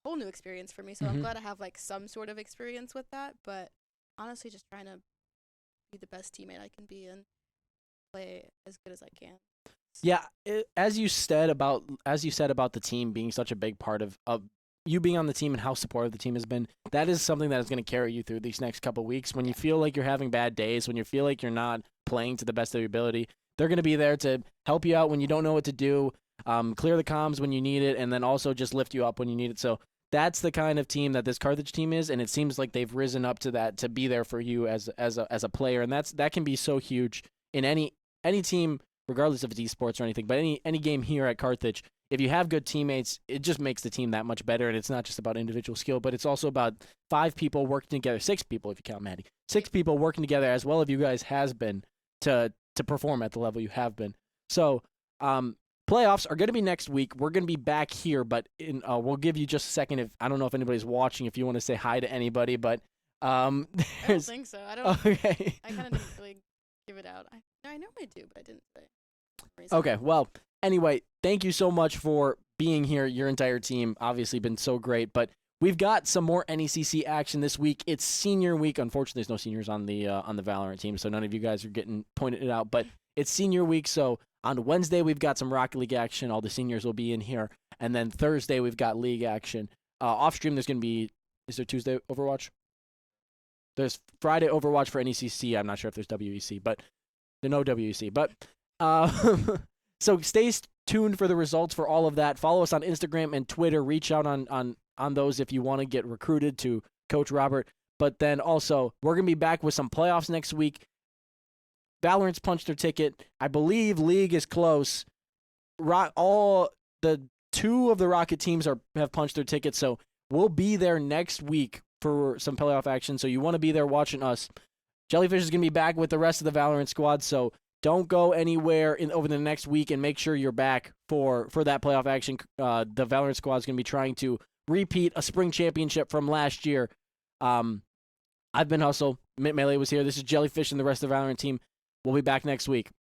C: whole new experience for me. So I'm glad I have like some sort of experience with that. But honestly, just trying to be the best teammate I can be and play as good as I can.
B: Yeah, as you said about the team being such a big part of you being on the team and how supportive the team has been, that is something that is going to carry you through these next couple weeks. When you feel like you're having bad days, when you feel like you're not playing to the best of your ability, they're going to be there to help you out when you don't know what to do, clear the comms when you need it, and then also just lift you up when you need it. So that's the kind of team that this Carthage team is, and it seems like they've risen up to that to be there for you as a player, and that can be so huge in any team, regardless if it's esports or anything, but any game here at Carthage. If you have good teammates, it just makes the team that much better, and it's not just about individual skill, but it's also about 5 people working together, 6 people if you count Maddie, 6 people working together as well as you guys has been to perform at the level you have been. So playoffs are going to be next week. We're going to be back here, but we'll give you just a second. If I don't know if anybody's watching, if you want to say hi to anybody, but
C: I don't think so. I don't.
B: Okay.
C: I kind of didn't really give it out. I normally do, but I didn't say.
B: Okay, well, anyway, thank you so much for being here. Your entire team obviously been so great, but we've got some more NECC action this week. It's senior week. Unfortunately, there's no seniors on the Valorant team, so none of you guys are getting pointed out, but it's senior week, so on Wednesday we've got some Rocket League action. All the seniors will be in here, and then Thursday we've got League action. Off stream there's going to be, is there Tuesday Overwatch? There's Friday Overwatch for NECC. I'm not sure if there's WEC, but there's no WEC, but so stay tuned for the results for all of that. Follow us on Instagram and Twitter. Reach out on those if you want to get recruited to Coach Robert. But then also, we're going to be back with some playoffs next week. Valorant's punched their ticket. I believe League is close. All the 2 of the Rocket teams have punched their ticket, so we'll be there next week for some playoff action. So you want to be there watching us. Jellyfish is going to be back with the rest of the Valorant squad, so don't go anywhere over the next week, and make sure you're back for that playoff action. The Valorant squad is going to be trying to repeat a spring championship from last year. I've been Hustle. Melee was here. This is Jellyfish and the rest of the Valorant team. We'll be back next week.